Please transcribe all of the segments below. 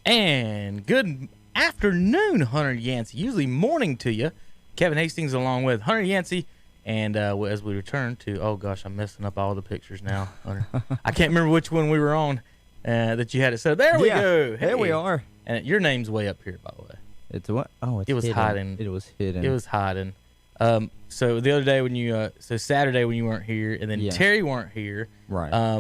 And good afternoon, Hunter Yancey. Usually morning to you. Kevin Hastings along with Hunter Yancey. And as we return to, oh gosh, I'm messing up all the pictures now, Hunter. I can't remember which one we were on that you had it set up. There we go. Hey. There we are. And your name's way up here, by the way. It's what? Oh, it's It was hidden. hiding. It was hidden. It was hiding. So the other day when you, so Saturday when you weren't here, and then Terry weren't here. Right.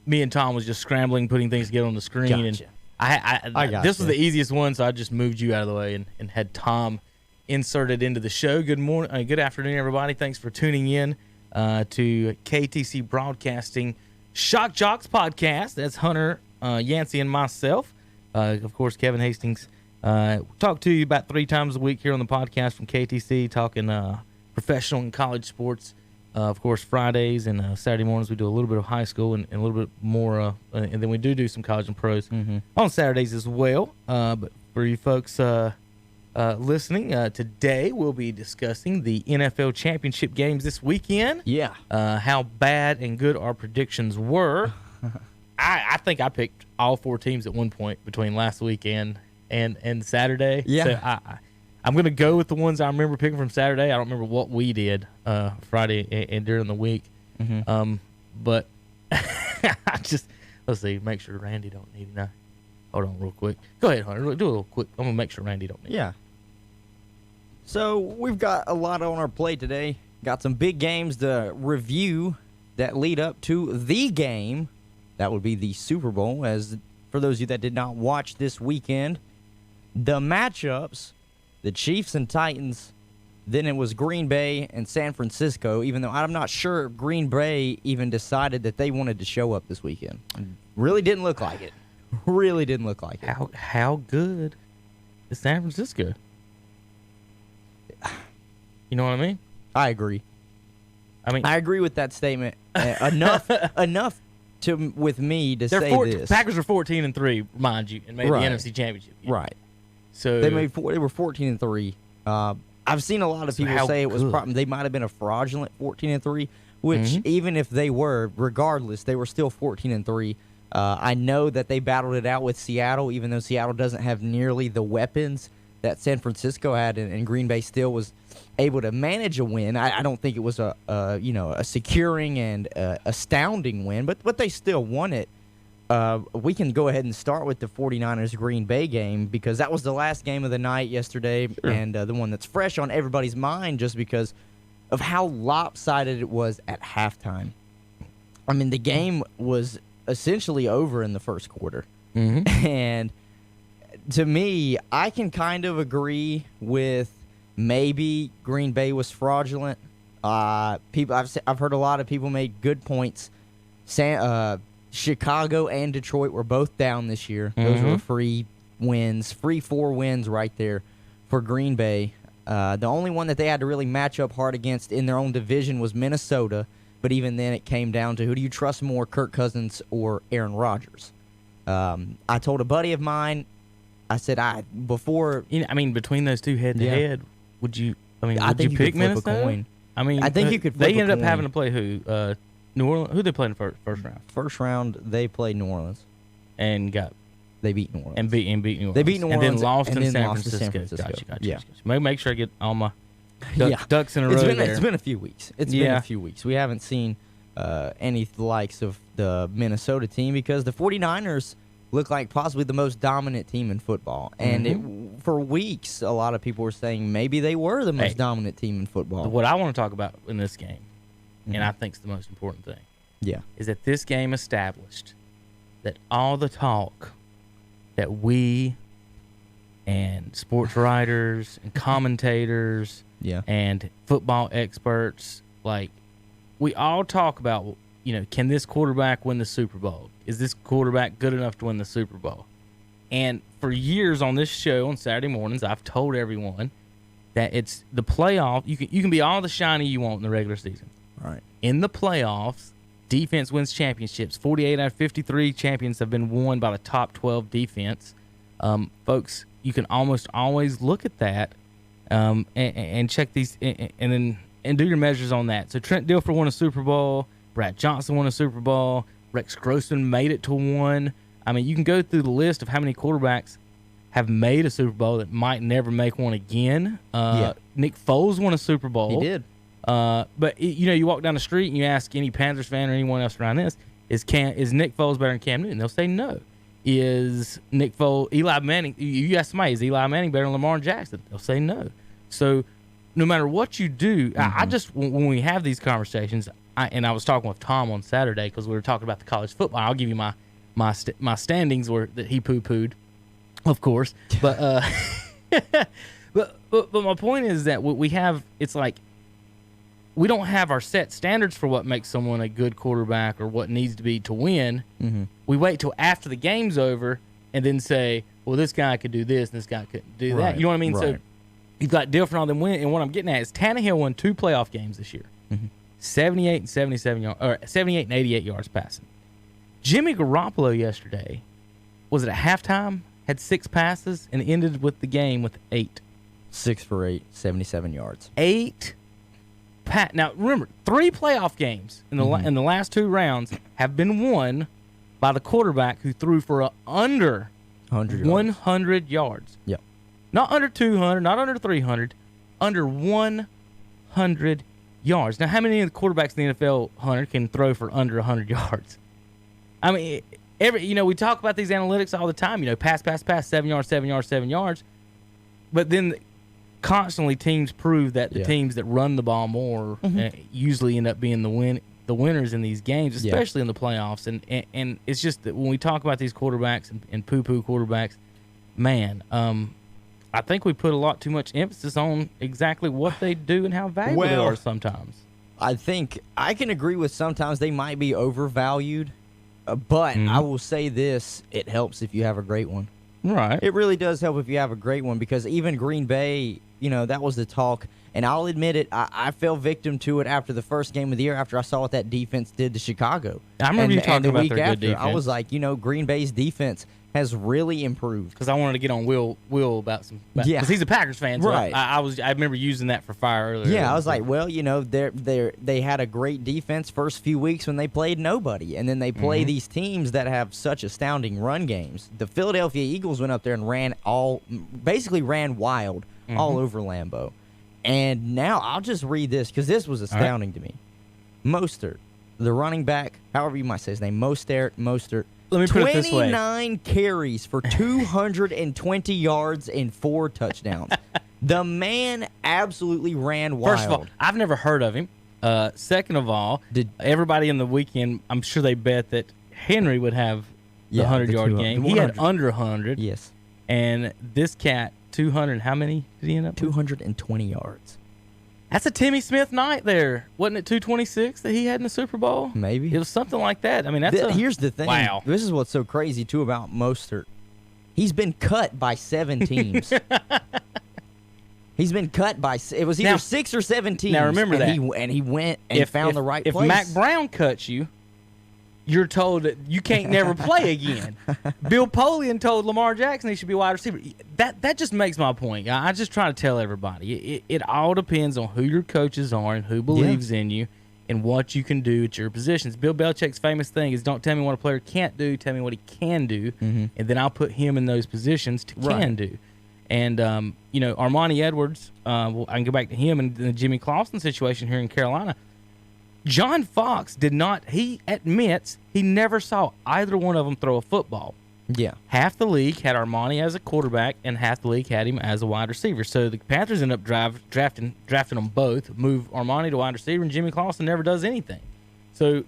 Me and Tom was just scrambling, putting things together on the screen. Gotcha. And I got this was the easiest one, so I just moved you out of the way and had Tom inserted into the show. Good morning, good afternoon, everybody. Thanks for tuning in to KTC Broadcasting Shock Joxx podcast. That's Hunter Yancey and myself. Of course, Kevin Hastings. Talk to you about 3 times a week here on the podcast from KTC, talking professional and college sports. Of course, Fridays and Saturday mornings we do a little bit of high school and a little bit more, and then we do some college and pros on Saturdays as well. But for you folks listening, today we'll be discussing the NFL championship games this weekend. Yeah. How bad and good our predictions were. I think I picked all 4 teams at one point between last weekend and Saturday. Yeah. So I'm going to go with the ones I remember picking from Saturday. I don't remember what we did Friday and during the week. But I just, let's see, make sure Randy don't need it now. Hold on real quick. Go ahead, Hunter. Do a little quick. I'm going to make sure Randy don't need it. Yeah. So we've got a lot on our plate today. Got some big games to review that lead up to the game. That would be the Super Bowl. As for those of you that did not watch this weekend, the matchups, the Chiefs and Titans, then it was Green Bay and San Francisco, even though I'm not sure if Green Bay even decided that they wanted to show up this weekend. Really didn't look like it. Really didn't look like it. How good is San Francisco? You know what I mean? I agree. I agree with that statement. Enough with me to say this. Packers are 14-3, mind you, and made the NFC Championship. Right. So they were 14-3. I've seen a lot of people say it was they might have been a fraudulent 14-3, which even if they were, regardless, they were still 14-3. I know that they battled it out with Seattle, even though Seattle doesn't have nearly the weapons that San Francisco had, and Green Bay still was able to manage a win. I don't think it was a securing and astounding win, but they still won it. We can go ahead and start with the 49ers Green Bay game because that was the last game of the night yesterday, and the one that's fresh on everybody's mind just because of how lopsided it was at halftime. I mean, the game was essentially over in the first quarter, and to me, I can kind of agree with maybe Green Bay was fraudulent. I've heard a lot of people make good points. Chicago and Detroit were both down this year. Those were free 4 wins right there for Green Bay. The only one that they had to really match up hard against in their own division was Minnesota, but even then it came down to who do you trust more, Kirk Cousins or Aaron Rodgers. I told a buddy of mine, I said between those two head-to-head, would you pick Minnesota? A coin. I think you could flip They a ended up coin. having to play who? New Orleans? Who they played in the first round? First round, they played New Orleans. And they beat New Orleans. And beat New Orleans. They beat New Orleans. And then lost to in San Francisco. Gotcha. Yeah. Make sure I get all my ducks in a row there. It's been a few weeks. Been a few weeks. We haven't seen any likes of the Minnesota team because the 49ers look like possibly the most dominant team in football. And for weeks, a lot of people were saying maybe they were the most dominant team in football. What I want to talk about in this game, and I think is the most important thing, is that this game established that all the talk that we and sports writers and commentators and football experts, like, we all talk about, can this quarterback win the Super Bowl? Is this quarterback good enough to win the Super Bowl? And for years on this show on Saturday mornings, I've told everyone that it's the playoff. You can be all the shiny you want in the regular season. Right. In the playoffs, defense wins championships. 48 out of 53 champions have been won by the top 12 defense. Folks, you can almost always look at that and check these and do your measures on that. So Trent Dilfer won a Super Bowl. Brad Johnson won a Super Bowl. Rex Grossman made it to one. I mean, you can go through the list of how many quarterbacks have made a Super Bowl that might never make one again. Nick Foles won a Super Bowl. He did. But you walk down the street and you ask any Panthers fan or anyone else around this, is Nick Foles better than Cam Newton? They'll say no. Is Nick Foles, Eli Manning? You ask somebody, is Eli Manning better than Lamar Jackson? They'll say no. So no matter what you do, I just when we have these conversations, I was talking with Tom on Saturday because we were talking about the college football. I'll give you my standings that he poo-pooed, of course. But but my point is that what we have, it's like we don't have our set standards for what makes someone a good quarterback or what needs to be to win. We wait till after the game's over and then say, well, this guy could do this and this guy couldn't do that. You know what I mean? So you've got different on them win. And what I'm getting at is Tannehill won 2 playoff games this year. 78 and 77 yards, or 78 and 88 yards passing. Jimmy Garoppolo yesterday, was it at halftime, had 6 passes and ended with the game with 8. 6 for 8, 77 yards. 8. Now remember, 3 playoff games in the last 2 rounds have been won by the quarterback who threw for under 100 yards. Yep. Not under 200, not under 300, under 100 yards. Now, how many of the quarterbacks in the NFL, Hunter, can throw for under 100 yards? I mean, we talk about these analytics all the time. Pass, 7 yards, 7 yards, 7 yards. But then constantly teams prove that the teams that run the ball more usually end up being the winners in these games, especially in the playoffs. And it's just that when we talk about these quarterbacks and poo-poo quarterbacks, man, I think we put a lot too much emphasis on exactly what they do and how valuable they are sometimes. I think I can agree with sometimes they might be overvalued, but I will say this, it helps if you have a great one. Right. It really does help if you have a great one because even Green Bay, that was the talk. And I'll admit it, I fell victim to it after the first game of the year after I saw what that defense did to Chicago. I remember you talking about their good defense. I was like, Green Bay's defense has really improved. Because I wanted to get on Will about some. Because he's a Packers fan, so right. I remember using that for fire earlier. Yeah, I was like, well, they had a great defense first few weeks when they played nobody, and then they play these teams that have such astounding run games. The Philadelphia Eagles went up there and basically ran wild all over Lambeau. And now I'll just read this because this was astounding to me. Mostert, the running back, however you might say his name, Mostert. Let me put it this way. 29 carries for 220 yards and 4 touchdowns. The man absolutely ran wild. First of all, I've never heard of him. Second of all, everybody in the weekend, I'm sure they bet that Henry would have the 100-yard game. He had under 100. Yes. And this cat, 200, how many did he end up with? 220 yards. That's a Timmy Smith night there. Wasn't it 226 that he had in the Super Bowl? Maybe. It was something like that. I mean, here's the thing. Wow. This is what's so crazy, too, about Mostert. He's been cut by 7 teams. He's been cut by – it was either 6 or 7 teams. Now, remember that. He went and found the right place. If Mac Brown cuts you, you're told that you can't never play again. Bill Polian told Lamar Jackson he should be wide receiver. That just makes my point. I just try to tell everybody. It all depends on who your coaches are and who believes in you and what you can do at your positions. Bill Belichick's famous thing is don't tell me what a player can't do, tell me what he can do, and then I'll put him in those positions to can do. And, Armani Edwards, I can go back to him and the Jimmy Clausen situation here in Carolina. John Fox he admits he never saw either one of them throw a football. Yeah. Half the league had Armani as a quarterback, and half the league had him as a wide receiver. So the Panthers end up drafting them both, move Armani to wide receiver, and Jimmy Clausen never does anything. So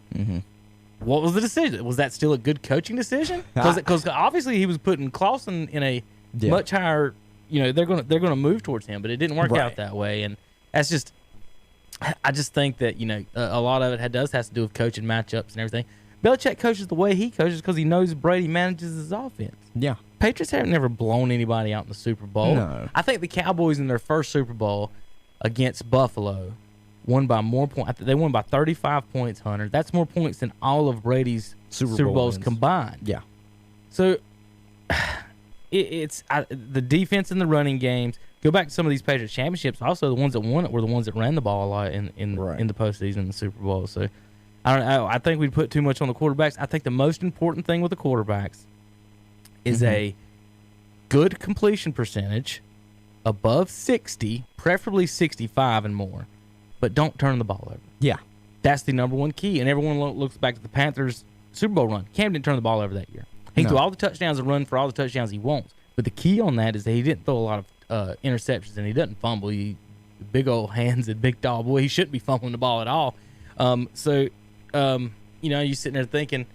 what was the decision? Was that still a good coaching decision? Because obviously he was putting Clausen in a much higher, they're gonna move towards him, but it didn't work out that way, and that's just. I just think that, a lot of it has to do with coaching matchups and everything. Belichick coaches the way he coaches because he knows Brady manages his offense. Yeah. Patriots haven't never blown anybody out in the Super Bowl. No. I think the Cowboys in their first Super Bowl against Buffalo won by more points. They won by 35 points, Hunter. That's more points than all of Brady's Super Bowls combined. Yeah. So it's the defense in the running games. Go back to some of these Patriots championships. Also, the ones that won it were the ones that ran the ball a lot in the postseason in the Super Bowl. So, I don't know. I think we put too much on the quarterbacks. I think the most important thing with the quarterbacks is a good completion percentage, above 60, preferably 65 and more, but don't turn the ball over. Yeah. That's the number one key. And everyone looks back at the Panthers' Super Bowl run. Cam didn't turn the ball over that year. He threw all the touchdowns and run for all the touchdowns he wants. But the key on that is that he didn't throw a lot of interceptions, and he doesn't fumble. Big old hands and big tall boy. He shouldn't be fumbling the ball at all. You're sitting there thinking,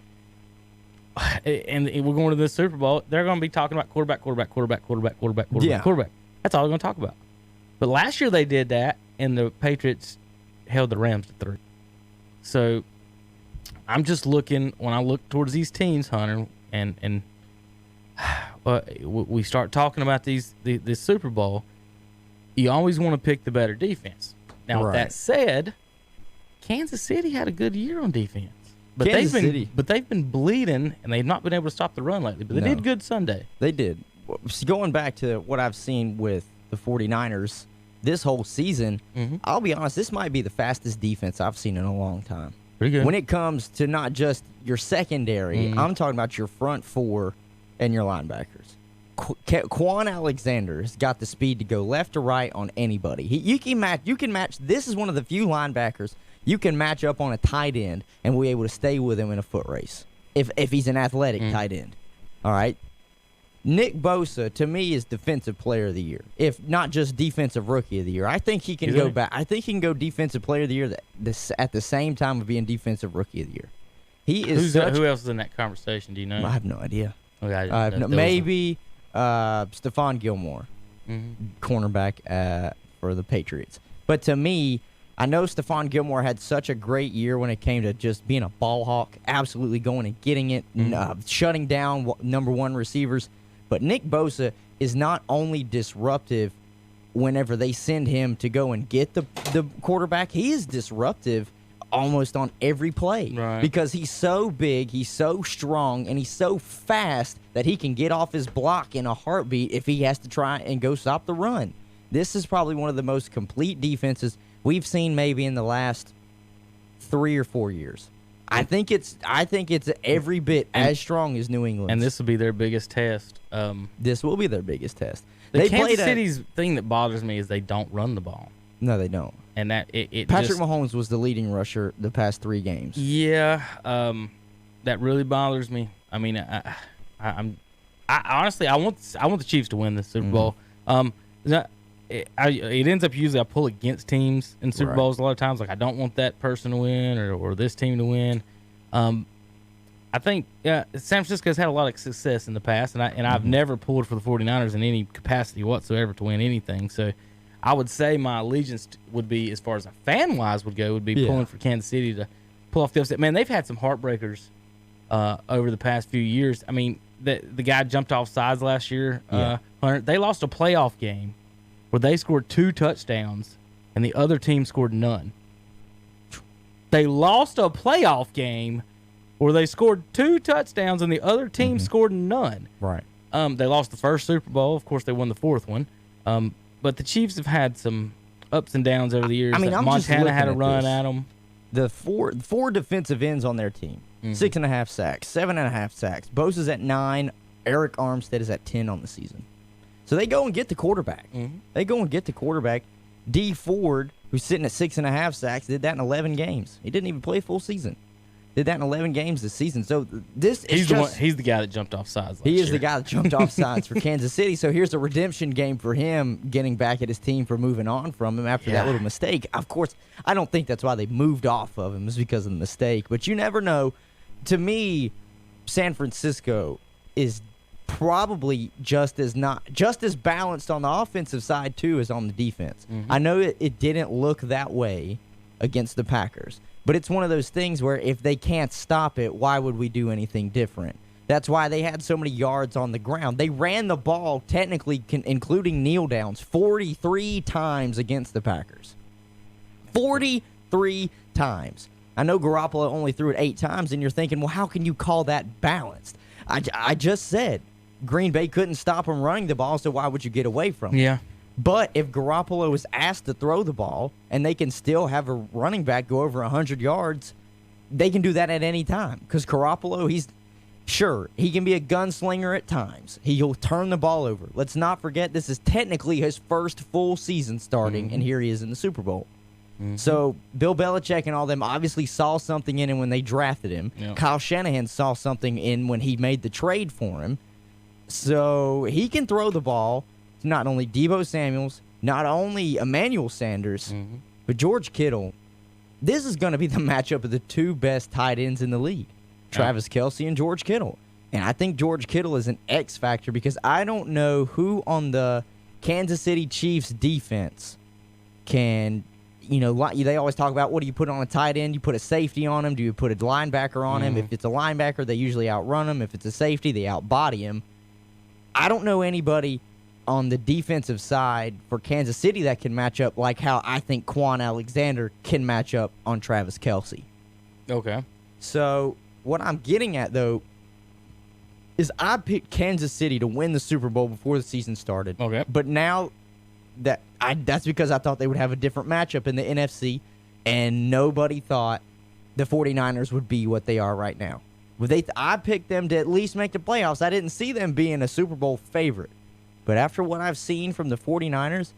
and we're going to the Super Bowl, they're going to be talking about quarterback. That's all they're going to talk about. But last year they did that, and the Patriots held the Rams to 3. So I'm just looking, when I look towards these teams, Hunter, and we start talking about this Super Bowl, you always want to pick the better defense. Now, with that said, Kansas City had a good year on defense. But they've been bleeding, and they've not been able to stop the run lately. But they did good Sunday. They did. Going back to what I've seen with the 49ers this whole season, I'll be honest, this might be the fastest defense I've seen in a long time. Pretty good. When it comes to not just your secondary, I'm talking about your front four and your linebackers. Quan Alexander's got the speed to go left to right on anybody. You can match. This is one of the few linebackers you can match up on a tight end and be able to stay with him in a foot race if he's an athletic tight end. All right. Nick Bosa, to me, is Defensive Player of the Year, if not just Defensive Rookie of the Year. I think he can go back. I think he can go Defensive Player of the Year at the same time of being Defensive Rookie of the Year. He is. Who else is in that conversation? Do you know? I have no idea. Okay, maybe Stephon Gilmore, cornerback for the Patriots. But to me, I know Stephon Gilmore had such a great year when it came to just being a ball hawk, absolutely going and getting it, shutting down number one receivers. But Nick Bosa is not only disruptive whenever they send him to go and get the quarterback, he is disruptive almost on every play. Right. Because he's so big, he's so strong, and he's so fast that he can get off his block in a heartbeat if he has to try and go stop the run. This is probably one of the most complete defenses we've seen maybe in the last 3 or 4 years. I think it's every bit as strong as New England. And this will be their biggest test. This will be their biggest test. Kansas City's thing that bothers me is they don't run the ball. No, they don't. And that Patrick Mahomes was the leading rusher the past 3 games. Yeah, that really bothers me. I mean, I honestly I want the Chiefs to win the Super Bowl. It ends up usually I pull against teams in Super Bowls a lot of times. Like I don't want that person to win or this team to win. I think San Francisco's had a lot of success in the past, and I've never pulled for the 49ers in any capacity whatsoever to win anything. So I would say my allegiance would be, as far as a fan-wise would be pulling for Kansas City to pull off the upset. Man, they've had some heartbreakers over the past few years. I mean, the guy jumped off sides last year. Hunter, they lost a playoff game where they scored 2 touchdowns and the other team scored none. They lost a playoff game where they scored 2 touchdowns and the other team scored none. Right. They lost the first Super Bowl. Of course, they won the 4th one. But the Chiefs have had some ups and downs over the years. I mean, Montana had a run at them. The four defensive ends on their team, 6.5 sacks, 7.5 sacks. Bosa's at 9. Eric Armstead is at 10 on the season. So they go and get the quarterback. They go and get the quarterback. D Ford, who's sitting at 6.5 sacks, did that in 11 games. He didn't even play a full season. Did that in 11 games this season. So he's the guy that jumped off sides last year. He is the guy that jumped off sides for Kansas City. So here's a redemption game for him, getting back at his team for moving on from him after that little mistake. Of course, I don't think that's why they moved off of him. It's because of the mistake. But you never know. To me, San Francisco is probably just as balanced on the offensive side too as on the defense. I know it didn't look that way against the Packers, but it's one of those things where if they can't stop it, why would we do anything different? That's why they had so many yards on the ground. They ran the ball, technically, including kneel downs, 43 times against the Packers. 43 times. I know Garoppolo only threw it 8 times, and you're thinking, well, how can you call that balanced? I just said Green Bay couldn't stop him running the ball, so why would you get away from it? Yeah. But if Garoppolo is asked to throw the ball and they can still have a running back go over 100 yards, they can do that at any time. Because Garoppolo, Sure, he can be a gunslinger at times. He'll turn the ball over. Let's not forget this is technically his first full season starting, and here he is in the Super Bowl. So Bill Belichick and all them obviously saw something in him when they drafted him. Yep. Kyle Shanahan saw something in when he made the trade for him. So he can throw the ball to not only Deebo Samuels, not only Emmanuel Sanders, but George Kittle. This is going to be the matchup of the two best tight ends in the league, Travis Kelce and George Kittle. And I think George Kittle is an X factor because I don't know who on the Kansas City Chiefs defense can, they always talk about what do you put on a tight end? You put a safety on him. Do you put a linebacker on him? If it's a linebacker, they usually outrun him. If it's a safety, they outbody him. I don't know anybody on the defensive side for Kansas City that can match up like how I think Quan Alexander can match up on Travis Kelce. Okay. So what I'm getting at, though, is I picked Kansas City to win the Super Bowl before the season started. Okay. But now that's because I thought they would have a different matchup in the NFC, and nobody thought the 49ers would be what they are right now. I picked them to at least make the playoffs. I didn't see them being a Super Bowl favorite. But after what I've seen from the 49ers,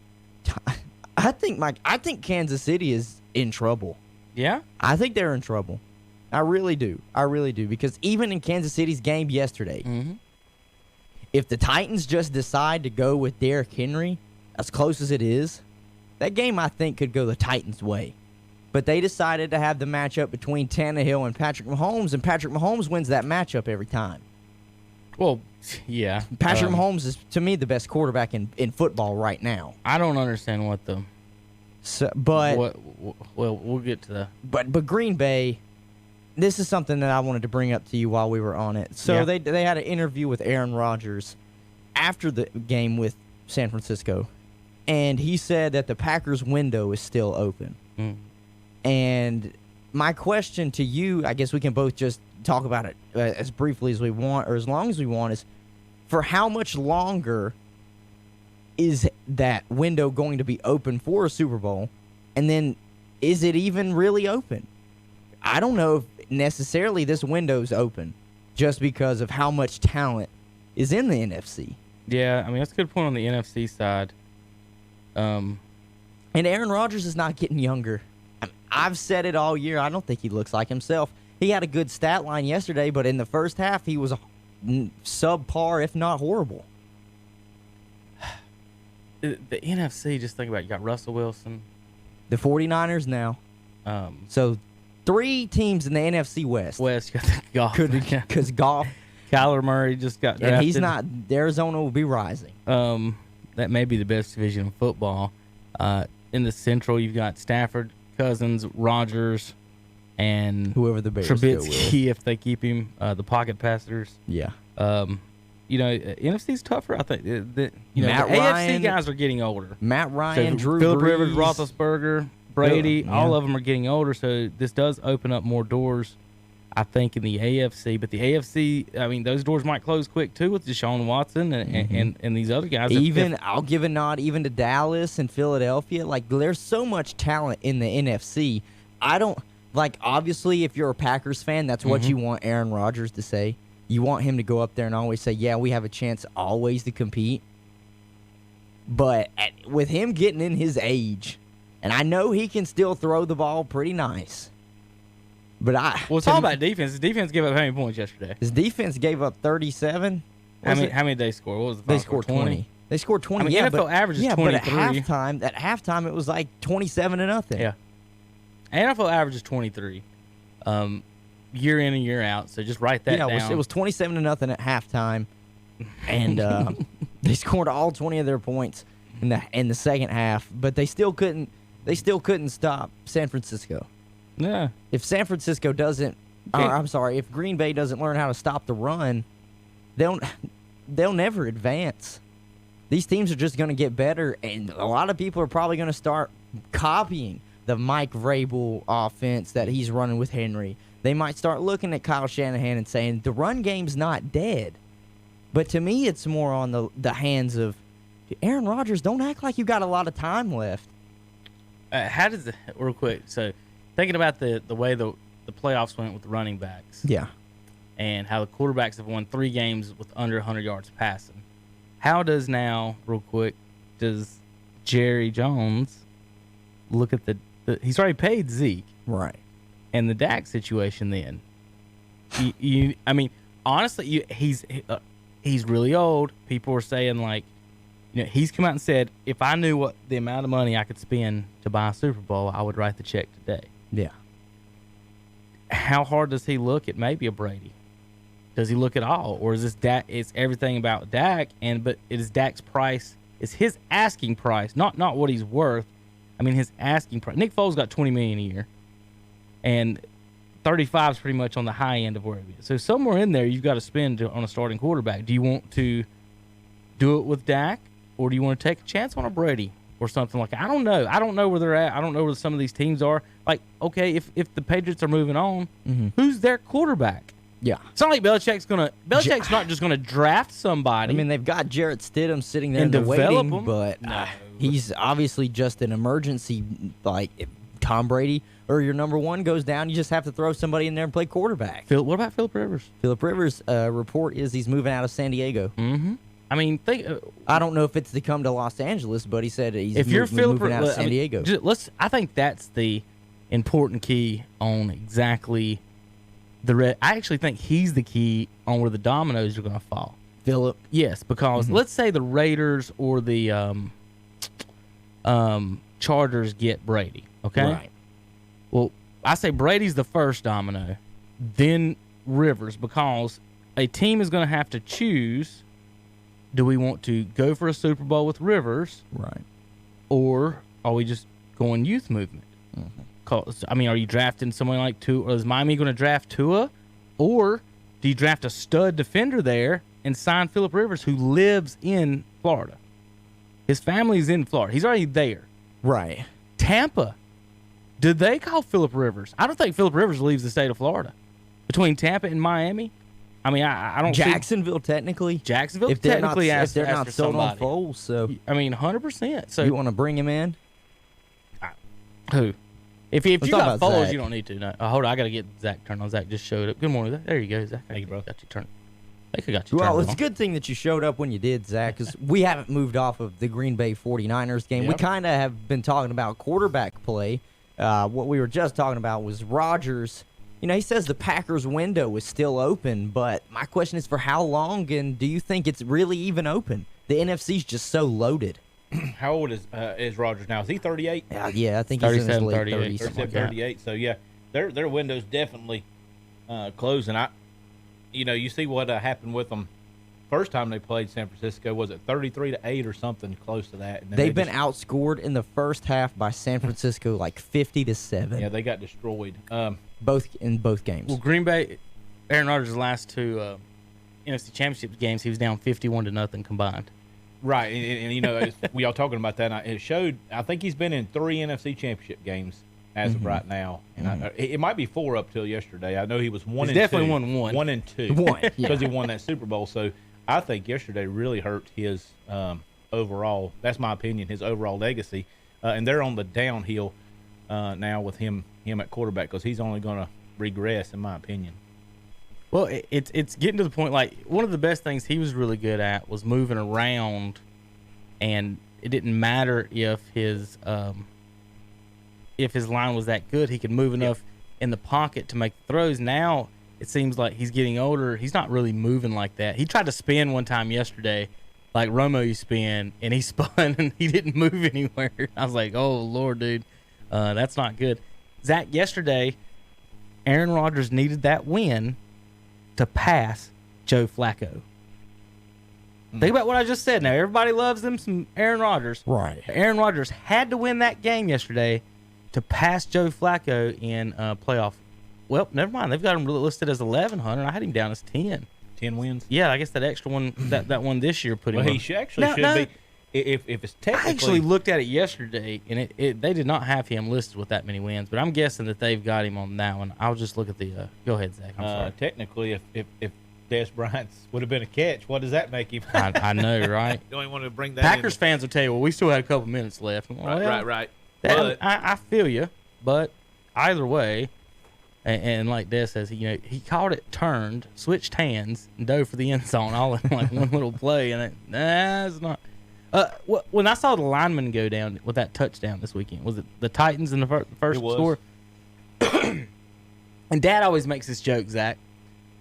I think Kansas City is in trouble. Yeah? I think they're in trouble. I really do. Because even in Kansas City's game yesterday, if the Titans just decide to go with Derrick Henry, as close as it is, that game I think could go the Titans' way. But they decided to have the matchup between Tannehill and Patrick Mahomes, and Patrick Mahomes wins that matchup every time. Well, yeah. Patrick Mahomes is, to me, the best quarterback in football right now. I don't understand what the... we'll get to that. But Green Bay, this is something that I wanted to bring up to you while we were on it. So they had an interview with Aaron Rodgers after the game with San Francisco, and he said that the Packers' window is still open. And my question to you, I guess we can both just talk about it as briefly as we want, or as long as we want, is for how much longer is that window going to be open for a Super Bowl? And then is it even really open? I don't know if necessarily this window's open just because of how much talent is in the NFC. Yeah, I mean, that's a good point on the NFC side. And Aaron Rodgers is not getting younger. I've said it all year. I don't think he looks like himself. He had a good stat line yesterday, but in the first half, he was subpar, if not horrible. The NFC, just think about it. You got Russell Wilson. The 49ers now. So 3 teams in the NFC West. You got the Goff. Because Goff. Kyler Murray just got drafted. And he's not. Arizona will be rising. That may be the best division in football. In the Central, you've got Stafford, Cousins, Rodgers, and whoever the Bears Trubisky if they keep him. The pocket passers. Yeah. NFC's tougher. I think. The Matt Ryan, AFC guys are getting older. Matt Ryan, so Drew Phillip Brees, Rivers, Roethlisberger, Brady, all of them are getting older. So this does open up more doors, I think, in the AFC. But the AFC, I mean, those doors might close quick too with Deshaun Watson and these other guys. I'll give a nod even to Dallas and Philadelphia. Like, there's so much talent in the NFC. I don't like. Obviously, if you're a Packers fan, that's what you want Aaron Rodgers to say. You want him to go up there and always say, "Yeah, we have a chance always to compete." But with him getting in his age, and I know he can still throw the ball pretty nice. But it's all about defense. His defense gave up how many points yesterday? His defense gave up 37. How many did they score? What was the final? They scored 20. They scored 20. I mean, NFL average is 23. But at halftime, it was like 27-0. Yeah. NFL average is 23. Year in and year out. So just write that down. It was 27-0 at halftime, and they scored all 20 of their points in the second half. But they still couldn't stop San Francisco. Yeah. If San Francisco if Green Bay doesn't learn how to stop the run, they'll never advance. These teams are just going to get better, and a lot of people are probably going to start copying the Mike Vrabel offense that he's running with Henry. They might start looking at Kyle Shanahan and saying, the run game's not dead. But to me, it's more on the hands of Aaron Rodgers. Don't act like you got a lot of time left. How does real quick, so thinking about the way the playoffs went with the running backs. Yeah. and how the quarterbacks have won 3 games with under 100 yards passing. How does now, real quick, does Jerry Jones look at the he's already paid Zeke, right? And the Dak situation then. I mean, honestly, he's really old. People are saying, like, he's come out and said, if I knew what the amount of money I could spend to buy a Super Bowl, I would write the check today. Yeah. How hard does he look at maybe a Brady? Does he look at all, or is this Dak? It's everything about Dak, but it is Dak's price. Is his asking price, not what he's worth. I mean, his asking price. Nick Foles got $20 million a year, and 35 is pretty much on the high end of where it is. So somewhere in there, you've got to spend on a starting quarterback. Do you want to do it with Dak, or do you want to take a chance on a Brady or something like that? I don't know. I don't know where they're at. I don't know where some of these teams are. Like, okay, if the Patriots are moving on, who's their quarterback? Yeah. It's not like Belichick's not just gonna draft somebody. I mean, they've got Jarrett Stidham sitting there in the waiting, but he's obviously just an emergency. Like, if Tom Brady or your number one goes down, you just have to throw somebody in there and play quarterback. What about Phillip Rivers? Phillip Rivers' report is he's moving out of San Diego. Mm-hmm. I mean, I don't know if it's to come to Los Angeles, but he said he's moving out of San Diego. I think that's the important key on exactly I actually think he's the key on where the dominoes are going to fall. Phillip? Yes, because let's say the Raiders or the Chargers get Brady, okay? Right. Well, I say Brady's the first domino, then Rivers, because a team is going to have to choose, do we want to go for a Super Bowl with Rivers? Right. Or are we just going youth movement? I mean, are you drafting someone like Tua? Or is Miami going to draft Tua? Or do you draft a stud defender there and sign Phillip Rivers, who lives in Florida? His family's in Florida. He's already there. Right. Tampa. Did they call Phillip Rivers? I don't think Phillip Rivers leaves the state of Florida. Between Tampa and Miami, I mean, I don't. Jacksonville technically. Jacksonville if technically, if they're not sold on Foles, so I mean, 100%. So you want to bring him in? Who? If you got Foles, Zach, you don't need to. No. Hold on, I got to get Zach turned on. Zach just showed up. Good morning, Zach. There you go, Zach. Thank you, bro. Got you turned. I think I got you Well, it's a good thing that you showed up when you did, Zach, because we haven't moved off of the Green Bay 49ers game. Yep. We kind of have been talking about quarterback play. What we were just talking about was Rodgers. He says the Packers' window is still open, but my question is for how long, and do you think it's really even open? The NFC's just so loaded. How old is Rodgers now? Is he 38? Yeah, I think he's in his late 38, 30s. 38. So yeah, their window's definitely closing. You see what happened with them first time they played San Francisco. Was it 33-8 or something close to that? And They've been outscored in the first half by San Francisco like 50-7. Yeah, they got destroyed. Both games. Well, Green Bay, Aaron Rodgers' last 2 NFC Championship games, he was down 51-0 combined. Right, and we all talking about that. And it showed. I think he's been in 3 NFC Championship games as of right now, and it might be 4 up till yesterday. I know he was 1 and 2. Definitely won 1. 1 and 2. 1 because he won that Super Bowl. So I think yesterday really hurt his overall. That's my opinion. His overall legacy, and they're on the downhill now with him at quarterback because he's only going to regress, in my opinion. Well, it's getting to the point, like, one of the best things he was really good at was moving around, and it didn't matter if his line was that good. He could move enough in the pocket to make the throws. Now it seems like he's getting older. He's not really moving like that. He tried to spin one time yesterday, like Romo used to spin, and he spun, and he didn't move anywhere. I was like, oh, Lord, dude, that's not good. Zach, yesterday, Aaron Rodgers needed that win to pass Joe Flacco. Think about what I just said. Now, everybody loves them some Aaron Rodgers. Right. Aaron Rodgers had to win that game yesterday to pass Joe Flacco in playoff. Well, never mind. They've got him listed as 1,100. I had him down as 10. 10 wins? Yeah, I guess that extra one, that one this year put him Well, on. he should be. If it's technically... I actually looked at it yesterday, and they did not have him listed with that many wins, but I'm guessing that they've got him on that one. I'll just look at the... go ahead, Zach. I'm sorry. Technically, if Des Bryant's would have been a catch, what does that make him? I know, right? Don't even want to bring that Packers fans will tell you, well, we still had a couple minutes left. Right. I feel you, but either way, And like Des says, he called it turned, switched hands, and dove for the end zone all in like one little play. And it's not. When I saw the lineman go down with that touchdown this weekend, was it the Titans in the first score? And Dad always makes this joke, Zach,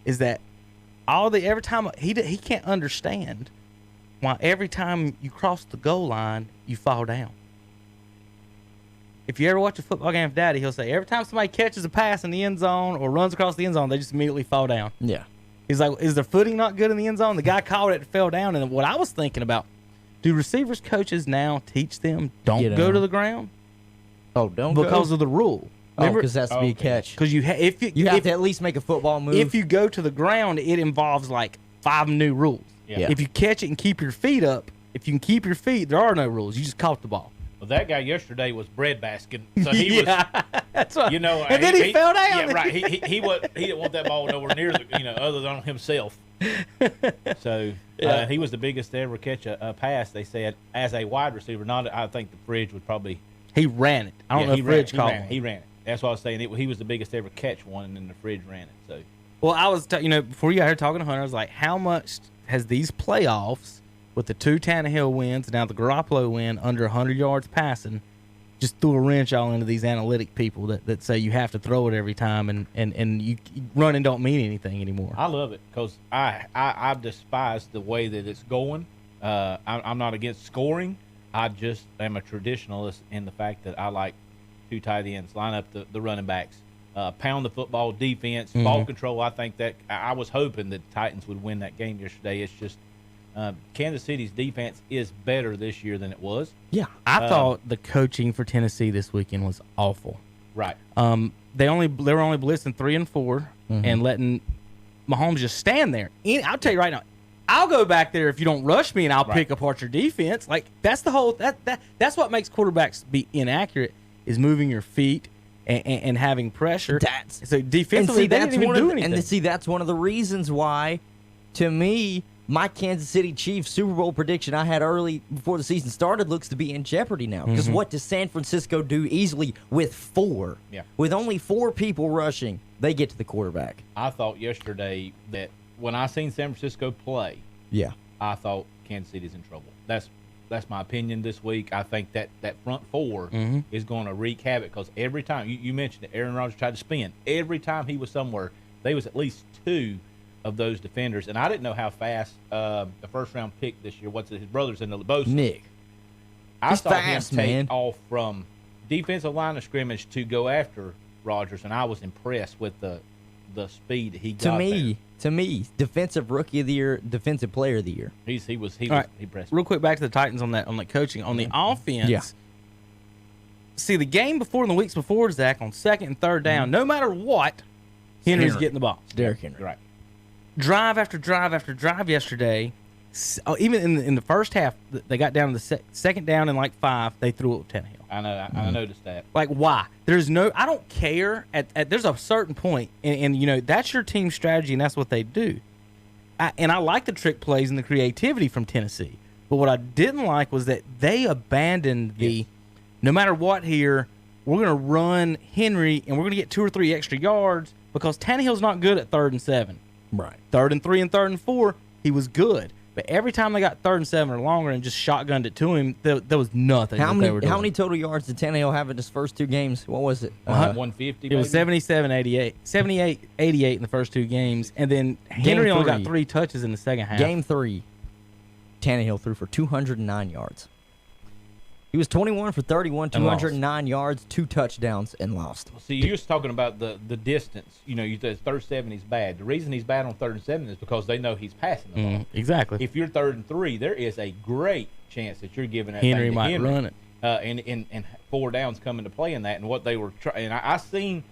is that every time he can't understand why every time you cross the goal line you fall down. If you ever watch a football game with Daddy, he'll say every time somebody catches a pass in the end zone or runs across the end zone, they just immediately fall down. Yeah. He's like, is their footing not good in the end zone? The guy caught it and fell down. And what I was thinking about, do receivers coaches now teach them don't go to the ground? Oh, don't because go? of the rule. Remember? Because that's to be a catch. Because you have to at least make a football move. If you go to the ground, it involves like 5 new rules. Yeah. If you catch it and keep your feet up, if you can keep your feet, there are no rules. You just caught the ball. Well, that guy yesterday was breadbasking, so he was. That's right. And then he fell down. Yeah, right. He didn't want that ball nowhere near other than on himself. So he was the biggest to ever catch a pass. They said as a wide receiver. I think the Fridge would probably. He ran it. I don't know if Fridge caught one. He ran it. That's what I was saying. He was the biggest to ever catch one, and then the Fridge ran it. So. Well, I was, before you got here talking to Hunter, I was like, how much has these playoffs with the 2 Tannehill wins, now the Garoppolo win under 100 yards passing, just threw a wrench all into these analytic people that say you have to throw it every time and you running don't mean anything anymore. I love it because I despise the way that it's going. I'm not against scoring. I just am a traditionalist in the fact that I like 2 tight ends, line up the running backs, pound the football, defense, ball control. I think that I was hoping that the Titans would win that game yesterday. It's just Kansas City's defense is better this year than it was. Yeah, I thought the coaching for Tennessee this weekend was awful. Right. They were only blitzing 3 and 4 and letting Mahomes just stand there. I'll tell you right now, I'll go back there if you don't rush me and I'll pick apart your defense. Like that's the whole that's what makes quarterbacks be inaccurate is moving your feet and having pressure. So defensively they didn't even do anything. And that's one of the reasons why, to me, my Kansas City Chiefs Super Bowl prediction I had early before the season started looks to be in jeopardy now. Because what does San Francisco do easily with 4? Yeah. With only 4 people rushing, they get to the quarterback. I thought yesterday that when I seen San Francisco play, I thought Kansas City's in trouble. That's my opinion this week. I think that front 4 is going to wreak havoc because every time, you mentioned it, Aaron Rodgers tried to spin. Every time he was somewhere, there was at least 2 of those defenders. And I didn't know how fast the first-round pick this year, his brother's in the Bosa. Nick. I saw him take off from defensive line of scrimmage to go after Rodgers, and I was impressed with the speed that he got there. To me, defensive rookie of the year, defensive player of the year. He was impressed. Real quick, back to the Titans on that coaching on the offense. Yeah. See, the game before and the weeks before, Zach, on 2nd and 3rd down, no matter what, Henry's getting the ball. Derrick Henry. Right. Drive after drive after drive yesterday. Even in the first half, they got down to the second down and like 5. They threw it with Tannehill. I know. I noticed that. Like, why? I don't care. There's a certain point, and that's your team strategy, and that's what they do. I like the trick plays and the creativity from Tennessee. But what I didn't like was that they abandoned no matter what here, we're going to run Henry, and we're going to get 2 or 3 extra yards because Tannehill's not good at 3rd and 7. Right. 3rd and 3 and 3rd and 4, he was good. But every time they got 3rd and 7 or longer and just shotgunned it to him, there was nothing. How many total yards did Tannehill have in his first 2 games? What was it? 150. It was 77-88. 78-88 in the first 2 games, and then Henry only got 3 touches in the second half. Game 3, Tannehill threw for 209 yards. He was 21 for 31, 209 yards, 2 touchdowns, and lost. See, you're just talking about the distance. You said 3rd and 7 he's bad. The reason he's bad on 3rd and 7 is because they know he's passing the ball. Exactly. If you're 3rd and 3, there is a great chance that you're giving that Henry thing to might run it. And 4 downs come into play in that. And what they were trying, and I seen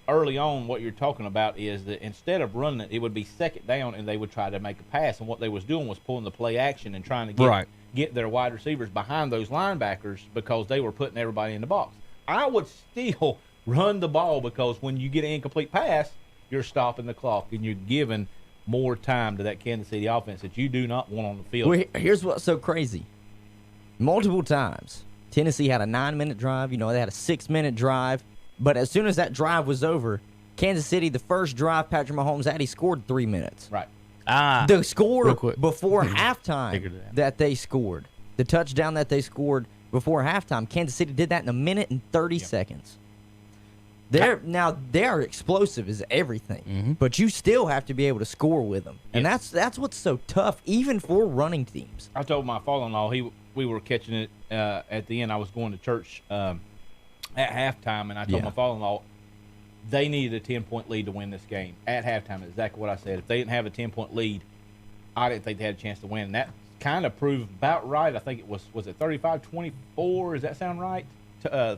early on what you're talking about is that instead of running it, it would be 2nd down, and they would try to make a pass. And what they was doing was pulling the play action and trying to get their wide receivers behind those linebackers because they were putting everybody in the box. I would still run the ball because when you get an incomplete pass, you're stopping the clock and you're giving more time to that Kansas City offense that you do not want on the field. Well, here's what's so crazy. Multiple times, Tennessee had a 9-minute drive. They had a 6-minute drive. But as soon as that drive was over, Kansas City, the first drive Patrick Mahomes had, he scored 3 minutes. Right. The score before Figured halftime it out. that they scored, the touchdown that they scored before halftime, Kansas City did that in 1 minute and 30 seconds. They're explosive as everything, but you still have to be able to score with them, and that's what's so tough, even for running teams. I told my father-in-law we were catching it at the end. I was going to church at halftime, and I told my father-in-law they needed a 10-point lead to win this game at halftime. Exactly what I said. If they didn't have a 10-point lead, I didn't think they had a chance to win. And that kind of proved about right. I think it was it 35-24? Does that sound right?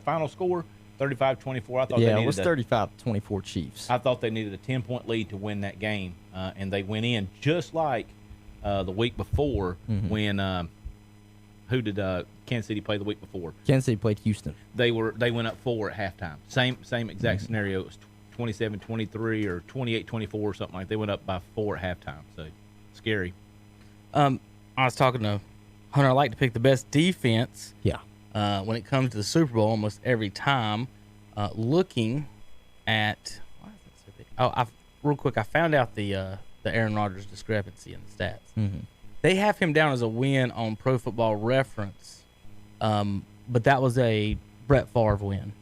Final score. 35-24. I thought it was 35-24 Chiefs. I thought they needed a 10-point lead to win that game, and they went in just like the week before when who did Kansas City play the week before? Kansas City played Houston. They went up 4 at halftime. Same exact scenario. It was 27-23 or 28-24 or something like that. They went up by 4 at halftime. So scary. I was talking to Hunter. I like to pick the best defense. Yeah. When it comes to the Super Bowl, almost every time, looking at real quick, I found out the Aaron Rodgers discrepancy in the stats. They have him down as a win on Pro Football Reference, but that was a Brett Favre win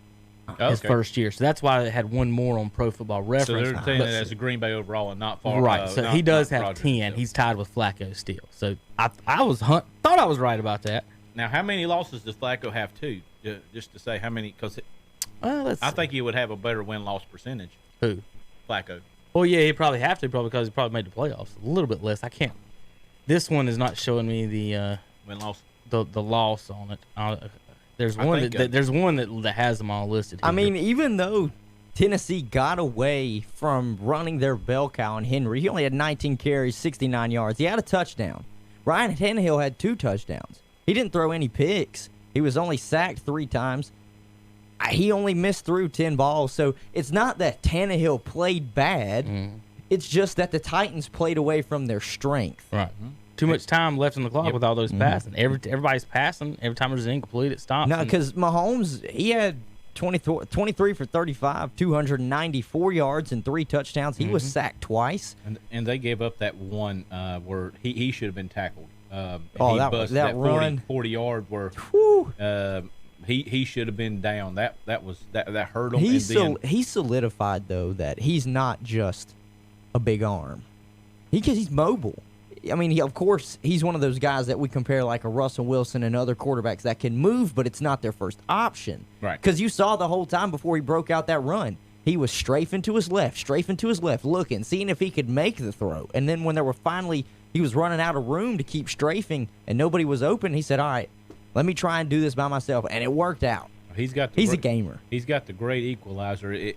his first year, so that's why they had one more on Pro Football Reference. So they're saying that as a Green Bay overall and not Favre. Right. So he does have 10. He's tied with Flacco still. So I thought I was right about that. Now, how many losses does Flacco have, too? Just to say how many, because I think he would have a better win-loss percentage. Who? Flacco. Well, yeah, he'd probably have to, probably because he probably made the playoffs. A little bit less. I can't. This one is not showing me the win-loss, the loss on it. There's one that has them all listed here. I mean, even though Tennessee got away from running their bell cow on Henry, he only had 19 carries, 69 yards. He had a touchdown. Ryan Tannehill had 2 touchdowns. He didn't throw any picks. He was only sacked 3 times. He only missed through 10 balls. So it's not that Tannehill played bad. It's just that the Titans played away from their strength. Right. Too much time left on the clock with all those passing. Everybody's passing. Every time there's an incomplete, it stops. No, because Mahomes, he had 23 for 35, 294 yards and 3 touchdowns. He was sacked twice. And they gave up that one where he should have been tackled. That run 40 yard where he should have been down. That hurt him. He solidified though that he's not just a big arm. He's mobile. I mean, of course, he's one of those guys that we compare like a Russell Wilson and other quarterbacks that can move, but it's not their first option. Right. Because you saw the whole time before he broke out that run, he was strafing to his left, looking, seeing if he could make the throw. And then when he was running out of room to keep strafing and nobody was open, he said, all right, let me try and do this by myself. And it worked out. He's a gamer. He's got the great equalizer. I'd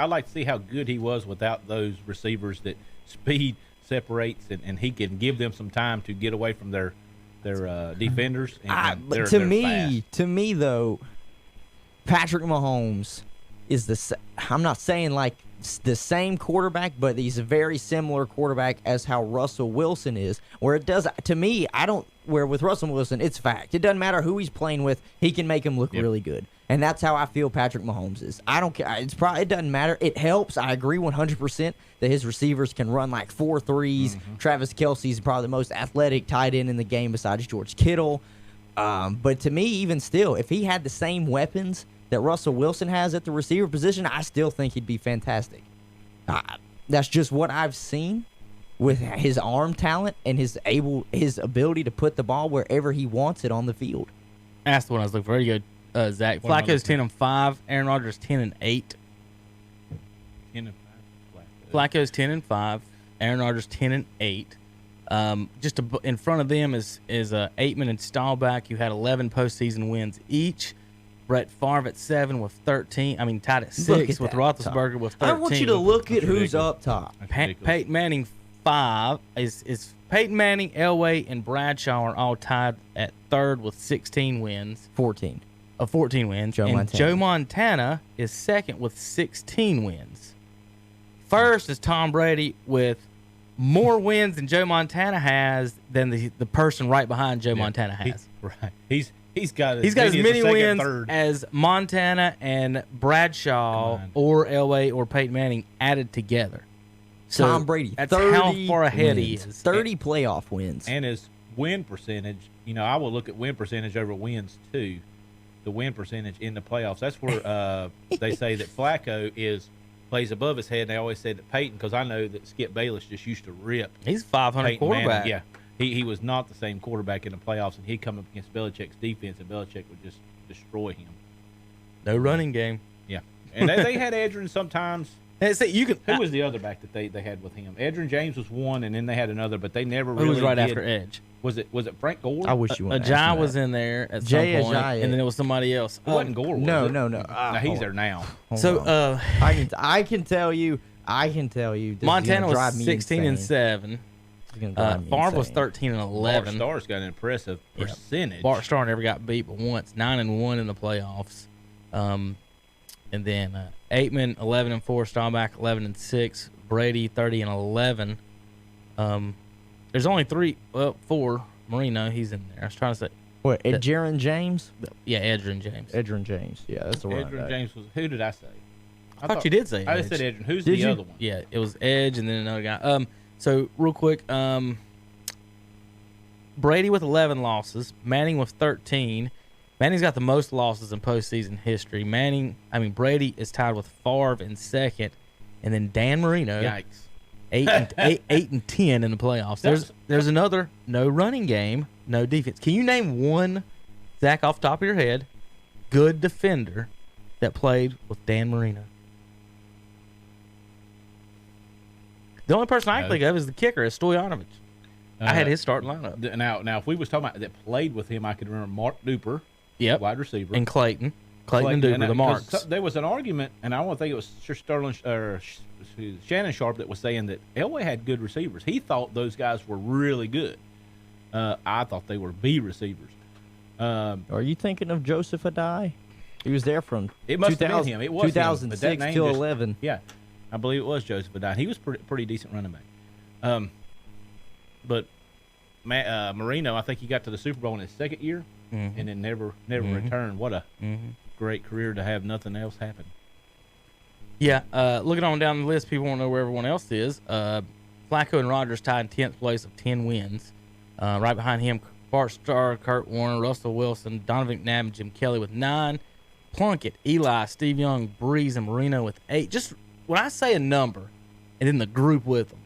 like to see how good he was without those receivers that speed separates and he can give them some time to get away from their defenders. To me though, Patrick Mahomes is I'm not saying like the same quarterback, but he's a very similar quarterback as how Russell Wilson is. Where it does, to me, where with Russell Wilson, it's fact. It doesn't matter who he's playing with, he can make him look really good. And that's how I feel Patrick Mahomes is. I don't care. It doesn't matter. It helps. I agree 100% that his receivers can run like 4 threes. Travis Kelce's probably the most athletic tight end in the game besides George Kittle. But to me, even still, if he had the same weapons that Russell Wilson has at the receiver position, I still think he'd be fantastic. That's just what I've seen with his arm talent and his ability to put the ball wherever he wants it on the field. That's the one I was looking for. Very good. Zach. Flacco's 10-5. Aaron Rodgers 10-8. 10-5. Flacco's 10-5. Aaron Rodgers 10-8. Just in front of them is Aitman and Staubach. You had 11 postseason wins each. Brett Favre at 7 with 13. I mean, tied at 6 with Roethlisberger with 13. I want you to look at who's up top. Peyton Manning 5 is Peyton Manning, Elway, and Bradshaw are all tied at 3rd with 16 wins. 14 wins. Joe Montana is 2nd with 16 wins. First is Tom Brady with more wins than Joe Montana has than the person right behind Joe Montana has. Right. He's got as many wins as Montana and Bradshaw or Elway or Peyton Manning added together. So Tom Brady, that's 30 how far ahead wins, he is. 30 playoff wins. And his win percentage, I will look at win percentage over wins too. The win percentage in the playoffs. That's where they say that Flacco plays above his head. And they always say that Peyton, because I know that Skip Bayless just used to rip. He's 500 Peyton quarterback. Manning. Yeah, he was not the same quarterback in the playoffs, and he'd come up against Belichick's defense, and Belichick would just destroy him. No running game. Yeah, and they had Edgerrin sometimes. You can. Who was the other back that they had with him? Edgerrin James was one, and then they had another, but they never really. Who was right did. after Edge? Was it Frank Gore? I wish you would. Ajay was in there at some point, and then it was somebody else. It wasn't Gore. Was no. No, he's there now. So I can tell you. Montana was 16-7. Favre was 13-11. Bart Starr's got an impressive percentage. Bart Starr never got beat but once, 9-1 in the playoffs. And then Aitman 11-4, Staubach 11-6, Brady 30-11. There's only four. Marino, he's in there. I was trying to say. What, Edgerrin James? Yeah, Edgerrin James. Edgerrin James. Yeah, that's the right. Edgerrin James was. Who did I say? I thought you did say Edge. I just said Edgerrin. Who's the other one? Yeah, it was Edge and then another guy. So real quick, Brady with 11 losses, Manning with 13. Manning's got the most losses in postseason history. Brady is tied with Favre in second, and then Dan Marino. Yikes. 8-10 in the playoffs. There's another no running game, no defense. Can you name one, Zach, off the top of your head, good defender that played with Dan Marino? The only person I can think of is the kicker, is Stoyanovich. I had his starting lineup. Now, if we was talking about that played with him, I could remember Mark Duper, wide receiver, and Clayton and Duper, the Marks. There was an argument, and I don't think it was Shannon Sharp that was saying that Elway had good receivers. He thought those guys were really good. I thought they were B receivers. Are you thinking of Joseph Adai? He was there from it must have been him. It was 2006 till 11. Yeah, I believe it was Joseph Adai. He was pretty decent running back. But Marino, I think he got to the Super Bowl in his second year, and then never returned. What a great career to have nothing else happen. Yeah, looking on down the list, people want to know where everyone else is. Flacco and Rodgers tied in 10th place of 10 wins. Right behind him, Bart Starr, Kurt Warner, Russell Wilson, Donovan McNabb, and Jim Kelly with 9. Plunkett, Eli, Steve Young, Breeze, and Marino with 8. Just when I say a number, and then the group with them,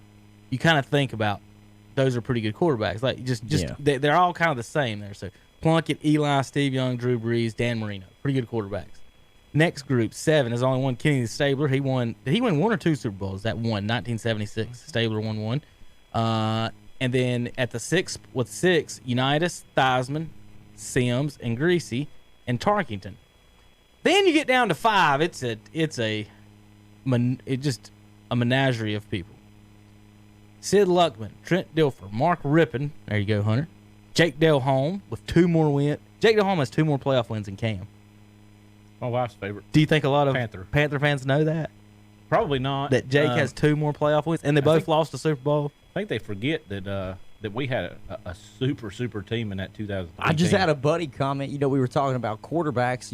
you kind of think about those are pretty good quarterbacks. Like they're all kind of the same there. So Plunkett, Eli, Steve Young, Drew Brees, Dan Marino, pretty good quarterbacks. Next group, 7, there's only one, Kenny Stabler. He won. Did he win 1 or 2 Super Bowls? That one, 1976. Stabler won 1. And then at the 6 with 6, Unitas, Theismann, Sims, and Greasy, and Tarkington. Then you get down to 5. It's just a menagerie of people. Sid Luckman, Trent Dilfer, Mark Rippon. There you go, Hunter. Jake Delhomme with 2 more wins. Jake Delhomme has 2 more playoff wins than Cam. My wife's favorite. Do you think a lot of Panther fans know that? Probably not. That Jake has 2 more playoff wins, and they both lost the Super Bowl. I think they forget that we had a super team in that 2000. I just had a buddy comment. We were talking about quarterbacks.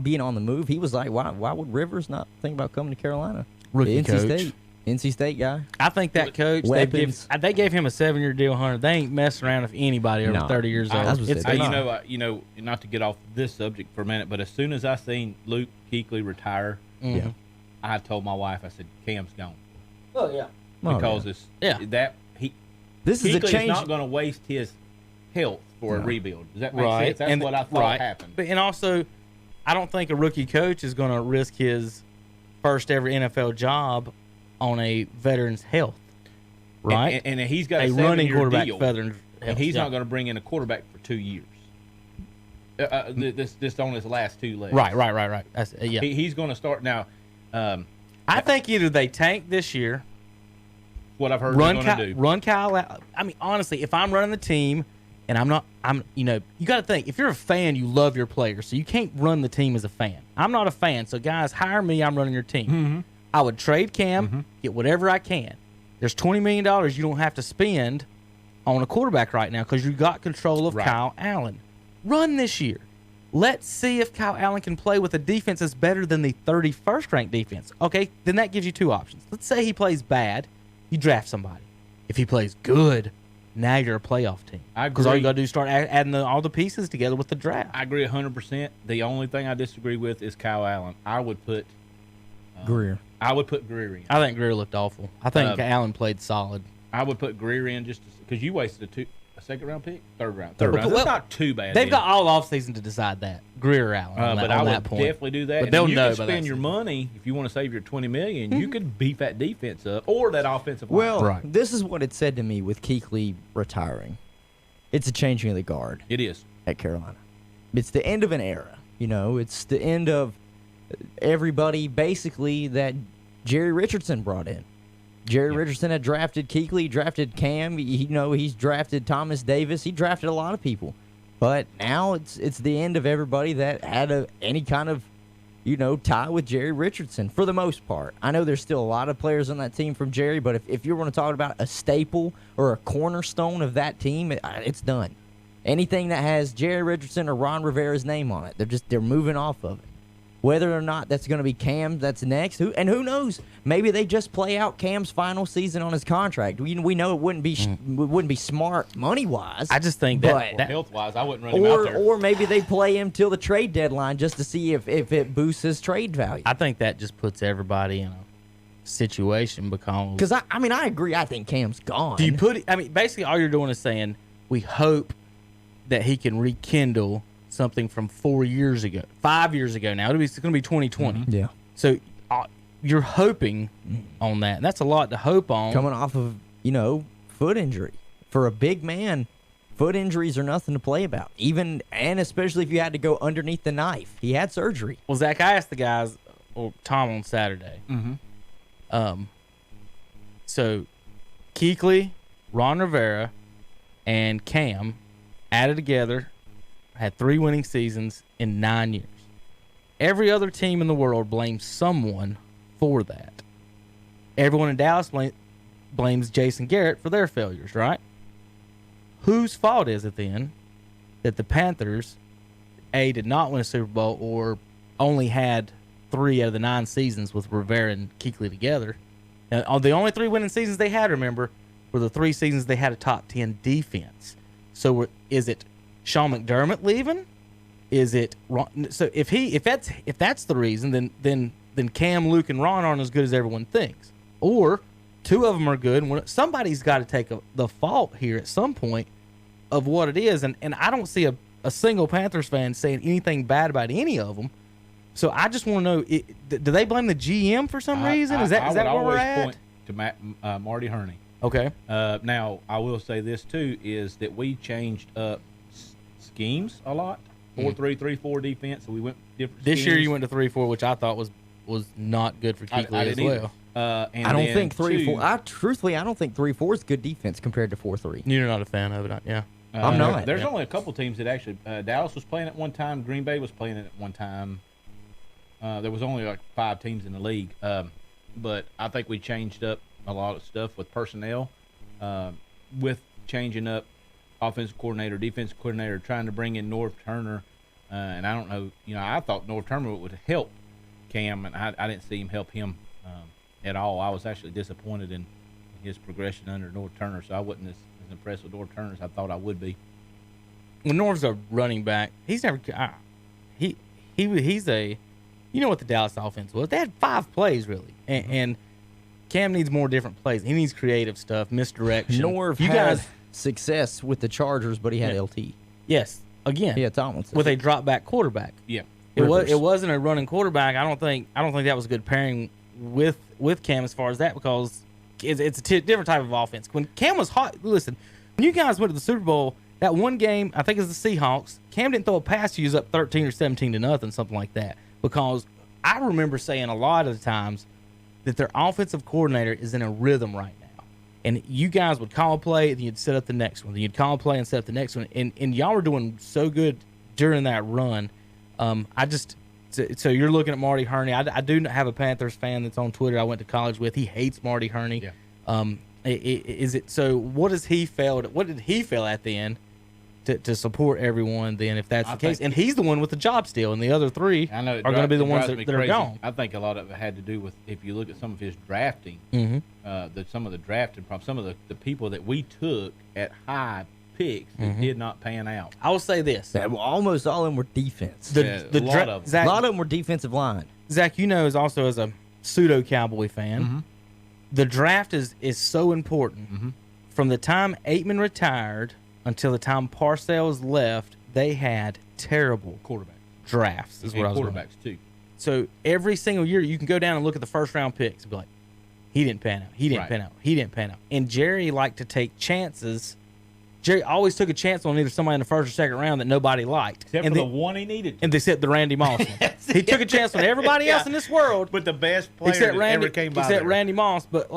Being on the move. He was like, "Why would Rivers not think about coming to Carolina?" Rookie coach. NC State guy. I think that coach, they gave him a 7-year deal, Hunter. They ain't messing around with anybody over 30 years old. Not to get off this subject for a minute, but as soon as I seen Luke Kuechly retire, I told my wife, I said, Cam's gone. Oh yeah. Because this is a change. Kuechly's not going to waste his health for a rebuild. Does that make sense? That's what I thought happened. But also, I don't think a rookie coach is going to risk his first ever NFL job on a veteran's health, right? And he's got a running 7-year quarterback deal, veteran's health. And he's not going to bring in a quarterback for 2 years. This on his last 2 legs. Right. That's, He's going to start now. I think either they tank this year. What I've heard they're going to do. Run Kyle out. I mean, honestly, if I'm running the team and you got to think, if you're a fan, you love your players, so you can't run the team as a fan. I'm not a fan, so guys, hire me. I'm running your team. Mm-hmm. I would trade Cam, get whatever I can. There's $20 million you don't have to spend on a quarterback right now because you got control of Kyle Allen. Run this year. Let's see if Kyle Allen can play with a defense that's better than the 31st ranked defense. Okay, then that gives you two options. Let's say he plays bad, you draft somebody. If he plays good, now you're a playoff team. I agree. Because all you got to do is start adding all the pieces together with the draft. I agree 100%. The only thing I disagree with is Kyle Allen. I would put Greer. I would put Greer in. I think Greer looked awful. I think Allen played solid. I would put Greer in just because you wasted a second-round pick? Third round. Well, That's not too bad. They've got all offseason to decide that. Greer or Allen on but that, I would that point. definitely do that. But they'll you know can by spend that your season. money if you want to save your $20 million. You could beef that defense up or that offensive line. Well, Right. this is what it said to me with Kuechly retiring. It's a changing of the guard It is. at Carolina. It's the end of an era. You know, it's the end of everybody basically that Jerry Richardson brought in. Jerry Richardson had drafted Kuechly, drafted Cam. He's drafted Thomas Davis. He drafted a lot of people. But now it's the end of everybody that had any kind of, tie with Jerry Richardson for the most part. I know there's still a lot of players on that team from Jerry, but if you're going to talk about a staple or a cornerstone of that team, it's done. Anything that has Jerry Richardson or Ron Rivera's name on it, they're moving off of it. Whether or not that's going to be Cam that's next, who knows? Maybe they just play out Cam's final season on his contract. We know it wouldn't be smart money wise. I just think Well, health wise, I wouldn't run him out there. Or maybe they play him till the trade deadline just to see if it boosts his trade value. I think that just puts everybody in a situation because I agree. I think Cam's gone. do you put? I mean, basically all you're doing is saying we hope that he can rekindle something from 4 years ago, 5 years ago. Now it's going to be 2020. Yeah. So you're hoping on that. And that's a lot to hope on. Coming off of foot injury for a big man, foot injuries are nothing to play about. And especially if you had to go underneath the knife. He had surgery. Well, Zach, I asked the guys, or Tom on Saturday. So Kuechly, Ron Rivera, and Cam added together had 3 winning seasons in 9 years. Every other team in the world blames someone for that. Everyone in Dallas blames Jason Garrett for their failures, right? Whose fault is it then that the Panthers, A, did not win a Super Bowl or only had 3 out of the 9 seasons with Rivera and Kuechly together? Now, the only 3 winning seasons they had, remember, were the 3 seasons they had a top 10 defense. So is it Sean McDermott leaving? Is it so? If that's the reason, then Cam, Luke, and Ron aren't as good as everyone thinks. Or 2 of them are good. And somebody's got to take the fault here at some point of what it is. And I don't see a single Panthers fan saying anything bad about any of them. So I just want to know: do they blame the GM for some reason? Is that where we're at? I would always point to Marty Hurney. Okay. Now I will say this too: is that we changed up schemes a lot. 4-3-3-4 defense. So we went different. This schemes. year you went to 3-4, which I thought was not good for Kuechly as well. And I don't think 3-4. Truthfully, I don't think 3-4 is good defense compared to 4-3. You're not a fan of it, yeah. I'm not. There's only a couple teams that actually. Dallas was playing at one time. Green Bay was playing it at one time. There was only like 5 teams in the league. But I think we changed up a lot of stuff with personnel, with changing up offensive coordinator, defensive coordinator, trying to bring in Norv Turner. And I don't know, I thought Norv Turner would help Cam, and I didn't see him help him at all. I was actually disappointed in his progression under Norv Turner, so I wasn't as impressed with Norv Turner as I thought I would be. When Norv's a running back, he's never he's a what the Dallas offense was. They had 5 plays really, and Cam needs more different plays. He needs creative stuff, misdirection. Norv had success with the Chargers, but he had LT. Yes, again, yeah, Tomlinson with a drop back quarterback. Yeah, it wasn't a running quarterback. I don't think that was a good pairing with Cam as far as that, because it's a different type of offense. When Cam was hot, listen, when you guys went to the Super Bowl, that one game, I think it was the Seahawks, Cam didn't throw a pass to you, up 13 or 17-0, something like that. Because I remember saying a lot of the times that their offensive coordinator is in a rhythm right now. And you guys would call a play, and you'd set up the next one. Then you'd call a play and set up the next one. And y'all were doing so good during that run. So you're looking at Marty Hurney. I do have a Panthers fan that's on Twitter I went to college with. He hates Marty Hurney. Yeah. Is it so? What does he fail? What did he fail at the end to support everyone then if that's the case. And he's the one with the job still, and the other three are going to be the ones that are gone. I think a lot of it had to do with, if you look at some of his drafting, some of the drafting problems, some of the people that we took at high picks that did not pan out. I will say this. Almost all of them were defense. A lot of them were defensive line. Zach, as a pseudo-Cowboy fan, the draft is so important. From the time Aikman retired until the time Parcells left, they had terrible quarterback drafts. Is what I was quarterbacks too. So every single year, you can go down and look at the first round picks and be like, he didn't pan out. He didn't pan out. He didn't pan out. And Jerry liked to take chances. Jerry always took a chance on either somebody in the first or second round that nobody liked. Except for the one he needed to. And they said the Randy Moss one. He took a chance on everybody else in this world. But the best player that ever came by except Randy Moss. But,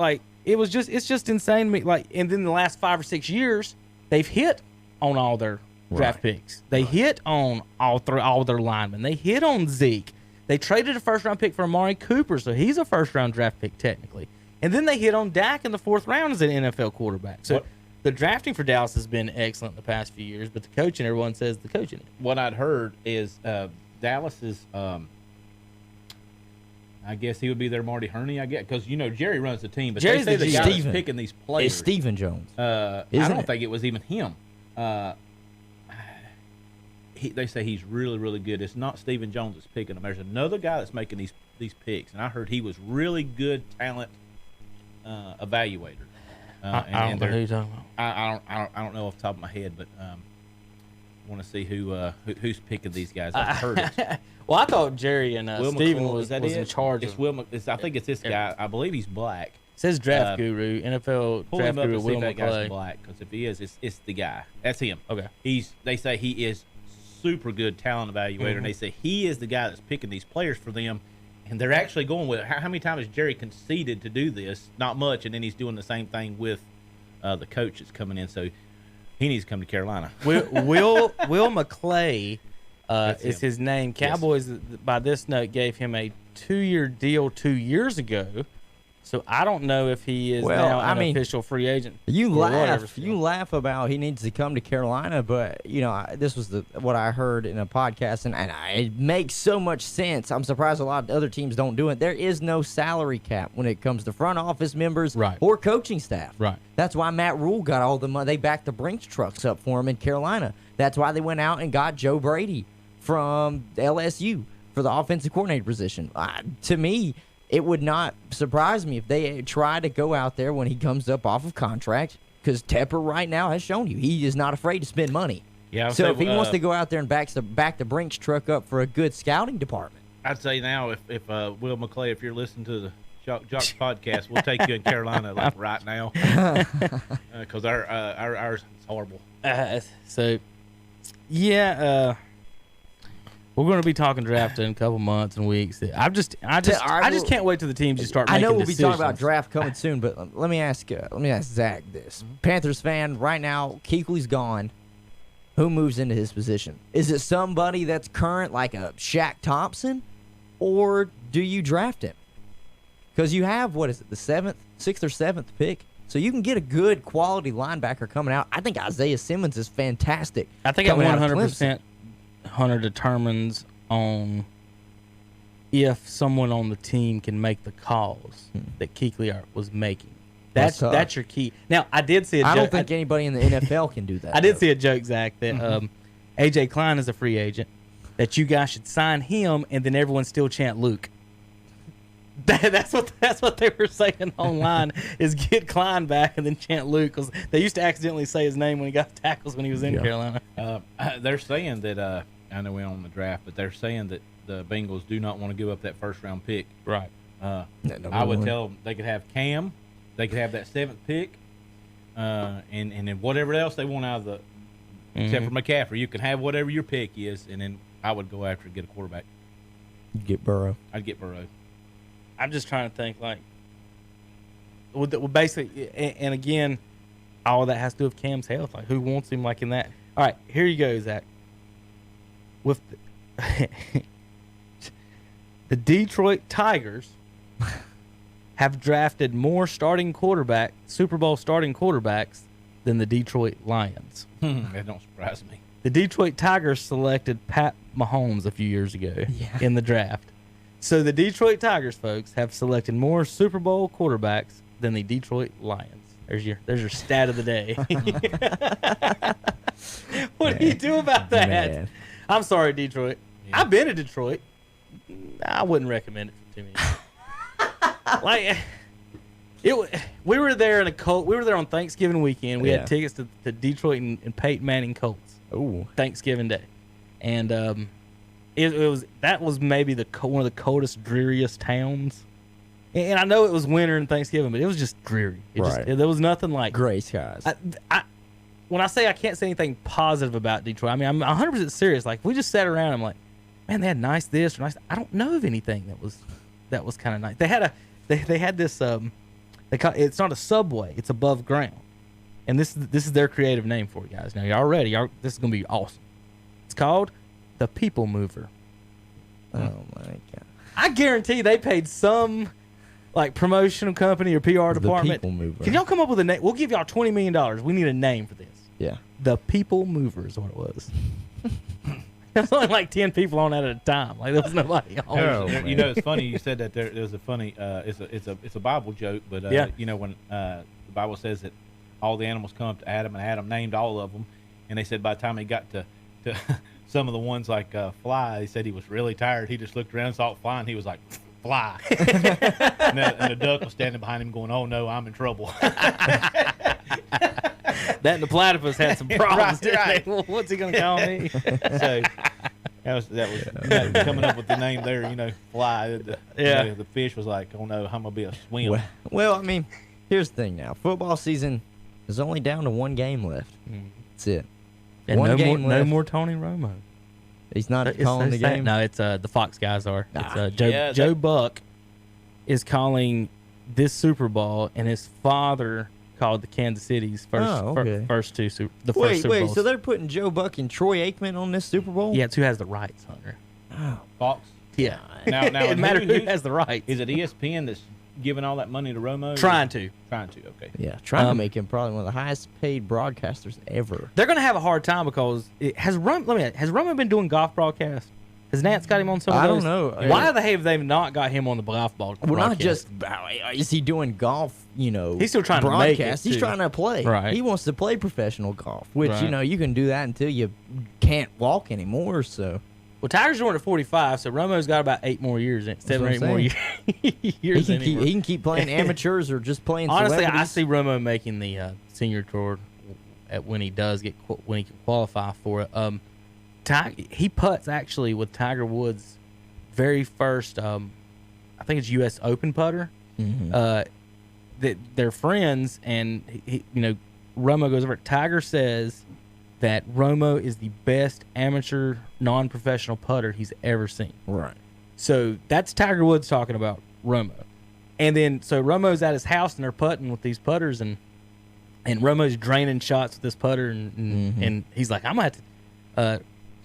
it's just insane to me. And then the last 5 or 6 years, they've hit on all their draft picks. They hit on all their linemen. They hit on Zeke. They traded a first-round pick for Amari Cooper, so he's a first-round draft pick technically. And then they hit on Dak in the 4th round as an NFL quarterback. So the drafting for Dallas has been excellent in the past few years, but the coaching, everyone says the coaching. What I'd heard is Dallas is, I guess he would be their Marty Herney, I guess, because, Jerry runs the team. But Jerry's they say the guy that's picking these players. It's Stephen Jones. I don't think it was even him. They say he's really, really good. It's not Stephen Jones that's picking them. There's another guy that's making these picks, and I heard he was really good talent evaluator. I don't know who you're talking about. I don't know off the top of my head, but I want to see who's picking these guys. I've heard it. Well, I thought Jerry and Stephen was in charge. I think it's this guy. I believe he's black. It says Draft Guru, NFL pull Draft him up Guru and see Will if that guy's McClay. black, because if he is, it's the guy. That's him. Okay. They say he is super good talent evaluator, and they say he is the guy that's picking these players for them. And they're actually going with it. How many times has Jerry conceded to do this? Not much, and then he's doing the same thing with the coach that's coming in. So he needs to come to Carolina. Will McClay is his name. Cowboys, by this note, gave him a 2-year deal 2 years ago. So I don't know if he is now an official free agent. You laugh about he needs to come to Carolina, but this was what I heard in a podcast, and it makes so much sense. I'm surprised a lot of other teams don't do it. There is no salary cap when it comes to front office members or coaching staff. Right. That's why Matt Rule got all the money. They backed the Brinks trucks up for him in Carolina. That's why they went out and got Joe Brady from LSU for the offensive coordinator position. To me, it would not surprise me if they try to go out there when he comes up off of contract, because Tepper right now has shown you he is not afraid to spend money. Yeah. So if he wants to go out there and back the Brinks truck up for a good scouting department, I'd say now if Will McClay, if you're listening to the Joxx podcast, we'll take you in Carolina right now, because ours is horrible. We're going to be talking draft in a couple months and weeks. I just can't wait till the teams just start making decisions. I know we'll decisions. be talking about draft coming soon, but let me ask Zach this. Panthers fan, right now, Kuechly's gone. Who moves into his position? Is it somebody that's current, like a Shaq Thompson, or do you draft him? Because you have, the 6th or 7th pick, so you can get a good quality linebacker coming out. I think Isaiah Simmons is fantastic. I think at 100%. Hunter determines on if someone on the team can make the calls that Kuechly was making. That's your key. Now, I did see a joke. I don't think anybody in the NFL can do that. I did see a joke, Zach, that A.J. Klein is a free agent, that you guys should sign him, and then everyone still chant Luke. That's what they were saying online, is get Klein back and then chant Luke, because they used to accidentally say his name when he got tackles when he was in Carolina. They're saying that I know we're on the draft, but they're saying that the Bengals do not want to give up that first-round pick. Right. I would tell them they could have Cam, they could have that 7th pick, and then whatever else they want out of the except for McCaffrey. You can have whatever your pick is, and then I would go after and get a quarterback. You'd get Burrow. I'd get Burrow. I'm just trying to think, basically, and again, all of that has to do with Cam's health. Like, who wants him in that? All right, here you go, Zach. With the Detroit Tigers have drafted more Super Bowl starting quarterbacks than the Detroit Lions. That don't surprise me. The Detroit Tigers selected Pat Mahomes a few years ago in the draft. So the Detroit Tigers, folks, have selected more Super Bowl quarterbacks than the Detroit Lions. There's your stat of the day. What do you do about that? Man. I'm sorry, Detroit. Yeah. I've been to Detroit. I wouldn't recommend it for too many. We were there in a Colt. We were there on Thanksgiving weekend. We had tickets to Detroit and Peyton Manning Colts. Oh, Thanksgiving Day, and that was maybe one of the coldest, dreariest towns. And I know it was winter and Thanksgiving, but it was just dreary. There was nothing like gray skies. When I say I can't say anything positive about Detroit, I mean I'm 100% serious. Like we just sat around, I'm like, man, they had nice this or nice. I don't know of anything that was kind of nice. They had this. It's not a subway. It's above ground, and this is their creative name for it, guys. Now y'all ready? This is gonna be awesome. It's called the People Mover. Oh my god! I guarantee they paid some like promotional company or PR department. The People Mover. Can y'all come up with a name? We'll give y'all $20 million. We need a name for this. Yeah. The People Mover is what it was. There's only like 10 people on that at a time. Like there was nobody on. You know, it's funny you said that. There's a funny. It's a Bible joke, but you know when the Bible says that all the animals come up to Adam, and Adam named all of them, and they said by the time he got to some of the ones like fly, he said he was really tired. He just looked around and saw it fly, and he was like, fly. and the duck was standing behind him going, oh no, I'm in trouble. That and the platypus had some problems. Right. Well, what's he gonna call me? So that was coming up with the name there. You know, fly. The fish was like, oh no, I'm gonna be a swim. Well, I mean, here's the thing. Now, football season is only down to one game left. That's it. And one game left. No more Tony Romo. He's not calling the game. No, it's the Fox guys are. It's Joe Buck is calling this Super Bowl, and his father called the Kansas City's first two Super Bowls. Wait, so they're putting Joe Buck and Troy Aikman on this Super Bowl? Yeah, it's who has the rights, Hunter. Oh, Fox. Yeah. Now it matters who has the rights. Is it ESPN that's giving all that money to Romo? Trying to. Okay. Yeah, trying to make him probably one of the highest paid broadcasters ever. They're going to have a hard time because has Romo been doing golf broadcasts? Has Nance got him on some of those? I don't know. Why have they not got him on the golf ball? Well, not just is he doing golf, he's still trying broadcast. to make it. He's trying to play. Right. He wants to play professional golf, which, right. You can do that until you can't walk anymore, so. Well, Tiger's doing it at 45, so Romo's got about 8 more years, 7 or 8 more years. He can keep playing amateurs or just playing Honestly, celebrities. I see Romo making the senior tour when he does when he can qualify for it. He putts actually with Tiger Woods' very first, I think it's U.S. Open putter. Mm-hmm. They're friends, and Romo goes over. Tiger says that Romo is the best amateur non-professional putter he's ever seen. Right. So that's Tiger Woods talking about Romo. And then so Romo's at his house and they're putting with these putters and Romo's draining shots with this putter and he's like, I'm gonna have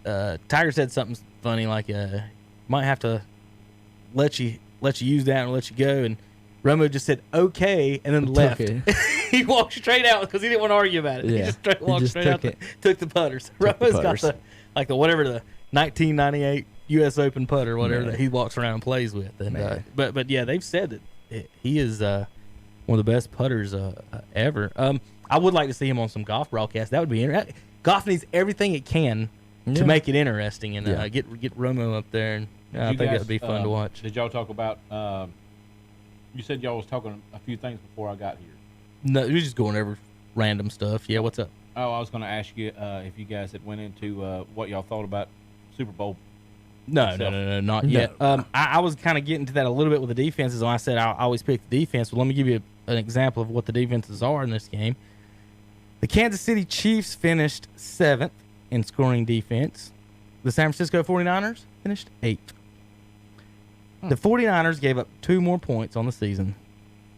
to Tiger said something funny like might have to let you use that and let you go, and Romo just said okay and then left. He walked straight out because he didn't want to argue about it. Yeah. He just walked straight out. Took the putters. Romo's got the 1998 U.S. Open putter, whatever that he walks around and plays with. And but yeah, they've said that he is one of the best putters ever. I would like to see him on some golf broadcasts. That would be interesting. Golf needs everything it can to make it interesting, and get Romo up there. And I think that would be fun to watch. Did y'all talk about? You said y'all was talking a few things before I got here. No, we're just going over random stuff. Yeah, what's up? Oh, I was going to ask you if you guys had went into what y'all thought about Super Bowl. No, not yet. I was kind of getting to that a little bit with the defenses. When I said I always pick the defense, well, let me give you an example of what the defenses are in this game. The Kansas City Chiefs finished 7th in scoring defense. The San Francisco 49ers finished 8th. The 49ers gave up 2 more points on the season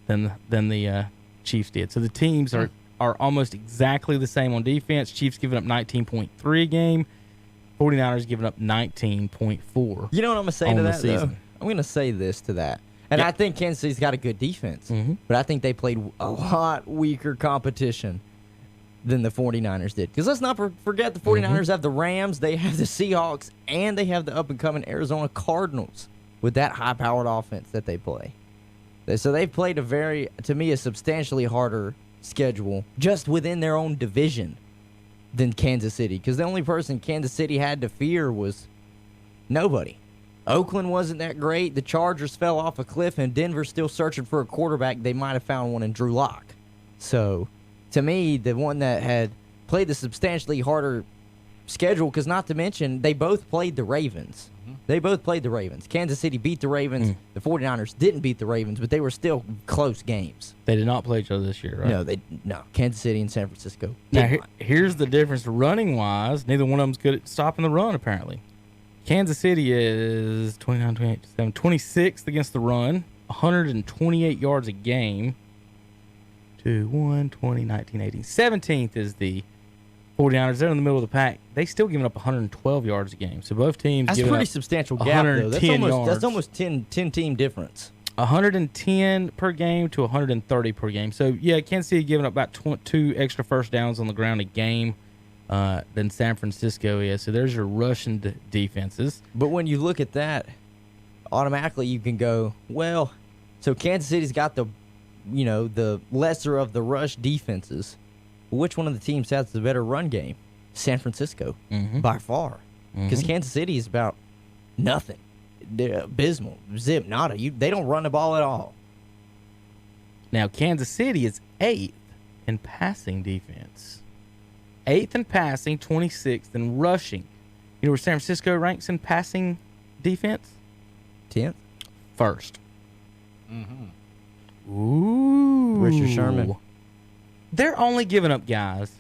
than the Chiefs did. So the teams are almost exactly the same on defense. Chiefs giving up 19.3 a game. 49ers giving up 19.4. You know what I'm going to say to that, though? I'm going to say this to that. And I think Kansas City's got a good defense. Mm-hmm. But I think they played a lot weaker competition. than the 49ers did. Because let's not forget the 49ers have the Rams, they have the Seahawks, and they have the up-and-coming Arizona Cardinals with that high-powered offense that they play. So they've played a substantially harder schedule just within their own division than Kansas City. Because the only person Kansas City had to fear was nobody. Oakland wasn't that great. The Chargers fell off a cliff, and Denver's still searching for a quarterback. They might have found one in Drew Lock. So, to me, the one that had played the substantially harder schedule, because not to mention, they both played the Ravens. They both played the Ravens. Kansas City beat the Ravens. The 49ers didn't beat the Ravens, but they were still close games. They did not play each other this year, right? No. Kansas City and San Francisco. Now, here's the difference running-wise. Neither one of them's good at stopping the run, apparently. Kansas City is 29, 28, 27, 26th against the run, 128 yards a game. 2, 1, 20, 19, 18. 17th is the 49ers. They're in the middle of the pack. They still giving up 112 yards a game. So both teams That's a pretty substantial gap, though. That's almost 10-team difference. 110 per game to 130 per game. So, yeah, Kansas City giving up about 2 extra first downs on the ground a game than San Francisco is. So there's your Russian defenses. But when you look at that, automatically you can go, well, so Kansas City's got the lesser of the rush defenses. Which one of the teams has the better run game? San Francisco, by far. Because Kansas City is about nothing. They're abysmal. Zip, nada. They don't run the ball at all. Now, Kansas City is 8th in passing defense. 8th in passing, 26th in rushing. You know where San Francisco ranks in passing defense? 10th? First. Ooh. Richard Sherman. They're only giving up, guys,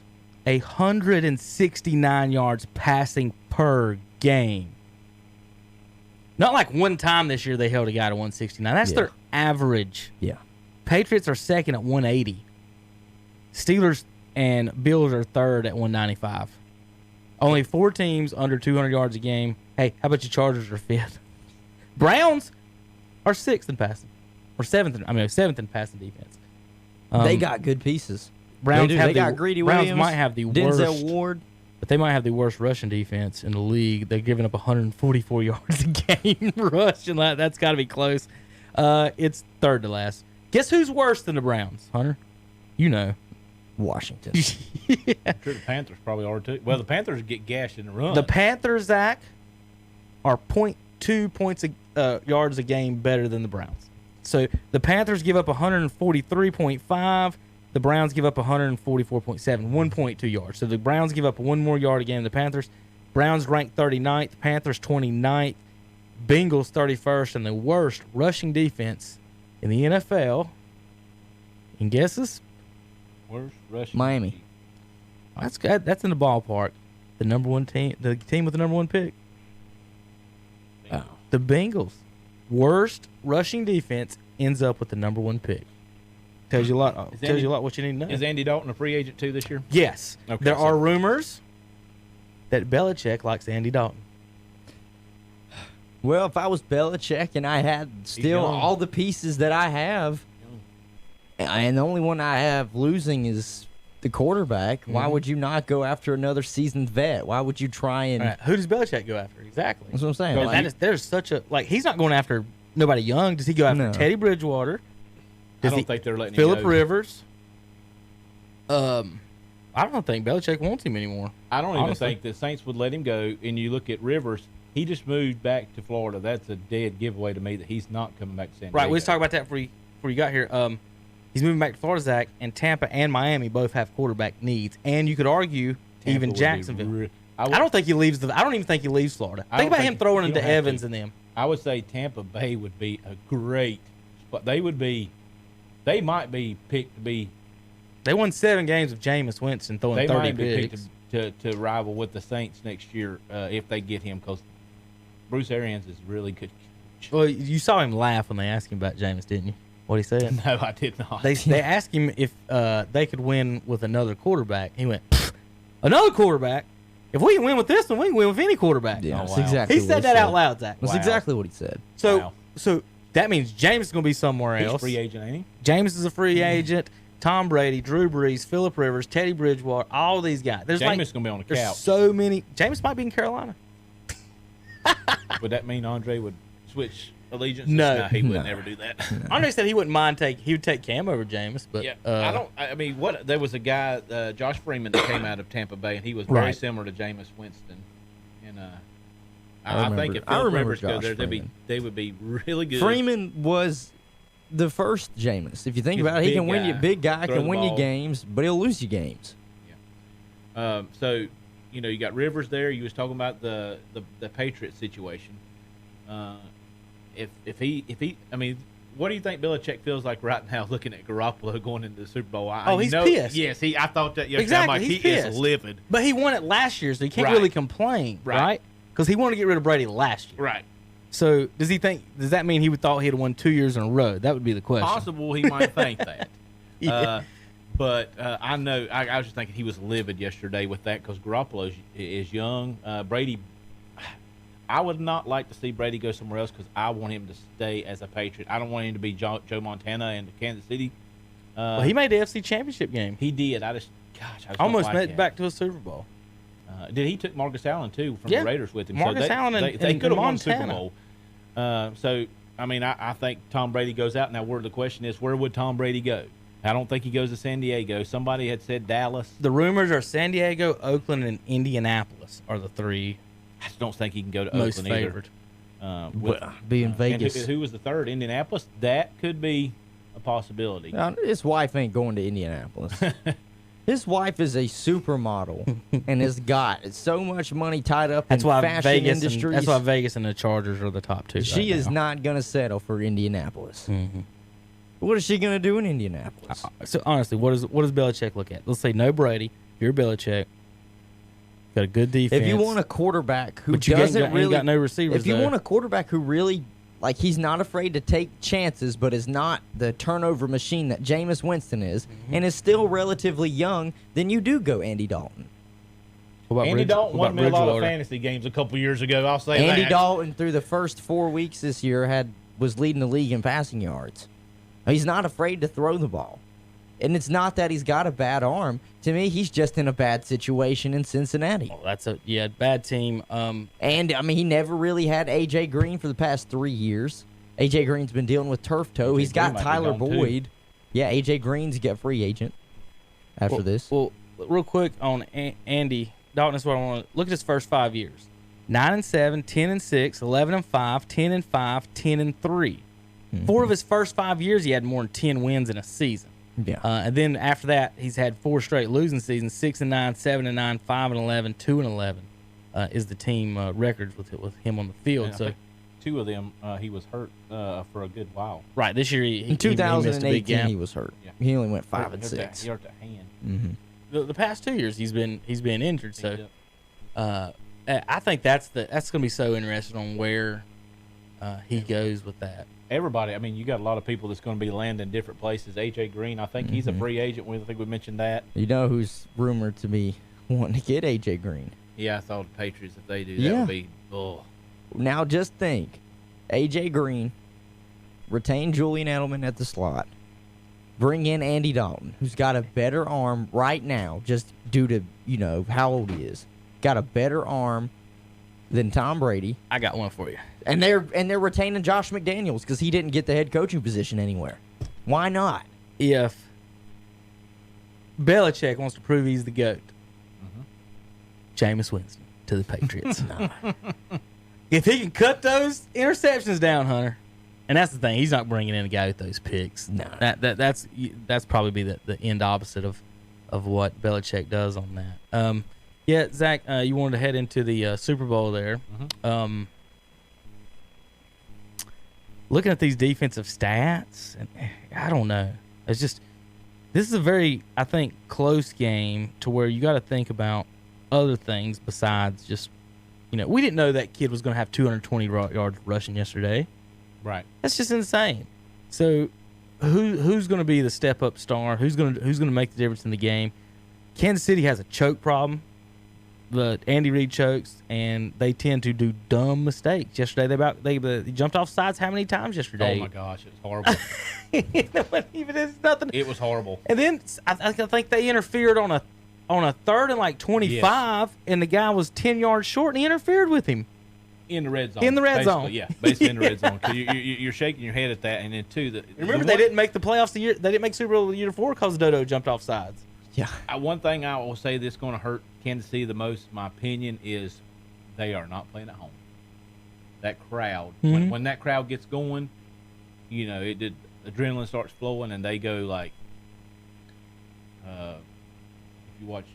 169 yards passing per game. Not like one time this year they held a guy to 169. That's their average. Yeah. Patriots are second at 180. Steelers and Bills are third at 195. Only 4 teams under 200 yards a game. Hey, how about your Chargers are 5th? Browns are 6th in passing. Or 7th in passing defense. They got good pieces. Browns they got Greedy Williams. Browns might have the Denzel Ward. But they might have the worst rushing defense in the league. They're giving up 144 yards a game rushing. That's got to be close. It's third to last. Guess who's worse than the Browns, Hunter? You know. Washington. Yeah. I'm sure the Panthers probably are too. Well, the Panthers get gashed in the run. The Panthers, Zach, are 0.2 yards a game better than the Browns. So the Panthers give up 143.5. The Browns give up 144.7, 1.2 yards. So the Browns give up 1 more yard a game than the Panthers. Browns ranked 39th, Panthers 29th, Bengals 31st, and the worst rushing defense in the NFL. And guesses? Worst rushing Miami. defense. That's good. That's in the ballpark. The number 1 team, the team with the number 1 pick. Oh. The Bengals. Worst rushing defense ends up with the number 1 pick. Tells you a lot. Tells you a lot what you need to know. Is Andy Dalton a free agent too this year? Yes. Okay, there are rumors that Belichick likes Andy Dalton. Well, if I was Belichick and I had still all the pieces that I have, and the only one I have losing is the quarterback, why would you not go after another seasoned vet? Why would you try and... Right. Who does Belichick go after? Exactly. That's what I'm saying. There's such a... he's not going after nobody young. Does he go after Teddy Bridgewater? I don't think they're letting Phillip him go. Rivers. I don't think Belichick wants him anymore. I don't even think the Saints would let him go. And you look at Rivers, he just moved back to Florida. That's a dead giveaway to me that he's not coming back to San Diego. Right, we just talked about that before you got here. He's moving back to Florida, Zach, and Tampa and Miami both have quarterback needs. And you could argue Tampa even Jacksonville. I don't think he leaves. I don't even think he leaves Florida. Think about him throwing into Evans and them. I would say Tampa Bay would be a great spot. They might be picked to be. They won 7 games with Jameis Winston throwing 30 picks. They might be picked to rival with the Saints next year if they get him, because Bruce Arians is really good. Well, you saw him laugh when they asked him about Jameis, didn't you? What he said? No, I did not. They asked him if they could win with another quarterback. He went, another quarterback? If we can win with this one, we can win with any quarterback. Yeah, that's exactly. He said that out loud, Zach. That's exactly what he said. So that means James is going to be somewhere else. He's a free agent, ain't he? James is a free agent. Tom Brady, Drew Brees, Phillip Rivers, Teddy Bridgewater, all these guys. There's Jameis going to be on the couch. There's so many. Jameis might be in Carolina. Would that mean Andre would switch allegiances? No, he would never do that. Andre said he wouldn't mind he would take Cam over Jameis, but yeah, I mean, there was a guy, Josh Freeman, that came out of Tampa Bay, and he was very similar to Jameis Winston. And I think if Phillip Rivers go there, they would be really good. Freeman was the first Jameis. If you think about it, he can win you. Big guy can win you games, but he'll lose you games. Yeah. So, you got Rivers there. You was talking about the Patriots situation. If he, I mean, what do you think Belichick feels like right now, looking at Garoppolo going into the Super Bowl? He's pissed. Yes, I thought that yesterday. Exactly, I'm like, he is livid. But he won it last year, so he can't really complain, right? Because he wanted to get rid of Brady last year. Right. So does that mean he thought he had won 2 years in a row? That would be the question. Possible he might think that. Yeah. But I know I was just thinking he was livid yesterday with that because Garoppolo is young. Brady, I would not like to see Brady go somewhere else because I want him to stay as a Patriot. I don't want him to be Joe Montana in Kansas City. Well, he made the AFC Championship game. He did. I almost made it back to a Super Bowl. He took Marcus Allen too from the Raiders with him. Marcus Allen they could have won the Super Montana. Bowl. So I mean, I think Tom Brady goes out now. Where the question is, where would Tom Brady go? I don't think he goes to San Diego. Somebody had said Dallas. The rumors are San Diego, Oakland, and Indianapolis are the three. I just don't think he can go to most Oakland favored. Be in Vegas. And who was the third? Indianapolis. That could be a possibility. Now, his wife ain't going to Indianapolis. His wife is a supermodel and has got so much money tied up in fashion industries. That's why Vegas and the Chargers are the top two. She is not going to settle for Indianapolis. Mm-hmm. What is she going to do in Indianapolis? So honestly, what does Belichick look at? Let's say no Brady. You're Belichick. Got a good defense. If you want a quarterback who ain't got no receivers, if you want a quarterback who really, like, he's not afraid to take chances, but is not the turnover machine that Jameis Winston is, and is still relatively young, then you do go Andy Dalton. Andy Dalton won me a lot of fantasy games a couple years ago. I'll say Andy Dalton through the first 4 weeks this year was leading the league in passing yards. He's not afraid to throw the ball. And it's not that he's got a bad arm. To me, he's just in a bad situation in Cincinnati. Oh, that's a bad team. And, I mean, he never really had A.J. Green for the past 3 years. A.J. Green's been dealing with turf toe. He's got Tyler Boyd. Yeah, A.J. Green's a free agent after this. Well, real quick on Andy Dalton, is what I want to look at his first 5 years. 9-7, 10-6, 11-5, 10-5, 10-3. Mm-hmm. 4 of his first 5 years, he had more than 10 wins in a season. Yeah. And then after that, he's had 4 straight losing seasons: 6-9, 7-9, 5-11, 2-11 is the team records with him on the field. And so, I think 2 of them he was hurt for a good while. Right. This year, in 2018, he was hurt. Yeah. He only went 5-6. He hurt the hand. Mm-hmm. The past 2 years, he's been injured. So, I think that's going to be so interesting on where he goes with that. Everybody, I mean, you got a lot of people that's going to be landing different places. A.J. Green, I think he's a free agent. I think we mentioned that. You know who's rumored to be wanting to get A.J. Green? Yeah, I thought the Patriots, if they do, that would be, Now just think, A.J. Green, retain Julian Edelman at the slot, bring in Andy Dalton, who's got a better arm right now, just due to, how old he is. Got a better arm than Tom Brady. I got one for you. And they're retaining Josh McDaniels because he didn't get the head coaching position anywhere. Why not? If Belichick wants to prove he's the GOAT, Jameis Winston to the Patriots. If he can cut those interceptions down, Hunter, and that's the thing, he's not bringing in a guy with those picks. No, that's probably be the end opposite of what Belichick does on that. Yeah, Zach, you wanted to head into the Super Bowl there. Looking at these defensive stats, and I don't know. It's just, this is a very, I think, close game to where you got to think about other things besides just, we didn't know that kid was going to have 220 yards rushing yesterday. Right. That's just insane. So, who's going to be the step up star? Who's going to make the difference in the game? Kansas City has a choke problem. Andy Reid chokes, and they tend to do dumb mistakes. Yesterday, they jumped off sides how many times yesterday? Oh my gosh, it was horrible. It's nothing. It was horrible. And then I think they interfered on a 3rd and like 25, and the guy was 10 yards short, and he interfered with him. In the red zone. In the red zone. Yeah, basically in the red zone. 'Cause you're shaking your head at that, and then too. Remember, they didn't make the playoffs the year. They didn't make Super Bowl the year before because Dodo jumped off sides. Yeah. One thing I will say that's going to hurt Kansas City the most, in my opinion, is they are not playing at home. That crowd, when that crowd gets going, adrenaline starts flowing, and they go like, if you watch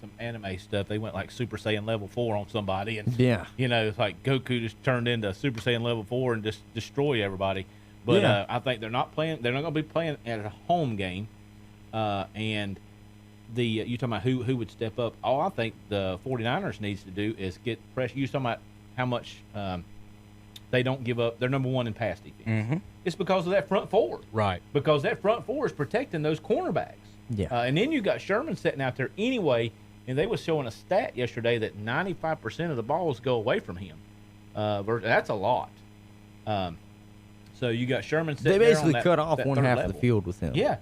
some anime stuff, they went like Super Saiyan level 4 on somebody, and it's like Goku just turned into Super Saiyan level 4 and just destroy everybody. But I think they're not going to be playing at a home game. And you talking about who would step up? All I think the 49ers needs to do is get pressure. You talking about how much they don't give up. They're number 1 in pass defense. Mm-hmm. It's because of that front four. Right. Because that front four is protecting those cornerbacks. Yeah. And then you got Sherman sitting out there anyway, and they was showing a stat yesterday that 95% of the balls go away from him. That's a lot. So you got Sherman sitting there. They basically there on cut off that one third half level. of the field with him. Yeah.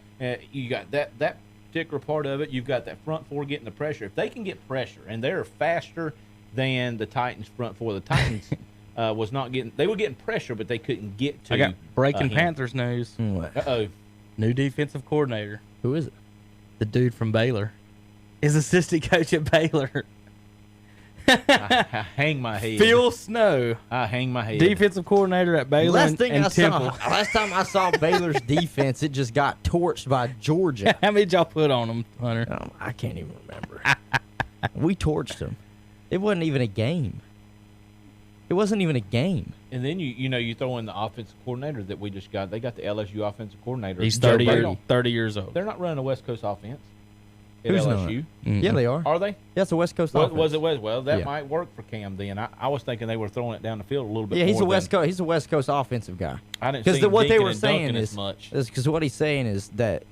You got that particular part of it. You've got that front four getting the pressure. If they can get pressure, and they're faster than the Titans front four. The Titans was not getting. They were getting pressure, but they couldn't get to. I got breaking him. Panthers news. Uh-oh. New defensive coordinator. Who is it? The dude from Baylor. His assistant coach at Baylor. I hang my head. Phil Snow. I hang my head. Defensive coordinator at Baylor and Temple. Last time I saw Baylor's defense, it just got torched by Georgia. How many did y'all put on them, Hunter? I can't even remember. We torched them. It wasn't even a game. It wasn't even a game. And then you throw in the offensive coordinator that we just got. They got the LSU offensive coordinator. He's 30 years old. They're not running a West Coast offense at Who's LSU. Mm-hmm. Yeah, they are. Are they? Yeah, it's a West Coast offense. Was it West? Well, that might work for Cam then. I was thinking they were throwing it down the field a little bit. Yeah, he's more He's a West Coast offensive guy. I didn't see what they were and saying as is much. Because what he's saying is that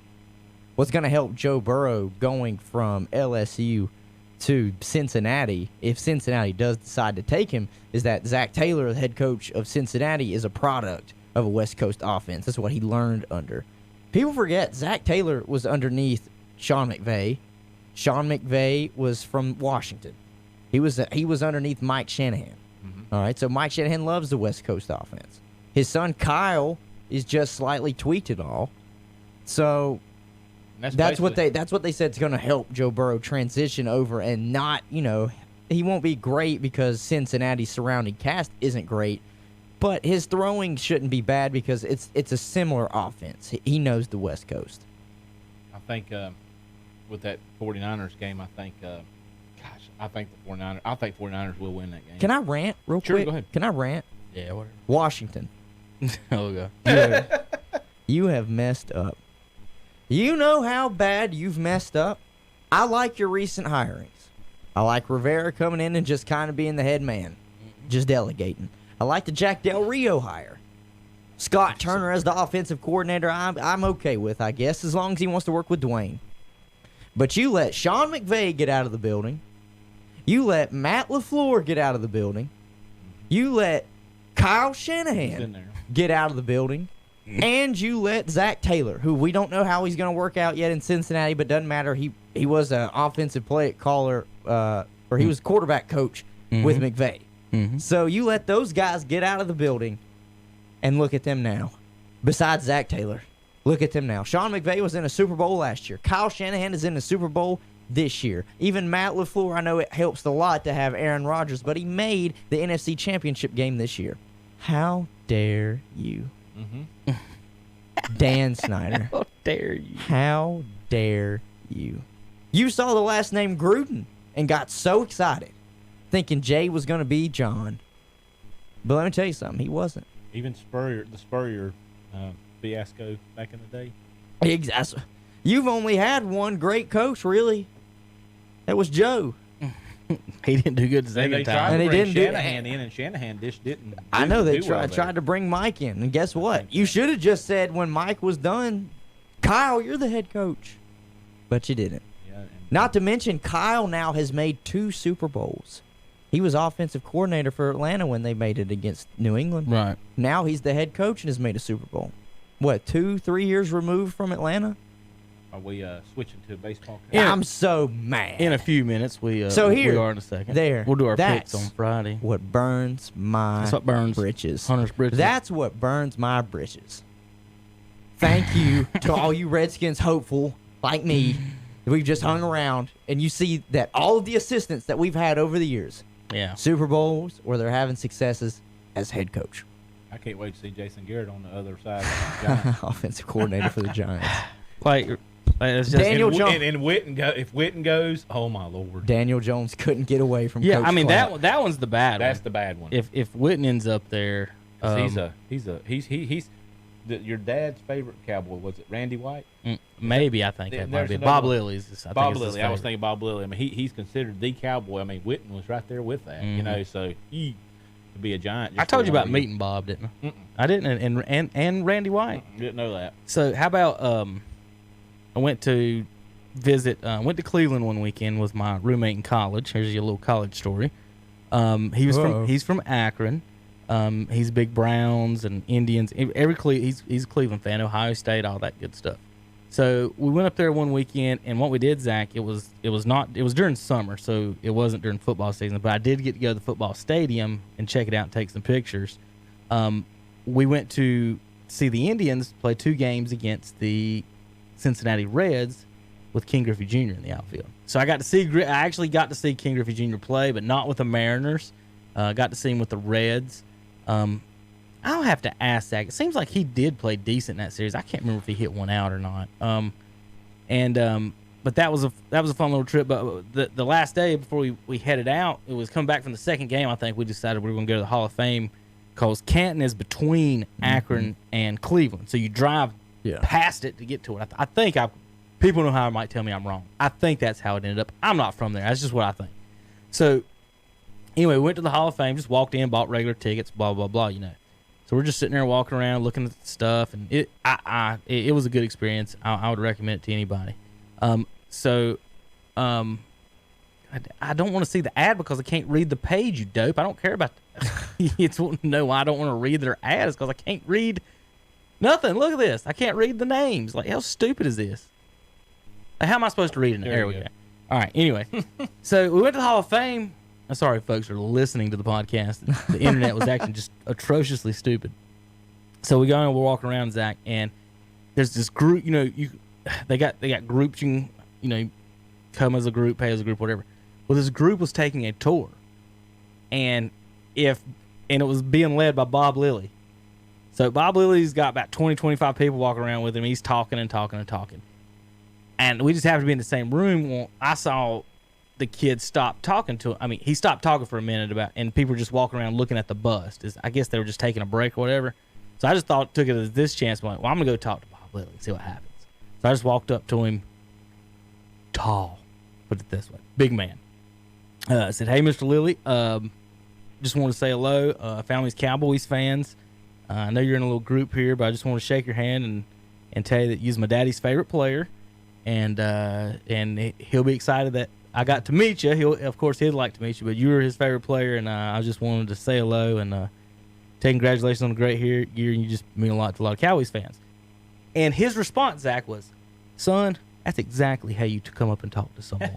what's going to help Joe Burrow going from LSU to Cincinnati, if Cincinnati does decide to take him, is that Zach Taylor, the head coach of Cincinnati, is a product of a West Coast offense. That's what he learned under. People forget Zach Taylor was underneath Sean McVay. Sean McVay was from Washington. He was underneath Mike Shanahan. Mm-hmm. All right, so Mike Shanahan loves the West Coast offense. His son Kyle is just slightly tweaked it all. So that's what they said is going to help Joe Burrow transition over and not, he won't be great because Cincinnati's surrounding cast isn't great, but his throwing shouldn't be bad because it's a similar offense. He knows the West Coast. I think with that 49ers game, I think the 49ers will win that game. Can I rant real quick? Sure, go ahead. Can I rant? Yeah, whatever. Washington. Oh, God. You have messed up. You know how bad you've messed up? I like your recent hirings. I like Rivera coming in and just kind of being the head man, just delegating. I like the Jack Del Rio hire. Scott Turner as the offensive coordinator, I'm okay with, I guess, as long as he wants to work with Dwayne. But you let Sean McVay get out of the building. You let Matt LaFleur get out of the building. You let Kyle Shanahan get out of the building. And you let Zach Taylor, who we don't know how he's going to work out yet in Cincinnati, but doesn't matter. He was an offensive play caller, or he was quarterback coach with McVay. Mm-hmm. So you let those guys get out of the building, and look at them now. Besides Zach Taylor, look at them now. Sean McVay was in a Super Bowl last year. Kyle Shanahan is in the Super Bowl this year. Even Matt LaFleur, I know it helps a lot to have Aaron Rodgers, but he made the NFC Championship game this year. How dare you? Mm-hmm. Dan Snyder. How dare you? How dare you? You saw the last name Gruden and got so excited, thinking Jay was going to be John. But let me tell you something, he wasn't. Even the Spurrier fiasco back in the day. Exactly. You've only had one great coach, really. That was Joe. He didn't do good the second time. And they didn't Shanahan in, and Shanahan just didn't. I know they tried to bring Mike in, and guess what? You should have just said when Mike was done, Kyle, you're the head coach. But you didn't. Yeah, and Not to mention, Kyle now has made 2 Super Bowls. He was offensive coordinator for Atlanta when they made it against New England. Right. Now he's the head coach and has made a Super Bowl. What, 2-3 years removed from Atlanta? Are we switching to baseball? Yeah, I'm so mad. In a few minutes, we are in a second. We'll do our picks on Friday. What burns my britches. Hunter's britches. That's what burns my britches. Thank you to all you Redskins hopeful like me. We've just hung around, and you see that all of the assistants that we've had over the years, Super Bowls, or they're having successes as head coach. I can't wait to see Jason Garrett on the other side of the Giants. Offensive coordinator for the Giants. It's just, Daniel Jones. And if Witten goes, oh my Lord. Daniel Jones couldn't get away from. Yeah, Coach I mean Clark. that one's the bad one. That's the bad one. If Witten ends up there, he's your dad's favorite Cowboy. Was it Randy White? Maybe I think that might be Bob Lilly's. Bob Lilly. I was thinking Bob Lilly. I mean, he's considered the Cowboy. I mean, Witten was right there with that. You know, so he could be a Giant. I told you about meeting Bob, didn't I? I didn't, and Randy White. Didn't know that. So how about I went to went to Cleveland one weekend with my roommate in college. Here's your little college story. He's from Akron. He's big Browns and Indians. He's a Cleveland fan, Ohio State, all that good stuff. So we went up there one weekend, and what we did, Zach, it was during summer, so it wasn't during football season. But I did get to go to the football stadium and check it out and take some pictures. We went to see the Indians play 2 games against the Cincinnati Reds with King Griffey Jr. in the outfield. So I actually got to see King Griffey Jr. play, but not with the Mariners. Got to see him with the Reds. I'll have to ask Zach. It seems like he did play decent in that series. I can't remember if he hit one out or not. But that was a fun little trip. But the last day before we headed out, it was coming back from the second game. I think we decided we were going to go to the Hall of Fame because Canton is between Akron and Cleveland. So you drive past it to get to it. I think people know how I might tell me I'm wrong. I think that's how it ended up. I'm not from there. That's just what I think. So anyway, we went to the Hall of Fame, just walked in, bought regular tickets, blah, blah, blah, you know. So we're just sitting there walking around, looking at the stuff, and it was a good experience. I would recommend it to anybody. I don't want to see the ad because I can't read the page, you dope. I don't care about it's wanting to know why I don't want to read their ads because I can't read nothing. Look at this. I can't read the names. Like, how stupid is this? Like, how am I supposed to read it? There we go. All right, anyway. So we went to the Hall of Fame. I'm sorry, folks, are listening to the podcast. The internet was acting just atrociously stupid. So we go and we're walking around, Zach, and there's this group. You know, they got groups. You can, come as a group, pay as a group, whatever. Well, this group was taking a tour, and it was being led by Bob Lilly. So Bob Lilly's got about 20, 25 people walking around with him. He's talking and talking and talking, and we just happened to be in the same room. Well, I saw the kid stopped talking to him. I mean, he stopped talking for a minute and people were just walking around looking at the bust. I guess they were just taking a break or whatever. So I just took it as this chance. I'm like, well, I'm going to go talk to Bob Lilly and see what happens. So I just walked up to him, tall, put it this way, big man. I said, hey, Mr. Lilly, just want to say hello. Family's Cowboys fans. I know you're in a little group here, but I just want to shake your hand and tell you that you're my daddy's favorite player. And he'll be excited that I got to meet you. Of course, he'd like to meet you, but you were his favorite player, and I just wanted to say hello and take congratulations on a great year, and you just mean a lot to a lot of Cowboys fans. And his response, Zach, was, son, that's exactly how you come up and talk to someone.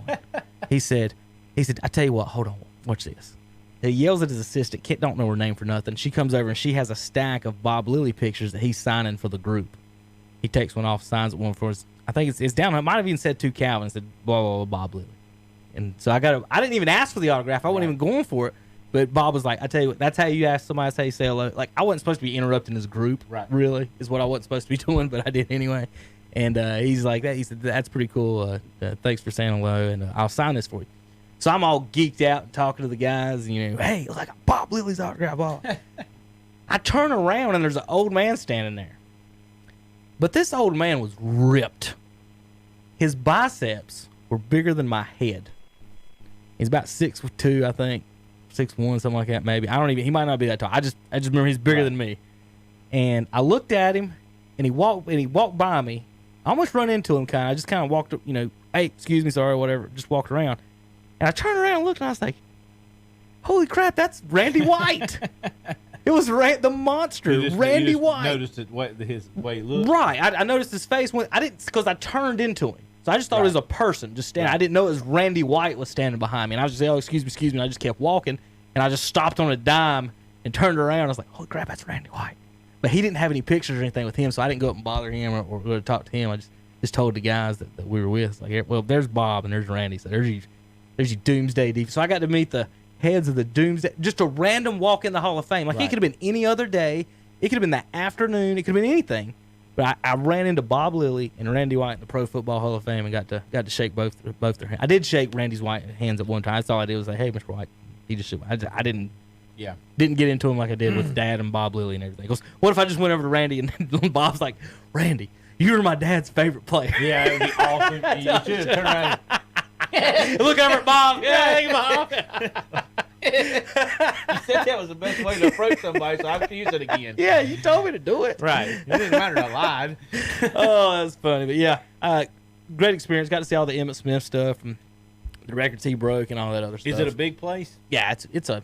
He said, I tell you what, hold on, watch this. He yells at his assistant, Kit don't know her name for nothing. She comes over, and she has a stack of Bob Lilly pictures that he's signing for the group. He takes one off, signs one for us. I think it's down. It might have even said to Calvin, said, blah, blah, blah, Bob Lilly. And so I didn't even ask for the autograph. I wasn't even going for it. But Bob was like, I tell you what, that's how you ask somebody, that's how you say hello. Like, I wasn't supposed to be interrupting his group, really, is what I wasn't supposed to be doing, but I did anyway. And he's like that. He said, that's pretty cool. Thanks for saying hello, and I'll sign this for you. So I'm all geeked out and talking to the guys, and, hey, it's like Bob Lilly's autograph. I turn around, and there's an old man standing there. But this old man was ripped. His biceps were bigger than my head. He's about 6'2", I think, 6'1", something like that, maybe. He might not be that tall. I just remember he's bigger than me. And I looked at him, and he walked by me. I almost run into him, kind of. I just kind of walked, hey, excuse me, sorry, whatever. Just walked around. And I turned around and looked, and I was like, holy crap, that's Randy White. It was the monster, Randy White. Noticed his way he looked. Right. I noticed his face. Because I turned into him. So I just thought it was a person just standing. Right. I didn't know it was Randy White was standing behind me. And I was just saying, oh, excuse me. And I just kept walking. And I just stopped on a dime and turned around. I was like, holy crap, that's Randy White. But he didn't have any pictures or anything with him, so I didn't go up and bother him or talk to him. I just told the guys that we were with, like, well, there's Bob and there's Randy. So there's your Doomsday defense. So I got to meet the heads of the Doomsday. Just a random walk in the Hall of Fame. Like, it could have been any other day. It could have been that afternoon. It could have been anything. But I ran into Bob Lilly and Randy White in the Pro Football Hall of Fame and got to shake both their hands. I did shake Randy's White hands at one time. That's all I did was like, hey, Mr. White. He just shook. I didn't get into him like I did with Dad and Bob Lilly and everything. He goes, what if I just went over to Randy and Bob's like, Randy, you were my dad's favorite player. Yeah, it would be awesome. You should have turned around and look over at Bob. Yeah, hey, Bob. You said that was the best way to approach somebody, so I have to use it again. Yeah, you told me to do it. Right. It didn't matter. I lied. Oh, that's funny. But yeah, great experience. Got to see all the Emmitt Smith stuff and the records he broke and all that other stuff. Is it a big place? Yeah, it's a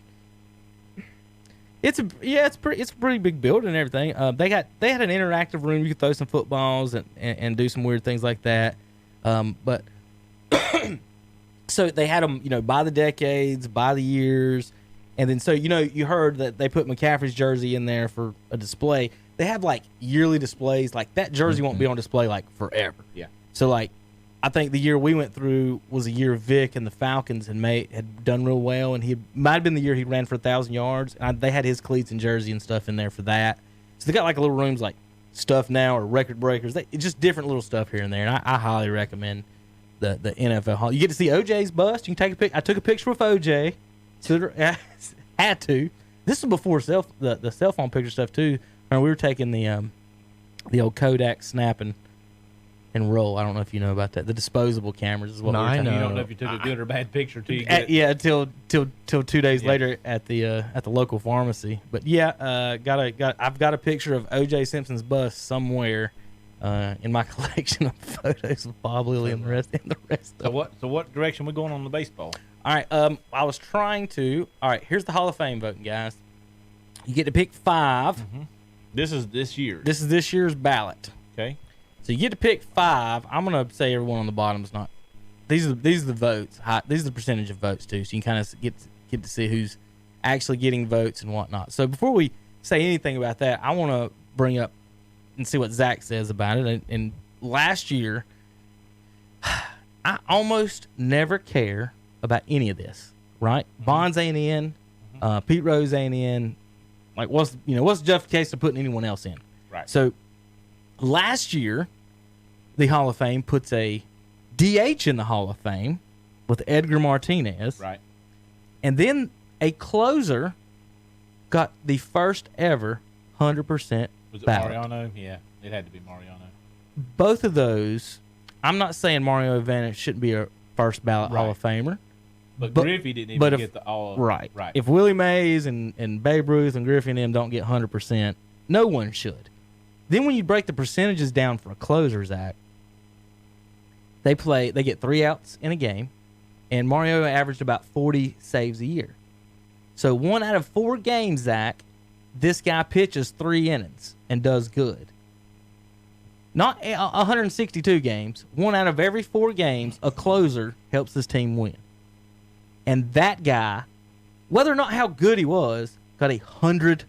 pretty big building and everything. They had an interactive room. You could throw some footballs and do some weird things like that. But so they had them, by the decades, by the years, and then so you heard that they put McCaffrey's jersey in there for a display. They have like yearly displays. Like that jersey won't be on display like forever. Yeah. So like, I think the year we went through was a year Vic and the Falcons had done real well, and he might have been the year he ran for 1,000 yards. They had his cleats and jersey and stuff in there for that. So they got like a little rooms like stuff now or record breakers. It's just different little stuff here and there, and I highly recommend the NFL Hall. You get to see OJ's bust. You can take a pic. I took a picture with OJ. So had to. This was before the cell phone picture stuff too. We were taking the old Kodak snap and roll. I don't know if you know about that. The disposable cameras is what we were talking. You don't know if you took a good or bad picture till you get it. Till 2 days later at the local pharmacy. But yeah, I've got a picture of O.J. Simpson's bust somewhere in my collection of photos of Bob Lilly and the rest. So what direction we going on the baseball? All right. I was trying to. All right. Here's the Hall of Fame voting, guys. You get to pick 5. Mm-hmm. This is this year. This is this year's ballot. Okay. So you get to pick 5. I'm gonna say everyone on the bottom is not. These are the votes. These are the percentage of votes too. So you can kind of get to see who's actually getting votes and whatnot. So before we say anything about that, I want to bring up and see what Zach says about it. And last year, I almost never care about any of this. Right? Mm-hmm. Bonds ain't in. Pete Rose ain't in. Like what's the justification of putting anyone else in? Right. So last year, the Hall of Fame puts a DH in the Hall of Fame with Edgar Martinez. Right. And then a closer got the first ever 100% Was it ballot. Mariano? Yeah, it had to be Mariano. Both of those, I'm not saying Mario Advantage shouldn't be a first ballot Hall of Famer. But Griffey didn't even get the all. Right. Right. If Willie Mays and Babe Ruth and Griffey and them don't get 100%, no one should. Then when you break the percentages down for a closer, Zach, they get 3 outs in a game, and Mario averaged about 40 saves a year. So 1 out of 4 games, Zach, this guy pitches 3 innings and does good. Not 162 games. 1 out of every 4 games, a closer helps this team win. And that guy, whether or not how good he was, got 100%.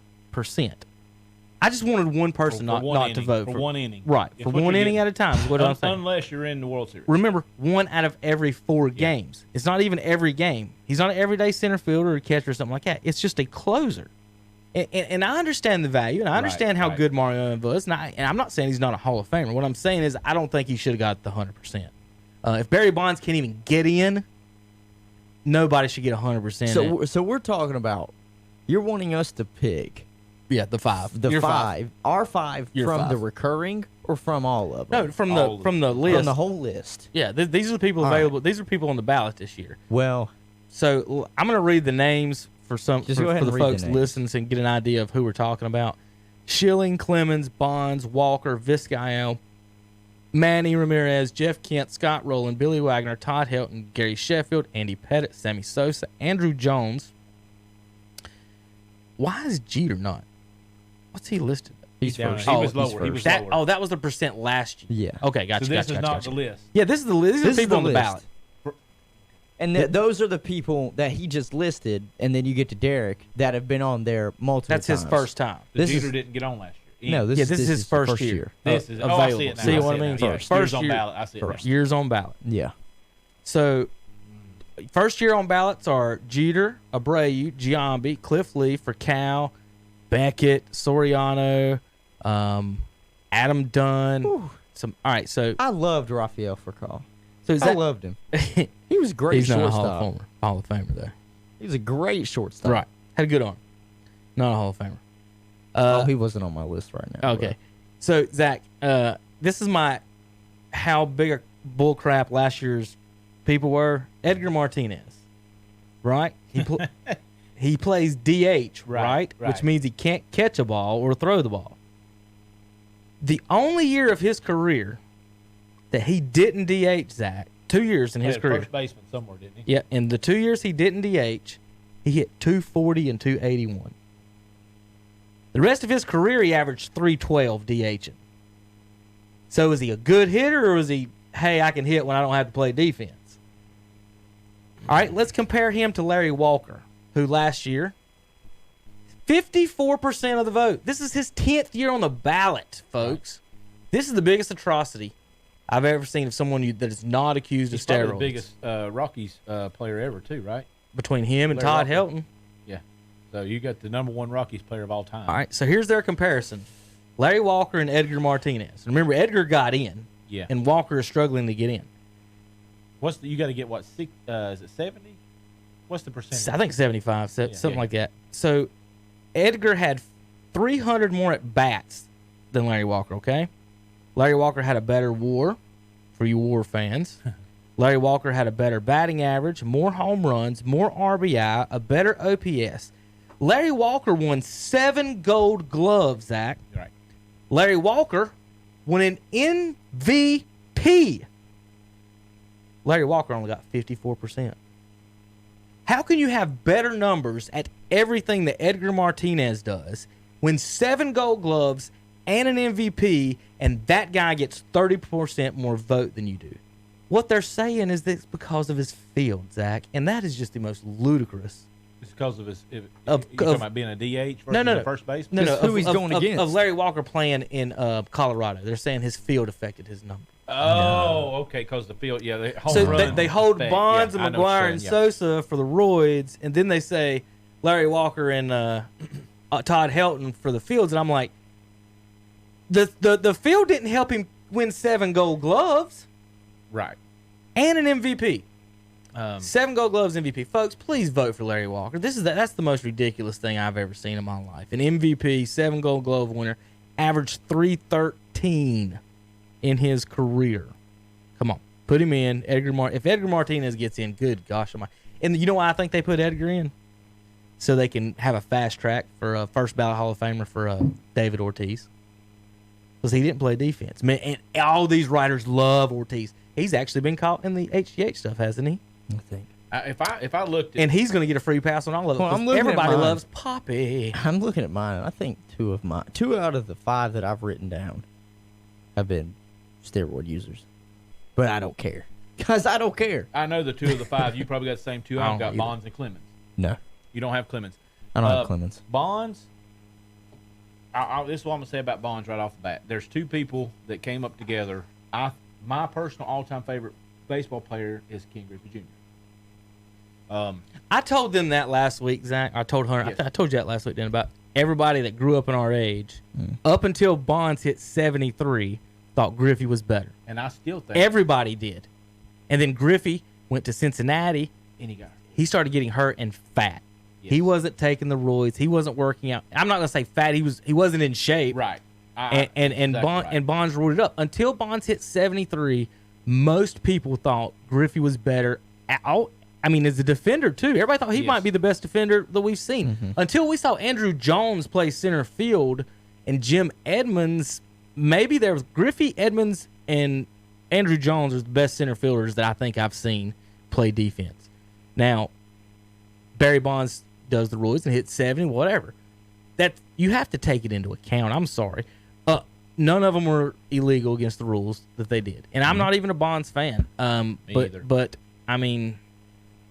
I just wanted one person not to vote for 1 inning. Right, for 1 inning at a time is what I'm saying. Unless you're in the World Series. Remember, 1 out of every 4 games. It's not even every game. He's not an everyday center fielder or catcher or something like that. It's just a closer. And I understand the value, and I understand how good Mario was. And I'm not saying he's not a Hall of Famer. What I'm saying is I don't think he should have got the 100%. If Barry Bonds can't even get in, nobody should get 100%. So we're talking about, you're wanting us to pick. Yeah, the 5. The 5. Our 5 Your from 5. the recurring or from all of them? No, from the list. From the whole list. Yeah, these are the people available. Right. These are people on the ballot this year. Well, so I'm going to read the names for the folks listening and get an idea of who we're talking about. Schilling, Clemens, Bonds, Walker, Vizcaino, Manny Ramirez, Jeff Kent, Scott Rowland, Billy Wagner, Todd Helton, Gary Sheffield, Andy Pettit, Sammy Sosa, Andrew Jones. Why is Jeter not? What's he listed? He's first. He was lower. He was lower. Oh, that was the percent last year. Yeah. Okay, gotcha. So this gotcha, is not gotcha. the list. Yeah, this is the list. These are people on the list. ballot. And those are the people that he just listed, and then you get to Derek that have been on there multiple times. That's his first time. Jeter didn't get on last year. No, this is his first year. This is available. I see it now. See what I mean? First First years on year. ballot. I see it now. Years on ballot. Yeah. So, first year on ballots are Jeter, Abreu, Giambi, Cliff Lee, Cal, Beckett, Soriano, Adam Dunn. Whew. All right, so I loved Rafael Furcal. So I loved him. He was a great He's not a shortstop. Hall of Famer, though. He was a great shortstop. Right. Had a good arm. Not a Hall of Famer. He wasn't on my list right now. Okay. So, Zach, this is my how big a bull crap last year's people were. Edgar Martinez, right? He plays DH, right? Which means he can't catch a ball or throw the ball. The only year of his career that he didn't DH, Zach, 2 years in his career. First baseman somewhere, didn't he? Yeah, in the 2 years he didn't DH, he hit 240 and 281. The rest of his career, he averaged 312 DHing. So is he a good hitter, or is he, hey, I can hit when I don't have to play defense? All right, let's compare him to Larry Walker, who last year, 54% of the vote. This is his 10th year on the ballot, folks. Right. This is the biggest atrocity I've ever seen of someone that is not accused of steroids. He's the biggest Rockies player ever, too, right? Between him and Larry Todd Walker. Helton. Yeah. So you got the #1 Rockies player of all time. All right, so here's their comparison. Larry Walker and Edgar Martinez. Remember, Edgar got in, and Walker is struggling to get in. You got to get, is it 70? What's the percentage? I think 75, something like that. So Edgar had 300 more at-bats than Larry Walker, okay? Larry Walker had a better WAR, for you WAR fans. Larry Walker had a better batting average, more home runs, more RBI, a better OPS. Larry Walker won 7 Gold Gloves, Zach. Right. Larry Walker won an MVP. Larry Walker only got 54%. How can you have better numbers at everything that Edgar Martinez does, win 7 Gold Gloves and an MVP, and that guy gets 30% more vote than you do? What they're saying is that it's because of his field, Zach, and that is just the most ludicrous. It's because of his. You're talking about being a DH versus a first baseman? No, who he's going against. Of Larry Walker playing in Colorado. They're saying his field affected his number. Oh, okay, because the field, they hold So they hold Bonds and McGuire and Sosa for the roids, and then they say Larry Walker and Todd Helton for the fields, and I'm like, the field didn't help him win 7 Gold Gloves. Right. And an MVP. 7 Gold Gloves, MVP. Folks, please vote for Larry Walker. That's the most ridiculous thing I've ever seen in my life. An MVP, 7 Gold Glove winner, averaged 313 in his career. Come on, put him in. If Edgar Martinez gets in, good gosh, and you know why I think they put Edgar in? So they can have a fast track for a first ballot Hall of Famer for David Ortiz, because he didn't play defense. Man, and all these writers love Ortiz. He's actually been caught in the HGH stuff, hasn't he? I think. If I looked at, and he's going to get a free pass on all of it. Well, everybody loves Poppy. I'm looking at mine. I think 2 out of the 5 that I've written down have been steroid users, but I don't care, because I don't care. I know the 2 of the 5. You probably got the same 2. I've got Bonds and Clemens. No, you don't have Clemens. I don't have Clemens. Bonds. This is what I'm gonna say about Bonds right off the bat. There's 2 people that came up together. My personal all-time favorite baseball player is Ken Griffey Jr. I told them that last week, Zach. I told Hunter. Yes. I told you that last week, Dan, about everybody that grew up in our age, up until Bonds hit 73, thought Griffey was better. And I still think everybody did. And then Griffey went to Cincinnati, and he started getting hurt and fat. Yes. He wasn't taking the roids. He wasn't working out. I'm not gonna say fat. He wasn't in shape. Right. And Bonds rolled it up until Bonds hit 73. Most people thought Griffey was better. I mean, as a defender too. Everybody thought he might be the best defender that we've seen until we saw Andrew Jones play center field and Jim Edmonds. Maybe there was Griffey, Edmonds, and Andrew Jones is the best center fielders that I think I've seen play defense. Now, Barry Bonds does the rules and hits 70, whatever. That you have to take it into account. I'm sorry. None of them were illegal against the rules that they did. And I'm not even a Bonds fan. But I mean,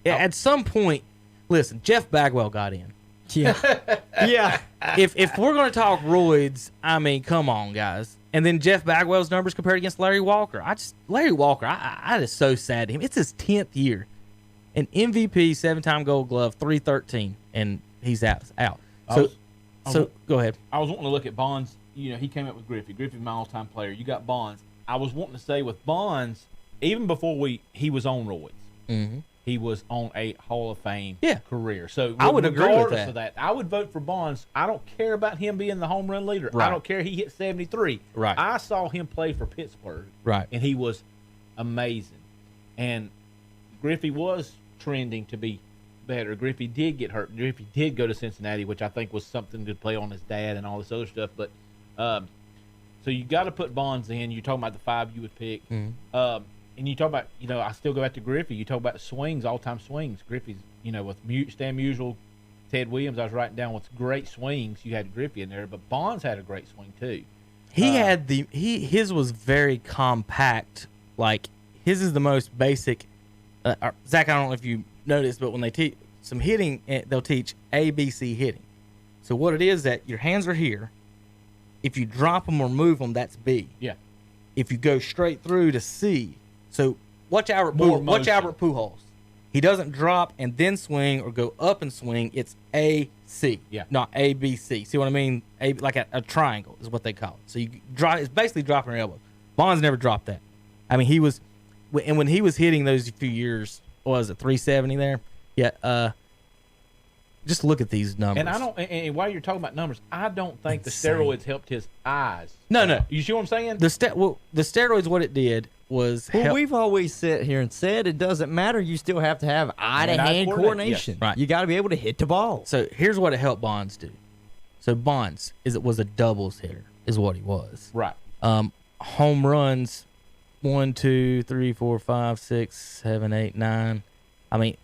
at some point, listen, Jeff Bagwell got in. Yeah. Yeah. If we're going to talk roids, I mean, come on, guys. And then Jeff Bagwell's numbers compared against Larry Walker. Larry Walker, I is so sad to him. It's his 10th year. An MVP, 7-time Gold Glove, 313, and he's out. So go ahead. I was wanting to look at Bonds. You know, he came up with Griffey. Griffey's my all-time player. You got Bonds. I was wanting to say with Bonds, even before he was on roids, he was on a Hall of Fame career. So I would agree with regardless of that, I would vote for Bonds. I don't care about him being the home run leader. Right. I don't care he hit 73. Right. I saw him play for Pittsburgh. Right. And he was amazing. And Griffey was trending to be better. Griffey did get hurt. Griffey did go to Cincinnati, which I think was something to play on his dad and all this other stuff. But so you got to put Bonds in. You're talking about the 5 you would pick. And you talk about, I still go back to Griffey. You talk about swings, all-time swings. Griffey's, with Stan Musial, Ted Williams, I was writing down what's great swings. You had Griffey in there, but Bonds had a great swing too. His was very compact. Like, his is the most basic. Zach, I don't know if you noticed, but when they teach some hitting, they'll teach ABC hitting. So what it is that your hands are here. If you drop them or move them, that's B. Yeah. If you go straight through to C. So watch Albert Pujols. He doesn't drop and then swing or go up and swing. It's AC. Yeah. Not ABC. See what I mean? Like a triangle is what they call it. So you drop. It's basically dropping your elbow. Bonds never dropped that. I mean, he was, and when he was hitting those few years, what was it, 370 there? Yeah. Just look at these numbers. And while you're talking about numbers, I don't think the steroids helped his eyes. No. You see what I'm saying? The steroids, what it did was help. We've always sat here and said it doesn't matter. You still have to have eye-to-hand coordination. Yes. Right. You got to be able to hit the ball. So here's what it helped Bonds do. So Bonds was a doubles hitter, is what he was. Right. Home runs, 1, 2, 3, 4, 5, 6, 7, 8, 9. I mean,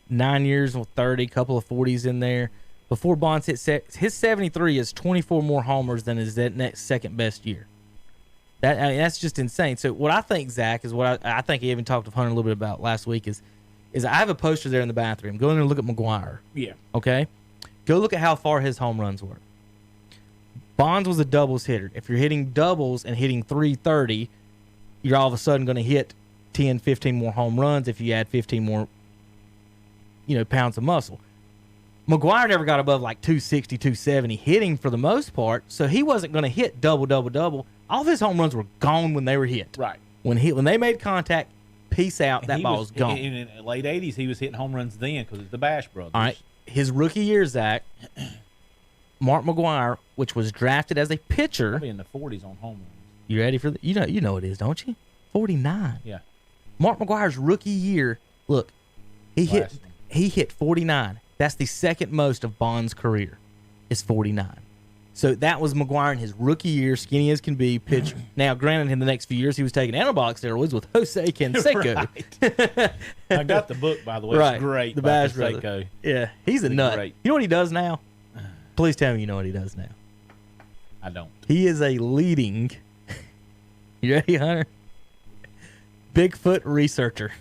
9 years with 30, couple of 40s in there. Before Bonds his 73 is 24 more homers than his next second best year. That's just insane. So what I think, Zach, is what I think I even talked to Hunter a little bit about last week is I have a poster there in the bathroom. Go in there and look at McGuire. Yeah. Okay? Go look at how far his home runs were. Bonds was a doubles hitter. If you're hitting doubles and hitting 330, you're all of a sudden going to hit 10, 15 more home runs if you add 15 more pounds of muscle. McGuire never got above like 260, 270 hitting for the most part, so he wasn't going to hit double. All of his home runs were gone when they were hit. Right. When they made contact, peace out, that ball was gone. In the late 80s, he was hitting home runs then because it's the Bash brothers. All right. His rookie year, Zach, Mark McGuire, which was drafted as a pitcher. Probably in the 40s on home runs. You ready for you know it is, don't you? 49. Yeah. Mark McGuire's rookie year, look, he hit 49. That's the second most of Bonds' career, is 49. So that was McGuire in his rookie year, skinny as can be, pitcher. Now, granted, in the next few years, he was taking anabolic steroids with Jose Canseco. Right. I got the book, by the way. Right. It's great. The Bash Brother. Yeah, he's a nut. Great. You know what he does now? Please tell me you know what he does now. I don't. He is a leading, you ready, Hunter? Bigfoot researcher.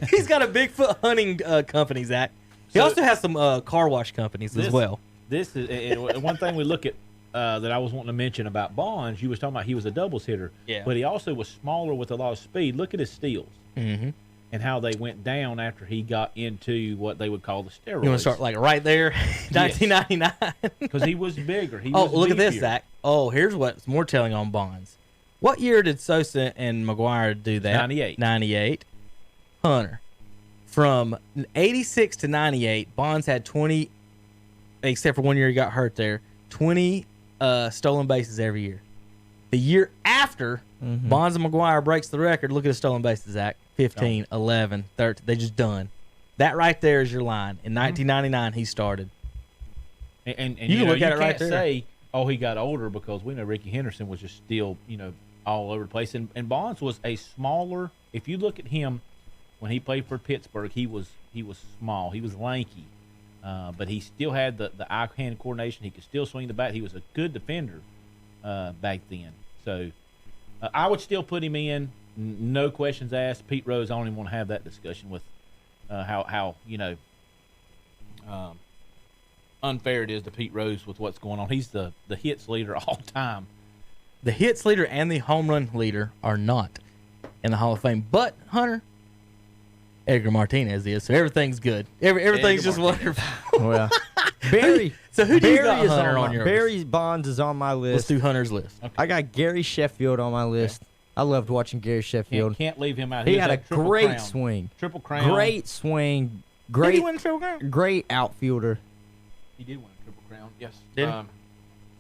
He's got a Bigfoot hunting company, Zach. He also has some car wash companies as well. This is one thing we look at that I was wanting to mention about Bonds. You was talking about he was a doubles hitter, but he also was smaller with a lot of speed. Look at his steals and how they went down after he got into what they would call the steroids. You want to start like right there, 1999? Because he was bigger. Look at this, Zach. Oh, here's what's more telling on Bonds. What year did Sosa and McGuire do that? 98. Hunter. From 86 to 98, Bonds had 20, except for 1 year he got hurt there, 20 stolen bases every year. The year after, Bonds and McGuire breaks the record. Look at his stolen bases, Zach. 15, 11, 13. They just done. That right there is your line. In 1999, he started. And you can look at it right there. he got older because we know Ricky Henderson was just still, all over the place. And Bonds was a smaller. If you look at him when he played for Pittsburgh, he was small. He was lanky, but he still had the eye-hand coordination. He could still swing the bat. He was a good defender back then. So I would still put him in. No questions asked. Pete Rose, I don't even want to have that discussion with how unfair it is to Pete Rose with what's going on. He's the hits leader all time. The hits leader and the home run leader are not in the Hall of Fame. But, Hunter, Edgar Martinez is, so everything's good. Everything's just wonderful. Well, Barry. So who do you got, Hunter, on yours? Barry Bonds is on my list. Let's do Hunter's list. Okay. I got Gary Sheffield on my list. Okay. I loved watching Gary Sheffield. Can't leave him out. He had a great swing. Triple crown. Great swing. Great. Did he win a Triple Crown? Great outfielder. He did win a Triple Crown. Yes. Did he? Was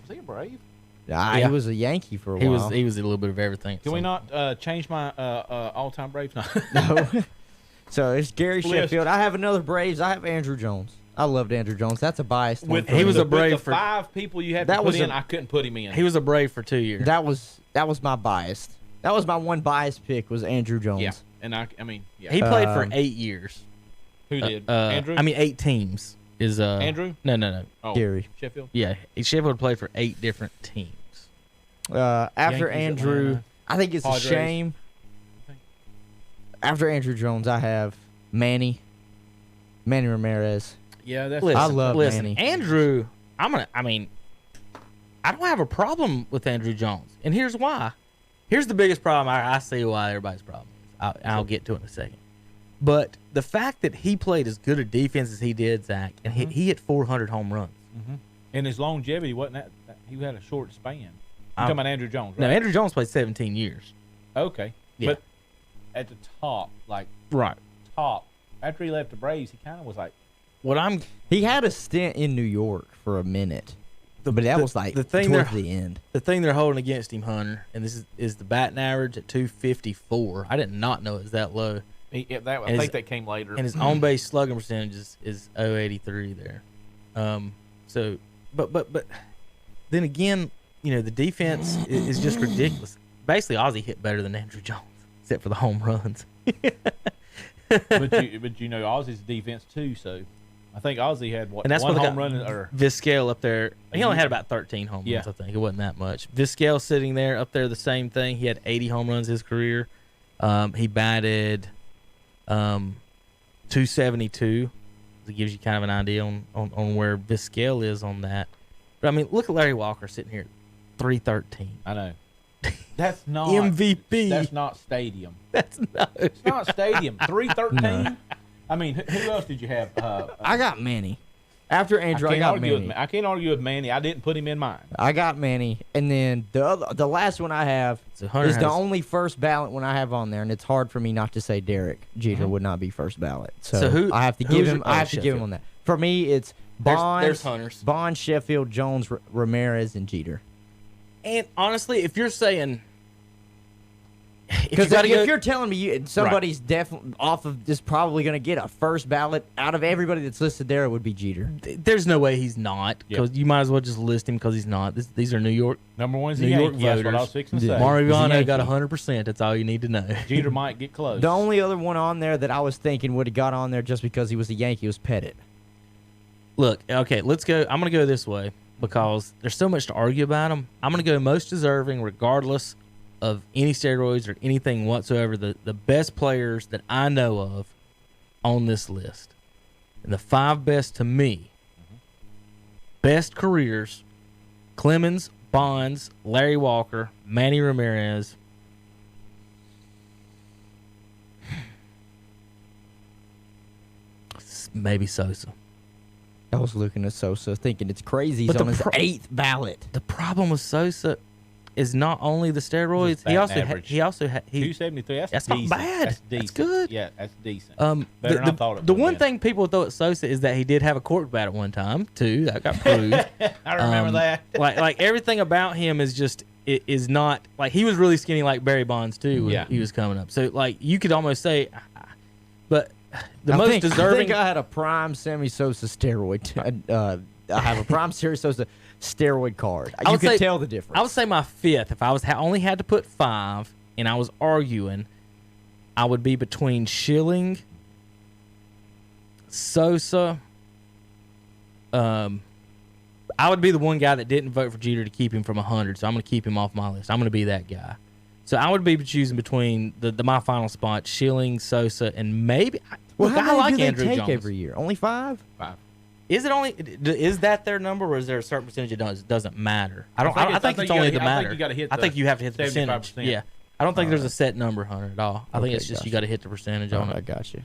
he a Brave? He was a Yankee for a while. He was a little bit of everything. Can we not change my all-time Braves? No. So it's Gary Sheffield. I have another Braves. I have Andrew Jones. I loved Andrew Jones. That's a biased one. He was a Brave with the for 5 people you had to put in. I couldn't put him in. He was a Brave for 2 years. That was my bias. That was my one biased pick was Andrew Jones. Yeah, and I mean, yeah. He played for 8 years. Who did? Andrew? I mean, 8 teams. Is Andrew? No. Oh, Gary Sheffield. Yeah, Sheffield played for 8 different teams. After Yankees, Andrew, Atlanta, I think it's Padres. a shame. After Andrew Jones, I have Manny Ramirez. Yeah, that's. I love Manny. Andrew, I don't have a problem with Andrew Jones, and here's why. Here's the biggest problem I see why everybody's problem is. I'll get to it in a second. But the fact that he played as good a defense as he did, Zach, and he hit 400 home runs. Mm-hmm. And his longevity wasn't that he had a short span. You're talking about Andrew Jones, right? No, Andrew Jones played 17 years. Okay. Yeah. But at the top, after he left the Braves, he kind of was like. He had a stint in New York for a minute. But that was like towards the end. The thing they're holding against him, Hunter, and this is the batting average at 254. I did not know it was that low. I think that came later. And his on-base slugging percentage is 0.83 there. But then again, the defense is just ridiculous. Basically, Ozzie hit better than Andrew Jones, except for the home runs. but Ozzie's defense too. So I think Ozzie had one home run or Vizquel up there. He only had about 13 home runs. I think it wasn't that much. Vizquel sitting there up there, the same thing. He had 80 home runs his career. He batted 272. It gives you kind of an idea on where Vizquel is on that. But I mean, look at Larry Walker sitting here, 313. I know. That's not MVP. That's not stadium. It's not stadium. 313. No. I mean, who else did you have? I got Manny. After Andrew, I got Manny. I can't argue with Manny. I didn't put him in mine. I got Manny, and then the last one I have is the only first ballot one I have on there, and it's hard for me not to say Derek Jeter would not be first ballot. So who, I have to give him. I have to give him on that. For me, it's Bonds, there's Hunters. Bonds, Sheffield, Jones, Ramirez, and Jeter. And honestly, if you're saying, because if you're telling me somebody's definitely off of this, probably going to get a first ballot out of everybody that's listed there, it would be Jeter. There's no way he's not, because you might as well just list him because he's not. These are New York number one's New York voters. That's what I was fixing to say. Mariano got 100%. That's all you need to know. Jeter might get close. The only other one on there that I was thinking would have got on there just because he was a Yankee was Pettit. Look, okay, let's go. I'm going to go this way because there's so much to argue about him. I'm going to go most deserving regardless of any steroids or anything whatsoever. The best players that I know of on this list. And the 5 best to me. Best careers: Clemens, Bonds, Larry Walker, Manny Ramirez. Maybe Sosa. I was looking at Sosa thinking it's crazy he's on his 8th ballot. The problem with Sosa is not only the steroids. He also had 273. That's decent. not bad. That's decent. That's good. Yeah, that's decent. Better than I thought it the would one be. thing people throw at Sosa is that he did have a cork bat at one time too. That got proved. I remember that. like everything about him is just is not like he was really skinny like Barry Bonds too when he was coming up. So like you could almost say, but I think I had a prime Sammy Sosa steroid. I have a prime Sammy Sosa steroid card. You could tell the difference. I would say my fifth. If I was only had to put 5, and I was arguing, I would be between Schilling, Sosa. I would be the one guy that didn't vote for Jeter to keep him from 100, so I'm going to keep him off my list. I'm going to be that guy. So I would be choosing between my final spot, Schilling, Sosa, and maybe. Well, look, how many I like do they Andrew take Jones every year? Only 5? 5. Is that their number, or is there a certain percentage it doesn't matter? I think it's you only gotta- the matter. I think you gotta hit I think you have to hit the 75%. percentage. Yeah, I don't think there's a set number, Hunter, at all. I think it's just you got to hit the percentage on I it. got you.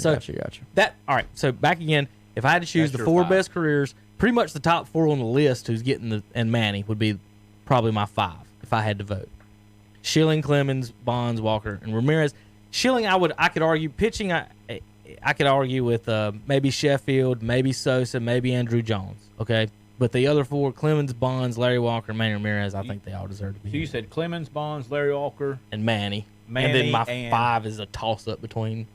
Got you. That all right. So back again, if I had to choose That's the your 4 5. best careers, pretty much the top 4 on the list, who's getting and Manny would be probably my 5 if I had to vote. Schilling, Clemens, Bonds, Walker, and Ramirez. Schilling, I could argue pitching. I could argue with maybe Sheffield, maybe Sosa, maybe Andrew Jones. Okay, but the other 4, Clemens, Bonds, Larry Walker, Manny Ramirez, I think they all deserve to be. So you said Clemens, Bonds, Larry Walker, and Manny, and then my 5 is a toss up between.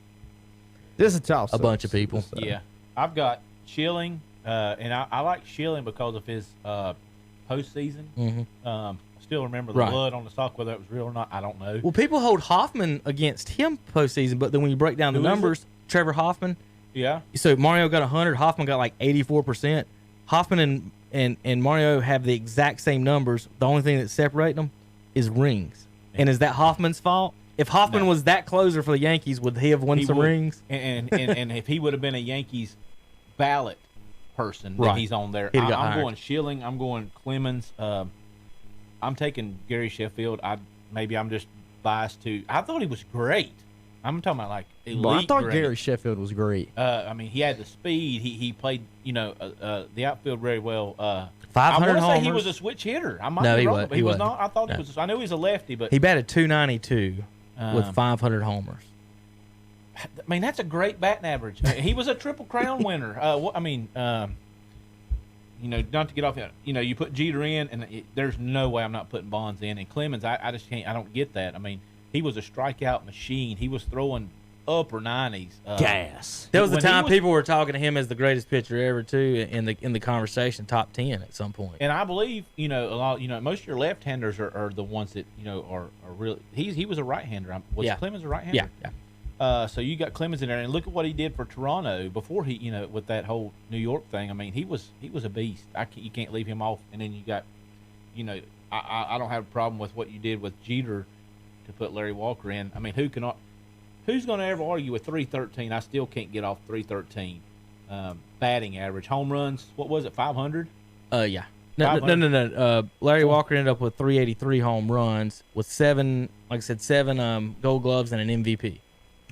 This is a toss. A bunch of people. So. Yeah, I've got Schilling, and I like Schilling because of his postseason. Mm-hmm. Still remember the blood on the sock, whether it was real or not. I don't know. Well, people hold Hoffman against him postseason, but then when you break down the numbers, Trevor Hoffman. Yeah. So Mario got 100. Hoffman got like 84%. Hoffman and Mario have the exact same numbers. The only thing that separates them is rings. And is that Hoffman's fault? If Hoffman was that closer for the Yankees, would he have won some rings? And if he would have been a Yankees ballot person, then he's on there. I'm going Schilling. I'm going Clemens. I'm taking Gary Sheffield. Maybe I'm just biased too. I thought he was great. I'm talking about like elite. Well, I thought great. Gary Sheffield was great. I mean, he had the speed. He played, the outfield very well. 500 I want to say homers. he was a switch hitter. I might No, be he wrong, wasn't. but he was not. I thought he was. I knew he was a lefty, but he batted .292 with 500 homers. I mean, that's a great batting average. He was a Triple Crown winner. Not to get off. You put Jeter in, and there's no way I'm not putting Bonds in. And Clemens, I just can't. I don't get that. I mean, he was a strikeout machine. He was throwing upper 90s. Gas. There was a time people were talking to him as the greatest pitcher ever too in the conversation, top 10 at some point. And I believe a lot. Most of your left-handers are the ones that are really. He was a right-hander. Was Clemens a right-hander? Yeah. So you got Clemens in there, and look at what he did for Toronto before he, with that whole New York thing. I mean, he was a beast. You can't leave him off. And then you got, I don't have a problem with what you did with Jeter to put Larry Walker in. I mean, who's going to ever argue with 313? I still can't get off 313. Batting average, home runs. What was it? 500? Yeah. No. Larry Walker ended up with 383 home runs with 7 Gold Gloves and an MVP.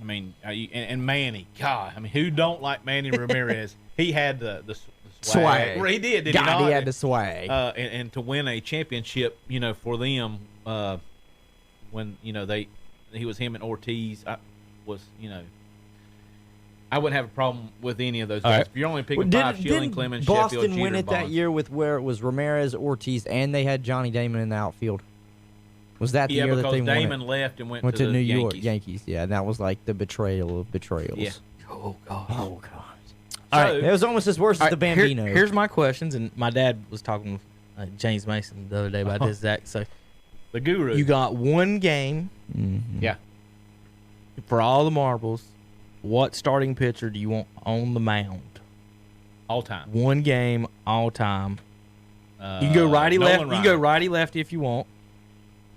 I mean, and Manny, God, I mean, who don't like Manny Ramirez? He had the swag. He did he not? He had the swag. And to win a championship, for them, when he was him and Ortiz, I wouldn't have a problem with any of those guys. Right. If you're only picking 5, Schilling, Clemens, Sheffield, Jeter, Boston win it Bonds. that year with where it was Ramirez, Ortiz, and they had Johnny Damon in the outfield? Was that the year that they won it? Damon left and went to the New York Yankees. Yeah, and that was like the betrayal of betrayals. Yeah. Oh God. Oh God. All right. It was almost as worse as the Bambino. Here's my questions, and my dad was talking with James Mason the other day about this, Zach. So The guru. you got one game Yeah. for all the marbles. What starting pitcher do you want on the mound? All time. One game, all time. You can go righty lefty. You can go righty lefty if you want.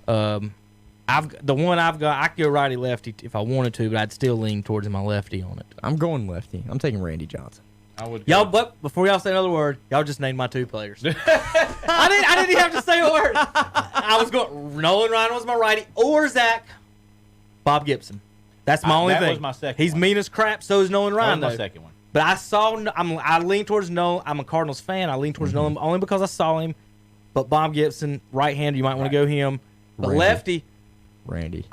I could go righty lefty if I wanted to, but I'd still lean towards my lefty on it. I'm going lefty. I'm taking Randy Johnson. I would. Y'all, but before y'all say another word, y'all just named my 2 players. I didn't even have to say a word. I was going. Nolan Ryan was my righty, or Zach, Bob Gibson. That's my only thing. That was my second. He's one. mean as crap. So is Nolan Ryan. That was my second one. But I lean towards Nolan. I'm a Cardinals fan. I lean towards Nolan only because I saw him. But Bob Gibson, right-hander, you might want to go him. But lefty, Randy.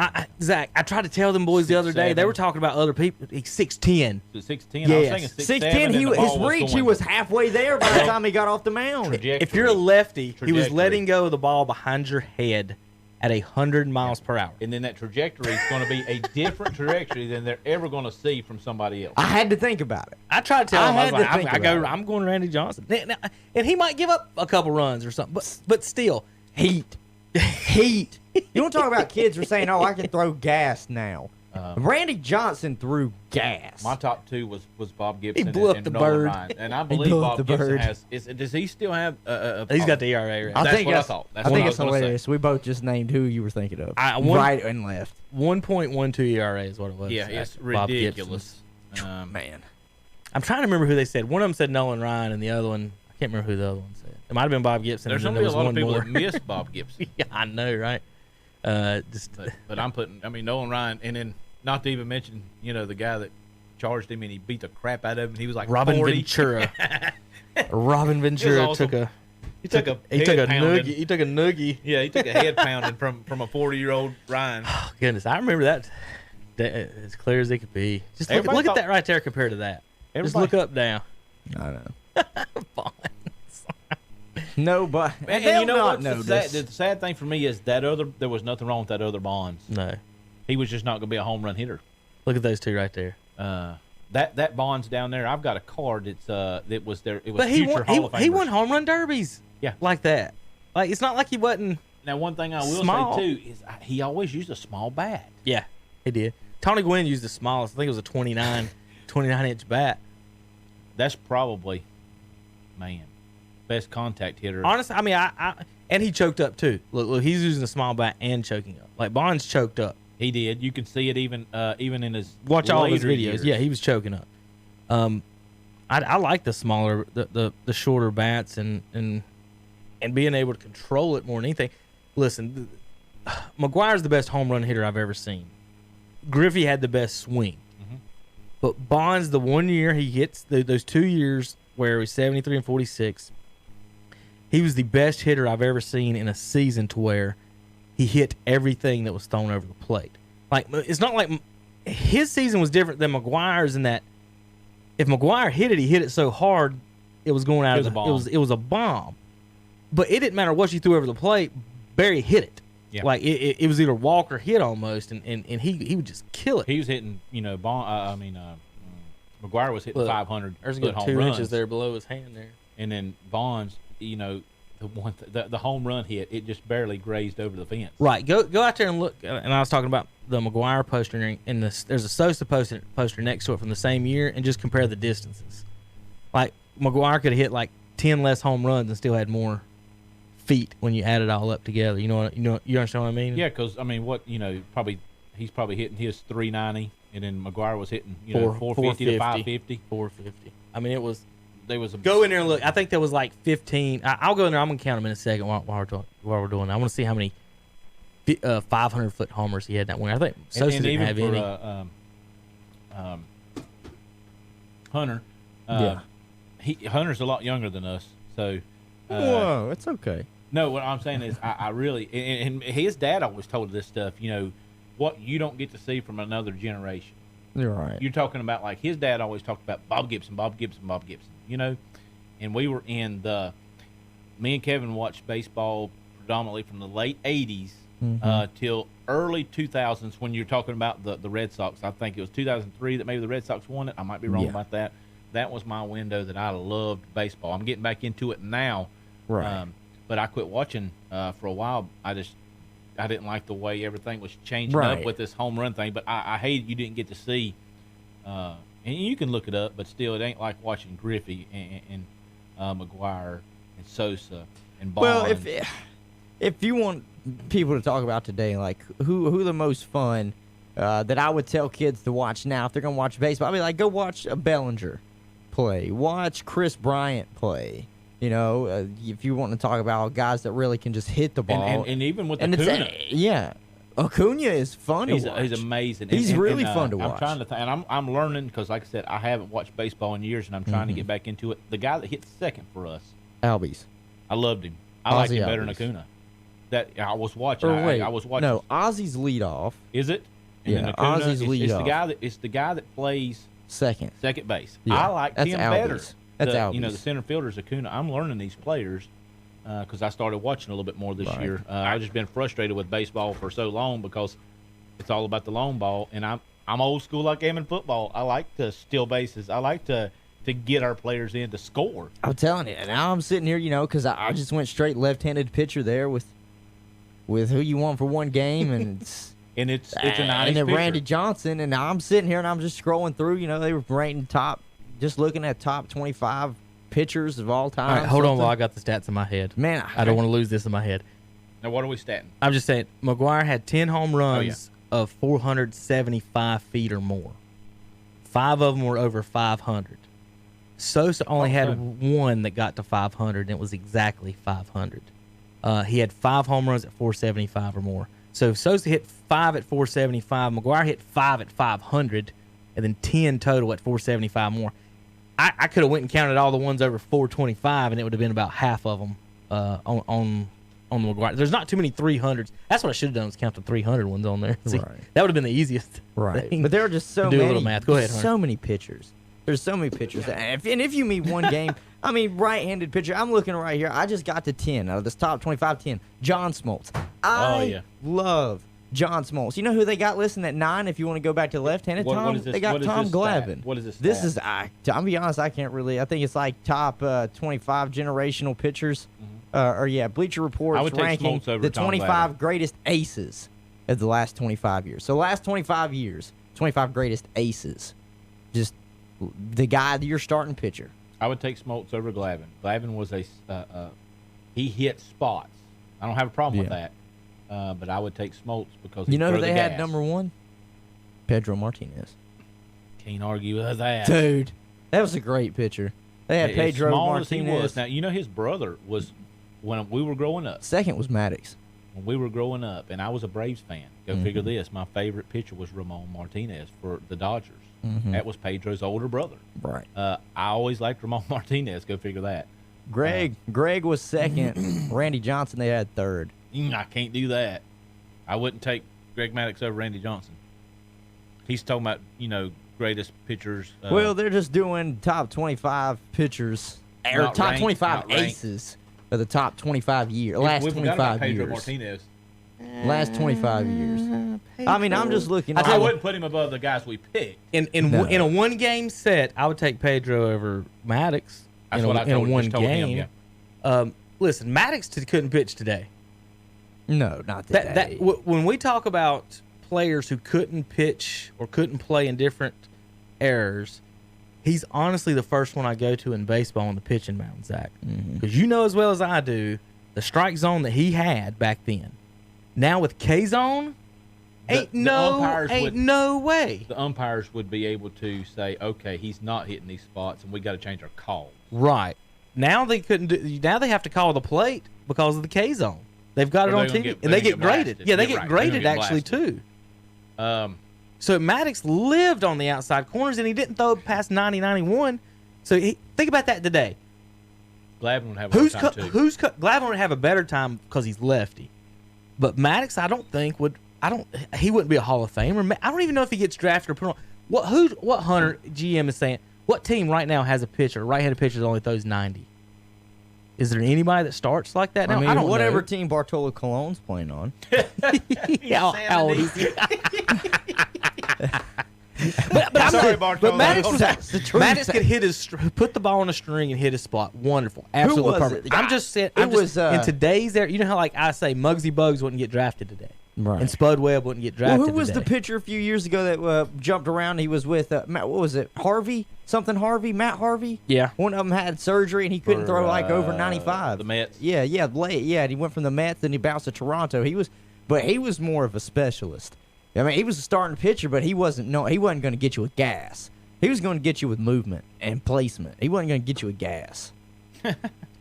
Zach, I tried to tell them boys the other day. They were talking about other people. He's 6'10". 6'10". I was thinking 6'10". His reach, he was halfway there by the time he got off the mound. If you're a lefty, he was letting go of the ball behind your head at 100 miles per hour. And then that trajectory is going to be a different trajectory than they're ever going to see from somebody else. I had to think about it. I tried to tell him, I'm going Randy Johnson. And he might give up a couple runs or something, but still. Heat. You don't talk about kids who are saying, "Oh, I can throw gas now." Randy Johnson threw gas. My top two was Bob Gibson. He blew up the bird. Ryan. And I believe Bob Gibson has. Does he still have? He's got the ERA. Right? That's what I thought. I think it's hilarious. We both just named who you were thinking of. Right and left. 1.12 ERA is what it was. Yeah, it's ridiculous. Man, I'm trying to remember who they said. One of them said Nolan Ryan, and the other one, I can't remember who the other one said. It might have been Bob Gibson. There's only a lot of people that miss Bob Gibson. Yeah, I know, right? But I'm putting. I mean, Nolan Ryan, and then not to even mention, the guy that charged him and he beat the crap out of him. He was like Robin 40. Ventura. Robin Ventura awesome. He took a noogie. He took a noogie. Yeah, he took a head pounding from a 40-year-old Ryan. Oh, goodness, I remember that as clear as it could be. Just look at that right there compared to that. Just look up down. I know. Bonds. No, but and you know what? The sad thing for me is there was nothing wrong with that other Bonds. No, he was just not going to be a home run hitter. Look at those two right there. That Bonds down there. I've got a card that was there. It was but future Hall of Famers. He won home run derbies. Yeah, like that. Like it's not like he wasn't. Now one thing I will say too is he always used a small bat. Yeah, he did. Tony Gwynn used the smallest. I think it was a 29-inch bat. That's probably, best contact hitter. Honestly, I mean, and he choked up too. Look, he's using a small bat and choking up. Like Bonds choked up. He did. You can see it even in his watch all his videos. Years. Yeah, he was choking up. I like the smaller, the shorter bats and being able to control it more than anything. Listen, McGuire's the best home run hitter I've ever seen. Griffey had the best swing. Mm-hmm. But Bonds, the 1 year he hits, those 2 years where he was 73 and 46, he was the best hitter I've ever seen in a season to where he hit everything that was thrown over the plate. Like, it's not like his season was different than McGuire's in that if McGuire hit it, he hit it so hard it was going out of the bomb. It was a bomb. But it didn't matter what you threw over the plate, Barry hit it. Yeah. Like it was either walk or hit almost, and he would just kill it. He was hitting, McGuire was hitting 500. There's a good 2 inches there below his hand there. And then Bonds, the home run hit, it just barely grazed over the fence. Right. Go out there and look. And I was talking about the McGuire poster, and there's a Sosa poster next to it from the same year, and just compare the distances. Like McGuire could have hit like 10 less home runs and still had more feet when you add it all up together. You understand what I mean? Yeah, because he's probably hitting his 390, and then McGuire was hitting 450 to 550. 450. I mean, it was. Go in there and look. I think there was like 15. I'll go in there. I'm gonna count them in a second while we're doing that. I want to see how many 500-foot homers he had that winter. I think Sosa didn't have any. Hunter. Hunter's a lot younger than us, so. Whoa, it's okay. No, what I'm saying is, I really, and his dad always told this stuff. What you don't get to see from another generation. You're right. You're talking about, like, his dad always talked about Bob Gibson. And we were me and Kevin watched baseball predominantly from the late 80s till early 2000s when you're talking about the Red Sox. I think it was 2003 that maybe the Red Sox won it. I might be wrong about that. That was my window that I loved baseball. I'm getting back into it now. Right. But I quit watching for a while. I didn't like the way everything was changing up with this home run thing. But I hated you didn't get to see, and you can look it up, but still, it ain't like watching Griffey and McGuire and Sosa and Bonds. Well, if you want people to talk about today, like who the most fun that I would tell kids to watch now if they're gonna watch baseball, I'd be like, go watch a Bellinger play, watch Chris Bryant play. If you want to talk about guys that really can just hit the ball. And even with Acuna. Acuna is fun to watch. He's amazing. He's really fun to watch. I'm trying to think, and I'm learning because, like I said, I haven't watched baseball in years, and I'm trying to get back into it. The guy that hit second for us. Albies. I loved him. I liked him better than Acuna. That I was watching. I was watching. No, Ozzy's leadoff. Is it? And then Acuna, Ozzy's leadoff. It's the guy that plays second base. Yeah, I liked him better. That's Albies. The center fielder's Acuna. I'm learning these players, because I started watching a little bit more this year. I've just been frustrated with baseball for so long because it's all about the long ball, and I'm old school like I am in football. I like to steal bases. I like to get our players in to score. I'm telling you, and now I'm sitting here, because I just went straight left-handed pitcher there with who you want for one game, and it's and it's a nice and then pitcher. Randy Johnson, and I'm sitting here and I'm just scrolling through. They were rating just looking at top 25 pitchers of all time. All right, hold on while I got the stats in my head. Man, I don't want to lose this in my head. Now, what are we statting? I'm just saying, McGuire had 10 home runs of 475 feet or more. 5 of them were over 500. Sosa only had one that got to 500, and it was exactly 500. He had 5 home runs at 475 or more. So Sosa hit 5 at 475. McGuire hit 5 at 500, and then 10 total at 475 more. I could have went and counted all the ones over 425, and it would have been about half of them on the McGuire. There's not too many 300s. That's what I should have done, was count the 300 ones on there. See, that would have been the easiest. Right. But there are just so many. Do a little math. Go ahead, Hunter. So many pitchers. There's so many pitchers. And if you meet one game, right-handed pitcher, I'm looking right here. I just got to 10 out of this top 25, 10. John Smoltz. I love John Smoltz. You know who they got listed at 9 if you want to go back to left-handed? What is this? They got Tom Glavine. What is this? This is, I'll be honest, I can't really. I think it's like top 25 generational pitchers. Bleacher Report's ranking the 25 greatest aces of the last 25 years. So last 25 years, 25 greatest aces. Just the guy that you're starting pitcher. I would take Smoltz over Glavine. Glavine was he hit spots. I don't have a problem with that. But I would take Smoltz because you know who they had number 1? Pedro Martinez. Can't argue with that. Dude, that was a great pitcher. They had Pedro Martinez. As he was. Now, his brother was, when we were growing up. Second was Maddox. When we were growing up, and I was a Braves fan. Go figure this. My favorite pitcher was Ramon Martinez for the Dodgers. That was Pedro's older brother. Right. I always liked Ramon Martinez. Go figure that. Greg was second. Randy Johnson, they had third. I can't do that. I wouldn't take Greg Maddux over Randy Johnson. He's talking about, greatest pitchers. Well, they're just doing top 25 pitchers, or top 25 aces of the top 25 years. Last 25 Pedro years. Martinez. Last 25 years. I'm just looking. I wouldn't put him above the guys we picked. In a one-game set, I would take Pedro over Maddox. That's what I told him. Listen, Maddox couldn't pitch today. No, not today. When we talk about players who couldn't pitch or couldn't play in different eras, he's honestly the first one I go to in baseball on the pitching mound, Zach. Because you know as well as I do the strike zone that he had back then. Now with K-zone, ain't no way. The umpires would be able to say, okay, he's not hitting these spots, and we got to change our call. Right. Now they couldn't do. Now they have to call the plate because of the K-zone. They've got it on TV, and they get graded. Yeah, they get graded actually too. So Maddox lived on the outside corners, and he didn't throw past 90, 91. So think about that today. Glavine would have a better time too. Glavine would have a better time because he's lefty. But Maddox, I don't think would. He wouldn't be a Hall of Famer. I don't even know if he gets drafted or put on. What Hunter GM is saying? What team right now has a pitcher, right-handed pitcher that only throws 90? Is there anybody that starts like that now? I don't whatever know. team Bartolo Colon's playing on. How old is he? But Maddox could hit put the ball on a string and hit his spot. Wonderful, absolutely perfect. I'm just saying. In today's era, you know how I say Muggsy Bogues wouldn't get drafted today, right? And Spud Webb wouldn't get drafted. Who was today. the pitcher a few years ago that jumped around? He was with Matt. What was it? Harvey? Matt Harvey. Yeah. One of them had surgery and he couldn't throw like over 95. The Mets. Yeah. And he went from the Mets, then he bounced to Toronto. He was more of a specialist. I mean, he was a starting pitcher, but he wasn't going to get you with gas. He was going to get you with movement and placement. He wasn't going to get you with gas.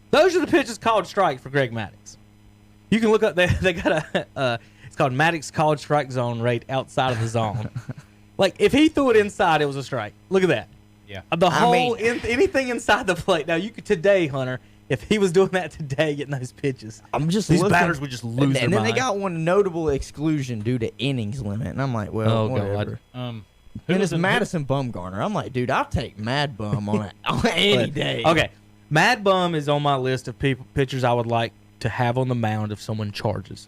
Those are the pitches called strike for Greg Maddux. You can look up. They got it's called Maddux called strike zone rate outside of the zone. Like if he threw it inside, it was a strike. Look at that. Yeah. Anything inside the plate. Now you could today, Hunter. If he was doing that today, getting those pitches, these batters would just lose their And then mind. they got one notable exclusion due to innings limit, and I'm like, well, whatever. God. Then it's Madison Bumgarner. I'm like, dude, I'll take Mad Bum on any day. Okay, Mad Bum is on my list of pitchers I would like to have on the mound if someone charges.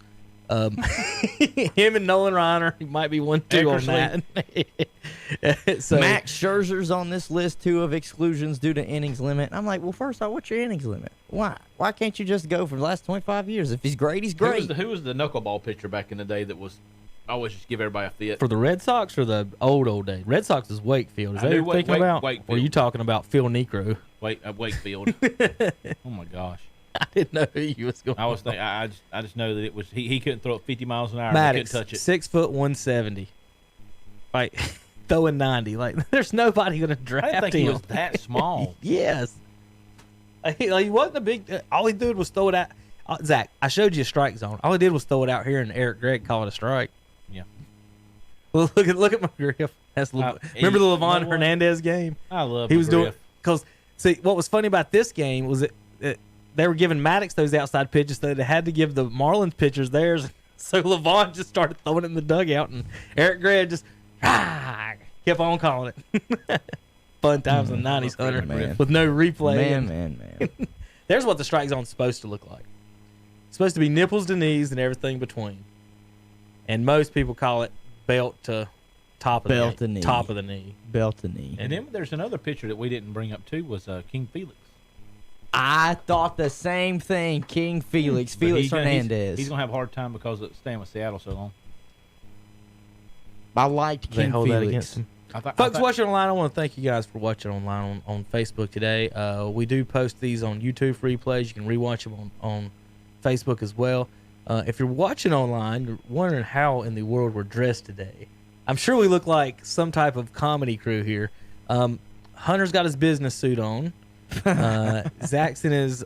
Him and Nolan Reiner might be 1-2 on that. So, Max Scherzer's on this list too of exclusions due to innings limit. I'm like, well, first off, what's your innings limit? Why can't you just go for the last 25 years? If he's great, he's great. Who was the knuckleball pitcher back in the day that was always just give everybody a fit? For the Red Sox or the old days? Red Sox is Wakefield. Is that what you're thinking about? Wakefield. Or are you talking about Phil Necro? Wakefield. Oh my gosh. I didn't know who you was going. I was thinking. I just know that it was he couldn't throw it 50 miles an hour. Maddox, He couldn't touch it. 6 foot 170. Like throwing 90. Like there's nobody gonna draft him. I didn't think he was that small. Yes. He wasn't a big. All he did was throw it out. Zach, I showed you a strike zone. All he did was throw it out here, and Eric Gregg called it a strike. Yeah. Well, look at my griff. That's remember the Levon Hernandez game? I love. He was griff. doing because see what was funny about this game was that they were giving Maddox those outside pitches, so they had to give the Marlins pitchers theirs. So Levon just started throwing it in the dugout, and Eric Gregg just kept on calling it. Fun times in the 90s, Hunter, with no replay. Man. There's what the strike zone's supposed to look like. It's supposed to be nipples to knees and everything between. And most people call it belt to top of the knee. Top of the knee. Belt to knee. And then there's another pitcher that we didn't bring up too was King Felix. I thought the same thing. King Felix. Felix Hernandez. He's going to have a hard time because of staying with Seattle so long. I liked King Felix. That against him. Folks watching online, I want to thank you guys for watching online on Facebook today. We do post these on YouTube for replays. You can rewatch them on Facebook as well. If you're watching online, you're wondering how in the world we're dressed today. I'm sure we look like some type of comedy crew here. Hunter's got his business suit on. Zach's in his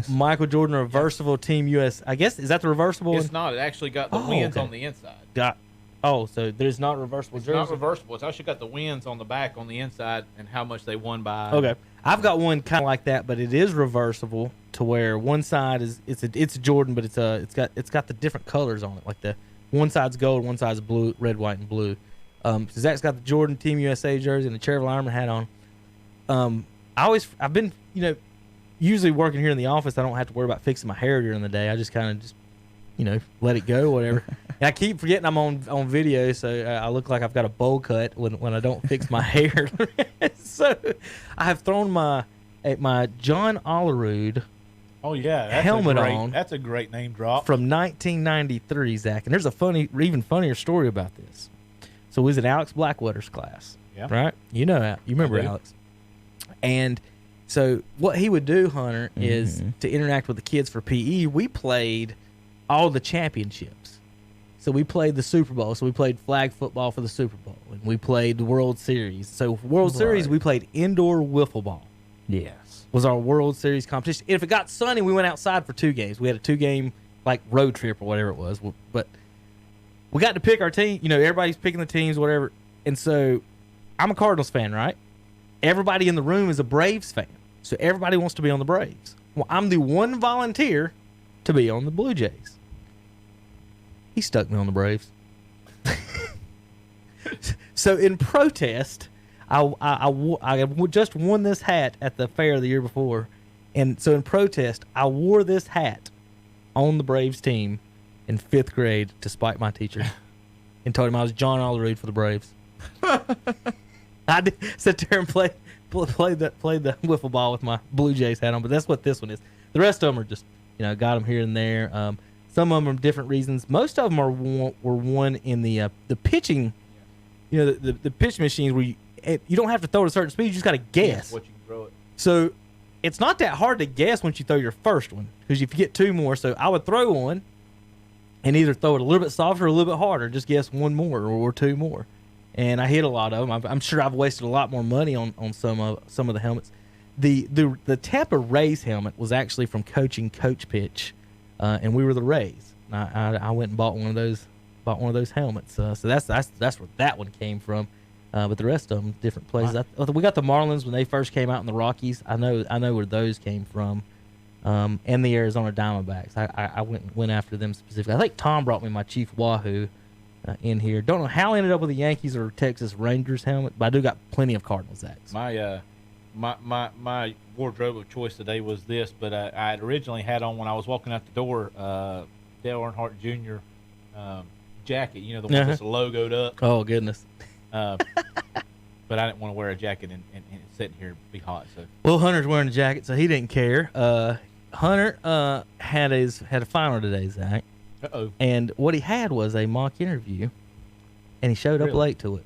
Michael Jordan reversible Team US. I guess, is that the reversible? It's not. It actually got the wins on the inside. So there's not reversible jersey? It's not reversible. It's actually got the wins on the back on the inside and how much they won by. Okay. I've got one kind of like that, but it is reversible to where one side is it's a Jordan, but it's got the different colors on it. Like the one side's gold, one side's blue, red, white, and blue. So Zach's got the Jordan Team USA jersey and the Cherry Lineman hat on. I've been, usually working here in the office, I don't have to worry about fixing my hair during the day. I just kind of let it go, whatever. And I keep forgetting I'm on video, so I look like I've got a bowl cut when I don't fix my hair. So I have thrown my John Olerud helmet on. That's a great name drop. From 1993, Zach. And there's even funnier story about this. So it was in Alex Blackwater's class, right? You remember Alex. And so what he would do, Hunter, is to interact with the kids for PE, we played all the championships. So we played the Super Bowl. So we played flag football for the Super Bowl. And we played the World Series. So World Series, we played indoor wiffle ball. Yes. Was our World Series competition. If it got sunny, we went outside for 2 games. We had a 2-game road trip or whatever it was. But we got to pick our team. Everybody's picking the teams, whatever. And so I'm a Cardinals fan, right? Everybody in the room is a Braves fan. So everybody wants to be on the Braves. Well, I'm the one volunteer to be on the Blue Jays. He stuck me on the Braves. So in protest, I just won this hat at the fair the year before. And so in protest, I wore this hat on the Braves team in 5th grade to spite my teacher and told him I was John Olerud for the Braves. I did sit there and played the wiffle ball with my Blue Jays hat on, but that's what this one is. The rest of them are just, got them here and there. Some of them are different reasons. Most of them were won in the pitching, the pitch machines where you don't have to throw at a certain speed. You just got to guess. What you can throw it. So it's not that hard to guess once you throw your first one because if you get 2 more. So I would throw one and either throw it a little bit softer or a little bit harder. Just guess 1 more or 2 more. And I hit a lot of them. I'm sure I've wasted a lot more money on some of the helmets. The Tampa Rays helmet was actually from coaching Coach Pitch, and we were the Rays. I went and bought one of those helmets. So that's where that one came from. But the rest of them different places. We got the Marlins when they first came out in the Rockies. I know where those came from, and the Arizona Diamondbacks. I went after them specifically. I think Tom brought me my Chief Wahoo. In here. Don't know how I ended up with the Yankees or Texas Rangers helmet, but I do got plenty of Cardinals hats. My my wardrobe of choice today was this, but I had originally had on when I was walking out the door Dale Earnhardt Jr. Jacket, the one that's logoed up. Oh goodness. But I didn't want to wear a jacket and sit here and be hot. So well, Hunter's wearing a jacket, so he didn't care. Hunter had a final today, Zach. Uh-oh. And what he had was a mock interview, and he showed up Really? late to it.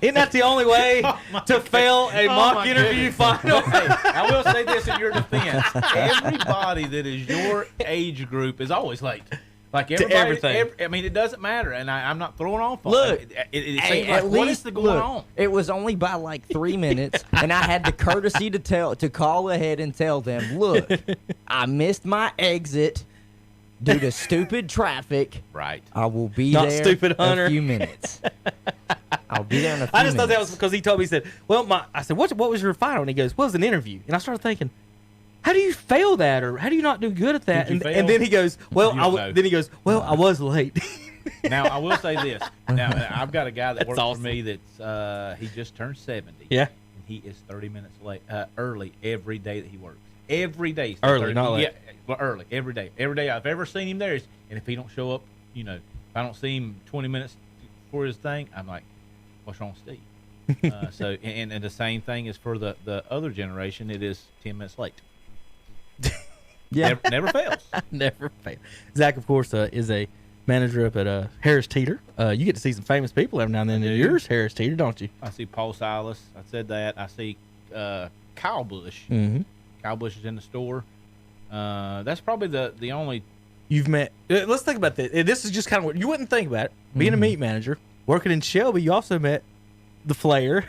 Isn't that the only way to fail a mock interview final? Hey, I will say this in your defense: everybody that is your age group is always late. Like everybody, everything. I mean, it doesn't matter, and I'm not throwing off on Look, it. It Hey, seems like, at what least is going look, on? it was only by like 3 minutes, and I had the courtesy to call ahead and tell them, look, I missed my exit due to stupid traffic. Right. I will be Not there stupid, in Hunter. a few minutes. I'll be there in a few I just thought that was minutes. because he told me, he said, well, I said, what was your final? And he goes, well, it was an interview. And I started thinking, how do you fail that, or how do you not do good at that? Did you fail? And then he goes, well, You don't know. then he goes, well, I was late. Now I will say this. Now I've got a guy that That's works awesome. for me that's he just turned 70. Yeah. And he is 30 minutes late, early every day that he works. Every day. he's Early, 30 not late. Yeah, well, early every day. Every day I've ever seen him there is, and if he don't show up, if I don't see him 20 minutes before his thing, I'm like, what's wrong with Steve? So and the same thing is for the other generation. It is 10 minutes late. Yeah. Never fails. Never fail. Zach, of course, is a manager up at Harris Teeter. You get to see some famous people every now and then. do. Yours, Harris Teeter, don't you? I see Paul Silas. I said that. I see Kyle Busch. Mm-hmm. Kyle Busch is in the store. That's probably the only. You've met. Let's think about this. This is just kind of what you wouldn't think about it. Being a meat manager, working in Shelby, you also met the Flair.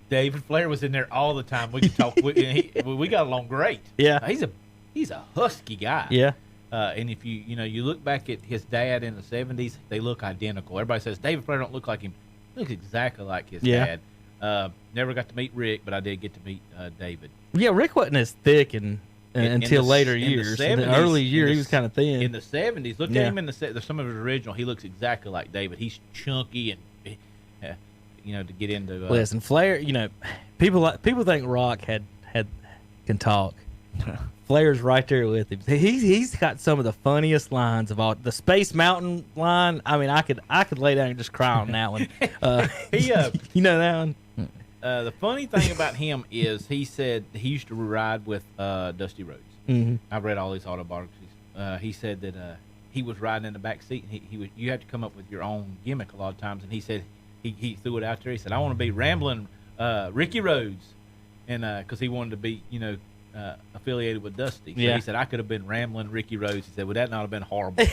David Flair was in there all the time. We could talk. We got along great. Yeah. He's a husky guy. Yeah. And if you look back at his dad in the 70s, they look identical. Everybody says David Flair don't look like him. He looks exactly like his Yeah. dad. Never got to meet Rick, but I did get to meet David. Yeah, Rick wasn't as thick until later in the years. 70s, In the early in year, the he was kind of thin. In the 70s, look Yeah. at him in the some of his original. He looks exactly like David. He's chunky and to get into. Listen, Flair. People think Rock can talk. Flair's right there with him. He's got some of the funniest lines of all. The Space Mountain line. I mean, I could lay down and just cry on that one. He you know that one. the funny thing about him is he said he used to ride with Dusty Rhodes. Mm-hmm. I've read all his autobiographies. He said that he was riding in the back seat, and he was. You have to come up with your own gimmick a lot of times. And he said he threw it out there. He said, "I want to be rambling Ricky Rhodes," and because he wanted to be affiliated with Dusty. So Yeah. he said, "I could have been rambling Ricky Rhodes." He said, "Would that not have been horrible?"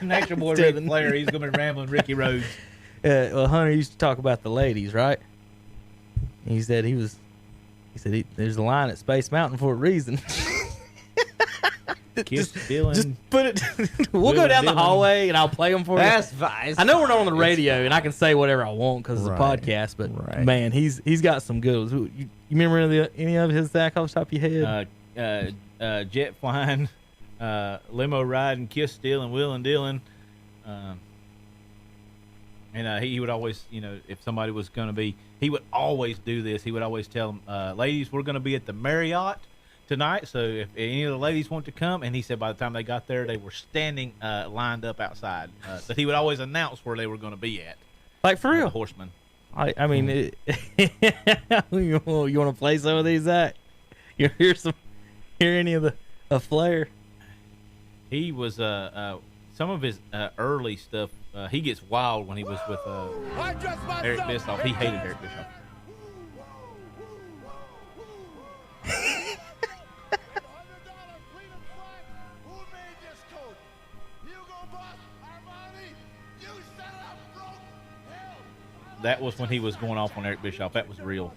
Nature Boy Ric Flair, he's gonna be rambling Ricky Rhodes. Well, Hunter used to talk about the ladies, right? He said there's a line at Space Mountain for a reason. Kiss Dylan. Just put it. We'll Will go and down the Dylan. hallway and I'll play them for That's you. fine. I know we're not on the radio and I can say whatever I want because it's a Right. podcast, but Right. man, he's got some good ones. You remember any of his, Zach, off the top of your head? Jet flying, limo riding, Kiss Dylan, Will and Dylan. And he would always, if somebody was going to be, he would always do this. He would always tell them, ladies, we're going to be at the Marriott tonight. So if any of the ladies want to come, and he said by the time they got there, they were standing lined up outside. But he would always announce where they were going to be at. Like for The real? Horseman. I mean, you want to play some of these, Zach? You hear any of the Flair? He was some of his early stuff. He gets wild when he was with Eric Bischoff. He hated Eric Bischoff. That was when he was going off on Eric Bischoff. That was real.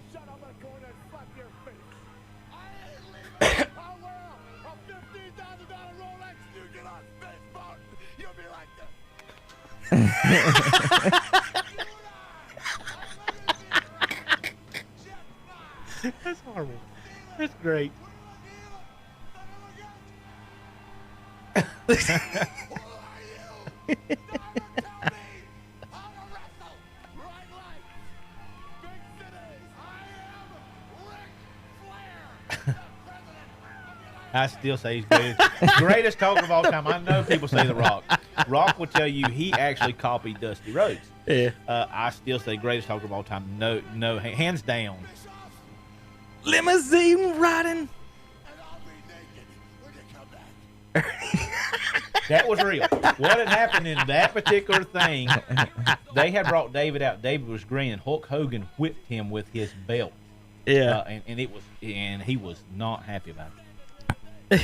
That's horrible. That's great. I still say he's greatest talker of all time. I know people say The Rock. Rock will tell you he actually copied Dusty Rhodes. Yeah. I still say greatest talker of all time. No, hands down. Limousine riding. That was real. What had happened in that particular thing, they had brought David out. David was green, and Hulk Hogan whipped him with his belt. Yeah. And he was not happy about it.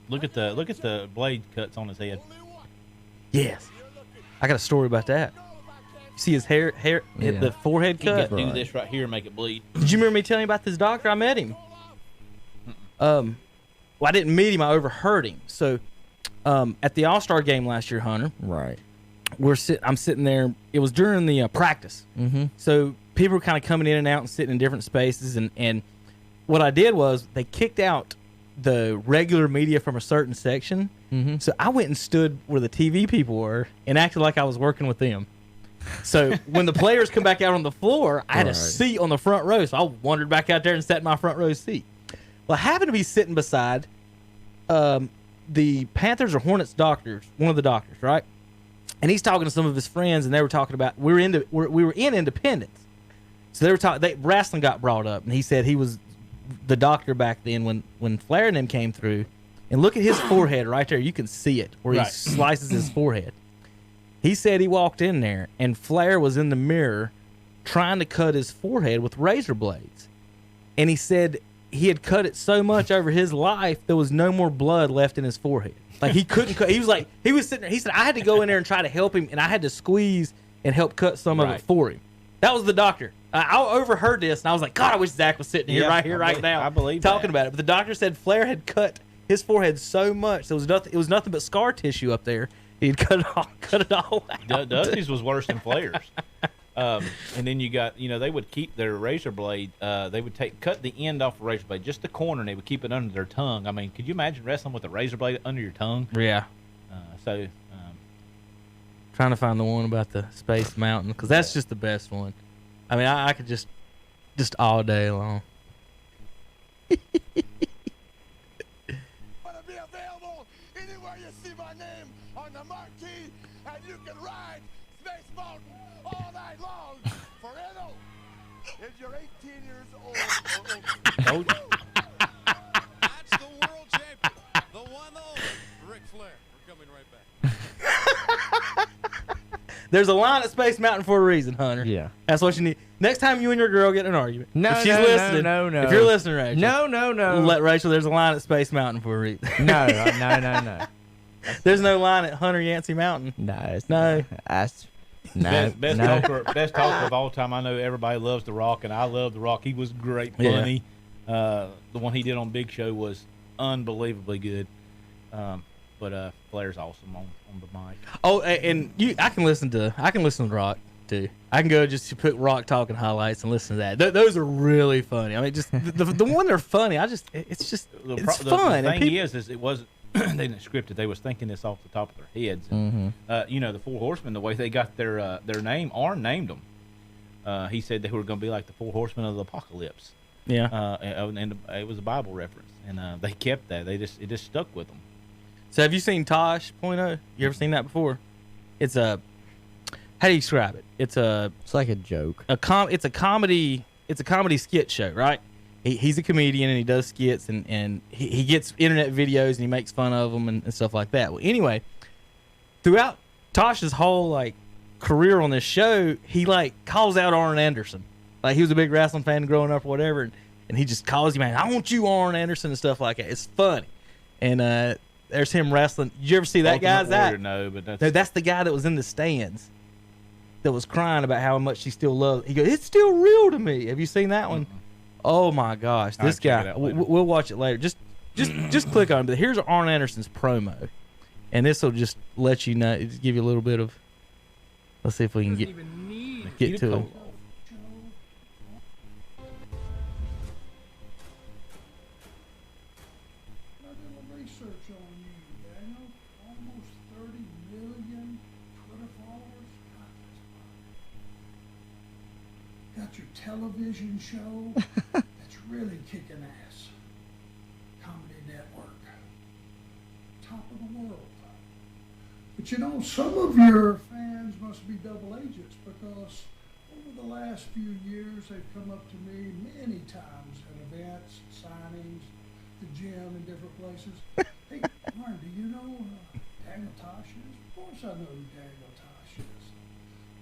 Look at the blade cuts on his head. Yes. I got a story about that. You see his hair hit the forehead He cut? got to do this right here and make it bleed. Did you remember me telling you about this doctor? I met him. Well, I didn't meet him. I overheard him. So, at the All-Star game last year, Hunter. Right. I'm sitting there. It was during the practice. Mm-hmm. So people were kind of coming in and out and sitting in different spaces. And what I did was they kicked out the regular media from a certain section. Mm-hmm. So I went and stood where the TV people were and acted like I was working with them. So when the players come back out on the floor, I had a seat on the front row. So I wandered back out there and sat in my front row seat. Well, I happened to be sitting beside the Panthers or Hornets doctors, one of the doctors, right? And he's talking to some of his friends, and they were talking about we were in Independence, so they were talking. Wrestling got brought up, and he said he was the doctor back then when Flair and them came through. And look at his forehead right there; you can see it where he slices his forehead. He said he walked in there, and Flair was in the mirror trying to cut his forehead with razor blades, and he said he had cut it so much over his life there was no more blood left in his forehead. Like he couldn't cut. He was sitting there. He said I had to go in there and try to help him, and I had to squeeze and help cut some of it for him. That was the doctor. I overheard this, and I was like, God, I wish Zach was sitting here right now. I believe talking about it. But the doctor said Flair had cut his forehead so much there was nothing. It was nothing but scar tissue up there. He'd cut it all out. Dusty's was worse than Flair's. And then you got, they would keep their razor blade. They would cut the end off the razor blade, just the corner, and they would keep it under their tongue. I mean, could you imagine wrestling with a razor blade under your tongue? Yeah. Trying to find the one about the Space Mountain, because that's just the best one. I mean, I could just all day long. Be available anywhere you see my name on the marquee, and you can ride Space Mountain all night long for Edo. If you're 18 years old or older. That's the world champion, the one, the only, Ric Flair. We're coming right back. There's a line at Space Mountain for a reason, Hunter. Yeah. That's what you need. Next time you and your girl get in an argument. No, if she's no, listening, no. If you're listening, Rachel. No. Let Rachel, there's a line at Space Mountain for a reason. No. There's no line at Hunter Yancey Mountain. Best talker of all time. I know everybody loves The Rock, and I love The Rock. He was great, funny. The one he did on Big Show was unbelievably good. But Flair's awesome on the mic. Oh, and I can listen to Rock too. I can go just to put Rock talking highlights and listen to that. Those are really funny. I mean, just the one they're funny. It's fun. The thing is it wasn't. They didn't script it. They was thinking this off the top of their heads. And, the Four Horsemen, the way they got their name, Arn named them. He said they were going to be like the Four Horsemen of the Apocalypse. Yeah. And it was a Bible reference, and they kept that. It just stuck with them. So have you seen Tosh.0? You ever seen that before? It's how do you describe it? It's like a joke. It's a comedy skit show, right? He's a comedian and he does skits and he gets internet videos and he makes fun of them and stuff like that. Well, anyway, throughout Tosh's whole career on this show, he calls out Arn Anderson. Like he was a big wrestling fan growing up or whatever, and he just calls him, man, I want you, Arn Anderson, and stuff like that. It's funny. And there's him wrestling. Did you ever see that guy's act? No, but that's the guy that was in the stands that was crying about how much he still loves. He goes, it's still real to me. Have you seen that one? Oh my gosh, this guy. We'll watch it later. Just click on it. But here's Arn Anderson's promo, and this will just let you know. Just give you a little bit of. Let's see if we can get to it. Got your television show that's really kicking ass. But you know, some of your fans must be double agents because over the last few years, they've come up to me many times at events, signings, the gym, and different places. Hey, Warren, do you know Daniel Tosh is? Of course I know who Daniel Tosh is.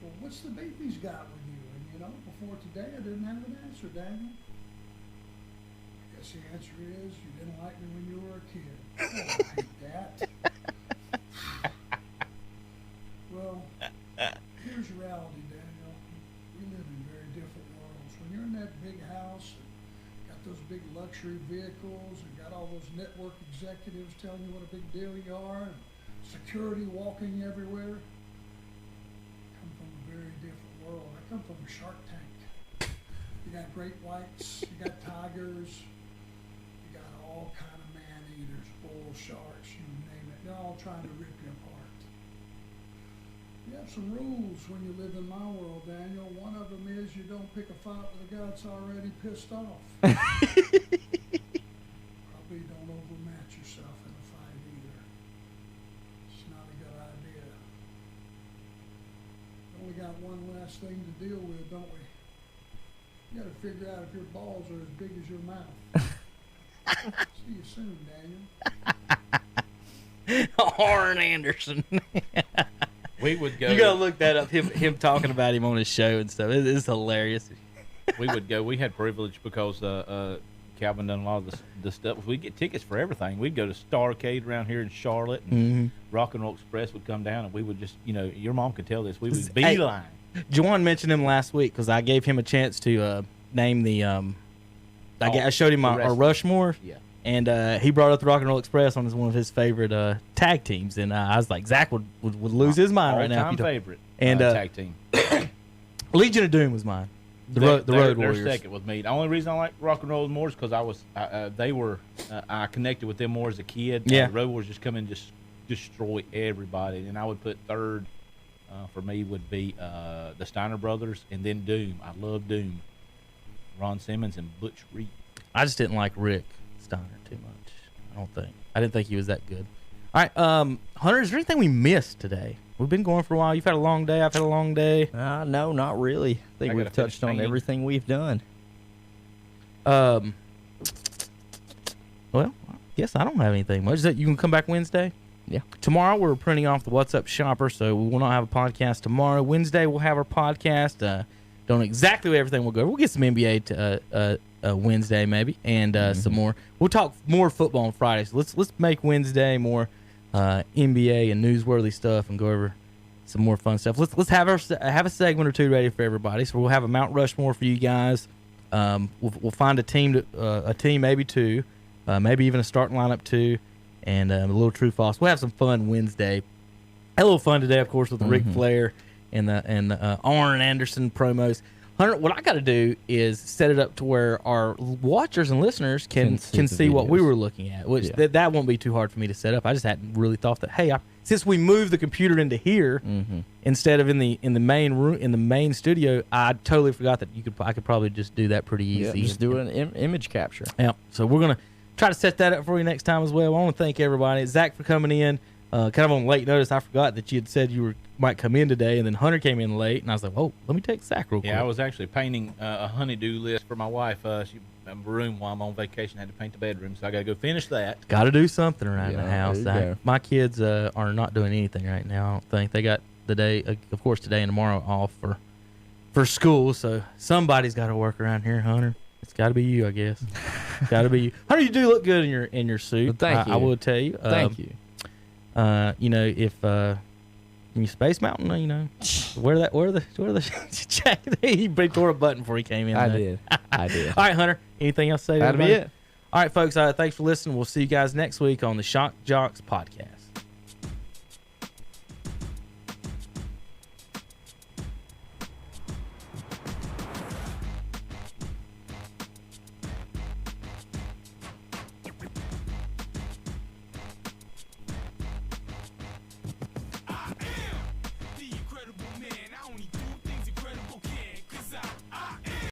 Well, what's the beef he's got with you? And you know, before today, I didn't have an answer, Daniel. I guess the answer is you didn't like me when you were a kid. Oh, I hate that. Well, here's reality, Daniel. We live in very different worlds. When you're in that big house and got those big luxury vehicles and got all those network executives telling you what a big deal you are and security walking everywhere, I come from a very different world. I come from a Shark Tank. You got great whites, you got tigers, you got all kind of man-eaters, bull sharks, you name it. They're all trying to rip you apart. You have some rules when you live in my world, Daniel. One of them is you don't pick a fight with a guy that's already pissed off. Probably don't overmatch yourself in a fight either. It's not a good idea. We got one last thing to deal with, don't we? You got to figure out if your balls are as big as your mouth. See you soon, Daniel. Warren Anderson. We would go. You gotta look that up. Him talking about him on his show and stuff. It's hilarious. We would go. We had privilege because Calvin done a lot of the stuff. We get tickets for everything. We'd go to Starcade around here in Charlotte, and Rock and Roll Express would come down, and we would just, you know, your mom could tell this. We would beeline. Juwan mentioned him last week because I gave him a chance to name the. I showed him our Rushmore. Yeah. And he brought up the Rock and Roll Express on as one of his favorite tag teams, and I was like, Zach would lose his mind right now. All-time favorite tag team. Legion of Doom was mine. The Road Warriors. They're second with me. The only reason I like Rock and Roll more is because I connected with them more as a kid. Yeah. The Road Warriors just come in and just destroy everybody, and I would put third for me would be the Steiner Brothers, and then Doom. I love Doom. Ron Simmons and Butch Reed. I just didn't like Rick Steiner too much. I didn't think he was that good. All right, Hunter, is there anything we missed today? We've been going for a while. You've had a long day. I've had a long day. No, not really. I think we've touched on everything we've done. Well, I guess I don't have anything much. Is that you can come back Wednesday? Yeah. Tomorrow we're printing off the What's Up Shopper, so we will not have a podcast tomorrow. Wednesday we'll have our podcast. Don't know exactly where everything will go. We'll get some NBA to Wednesday maybe, and some more. We'll talk more football on Friday. So let's make Wednesday more NBA and newsworthy stuff, and go over some more fun stuff. Let's have a segment or two ready for everybody. So we'll have a Mount Rushmore for you guys. We'll find a team maybe two, maybe even a starting lineup two, and a little true false. We'll have some fun Wednesday. Had a little fun today, of course, with the Ric Flair and the Arn Anderson promos. Hunter, what I got to do is set it up to where our watchers and listeners can see what we were looking at, which that won't be too hard for me to set up. I just hadn't really thought that. Hey, since we moved the computer into here instead of in the main room in the main studio, I totally forgot that I could probably just do that pretty easy. Yeah, just do an image capture. Yeah. So we're gonna try to set that up for you next time as well. I want to thank everybody, Zach, for coming in. Kind of on late notice. I forgot that you had said you might come in today, and then Hunter came in late, and I was like, "Oh, let me take Zach real quick." Yeah, I was actually painting a honeydew list for my wife. She room while I'm on vacation, had to paint the bedroom, so I got to go finish that. Got to do something around the house. My kids are not doing anything right now. I don't think they got the day, of course, today and tomorrow off for school. So somebody's got to work around here, Hunter. It's got to be you, I guess. Got to be you, Hunter. You do look good in your suit. Well, thank you. I will tell you. Thank you. If you Space Mountain, wear the jacket. He tore a button before he came in. I did. All right, Hunter. Anything else to say? That'll be it. All right, folks. Thanks for listening. We'll see you guys next week on the Shock Joxx podcast.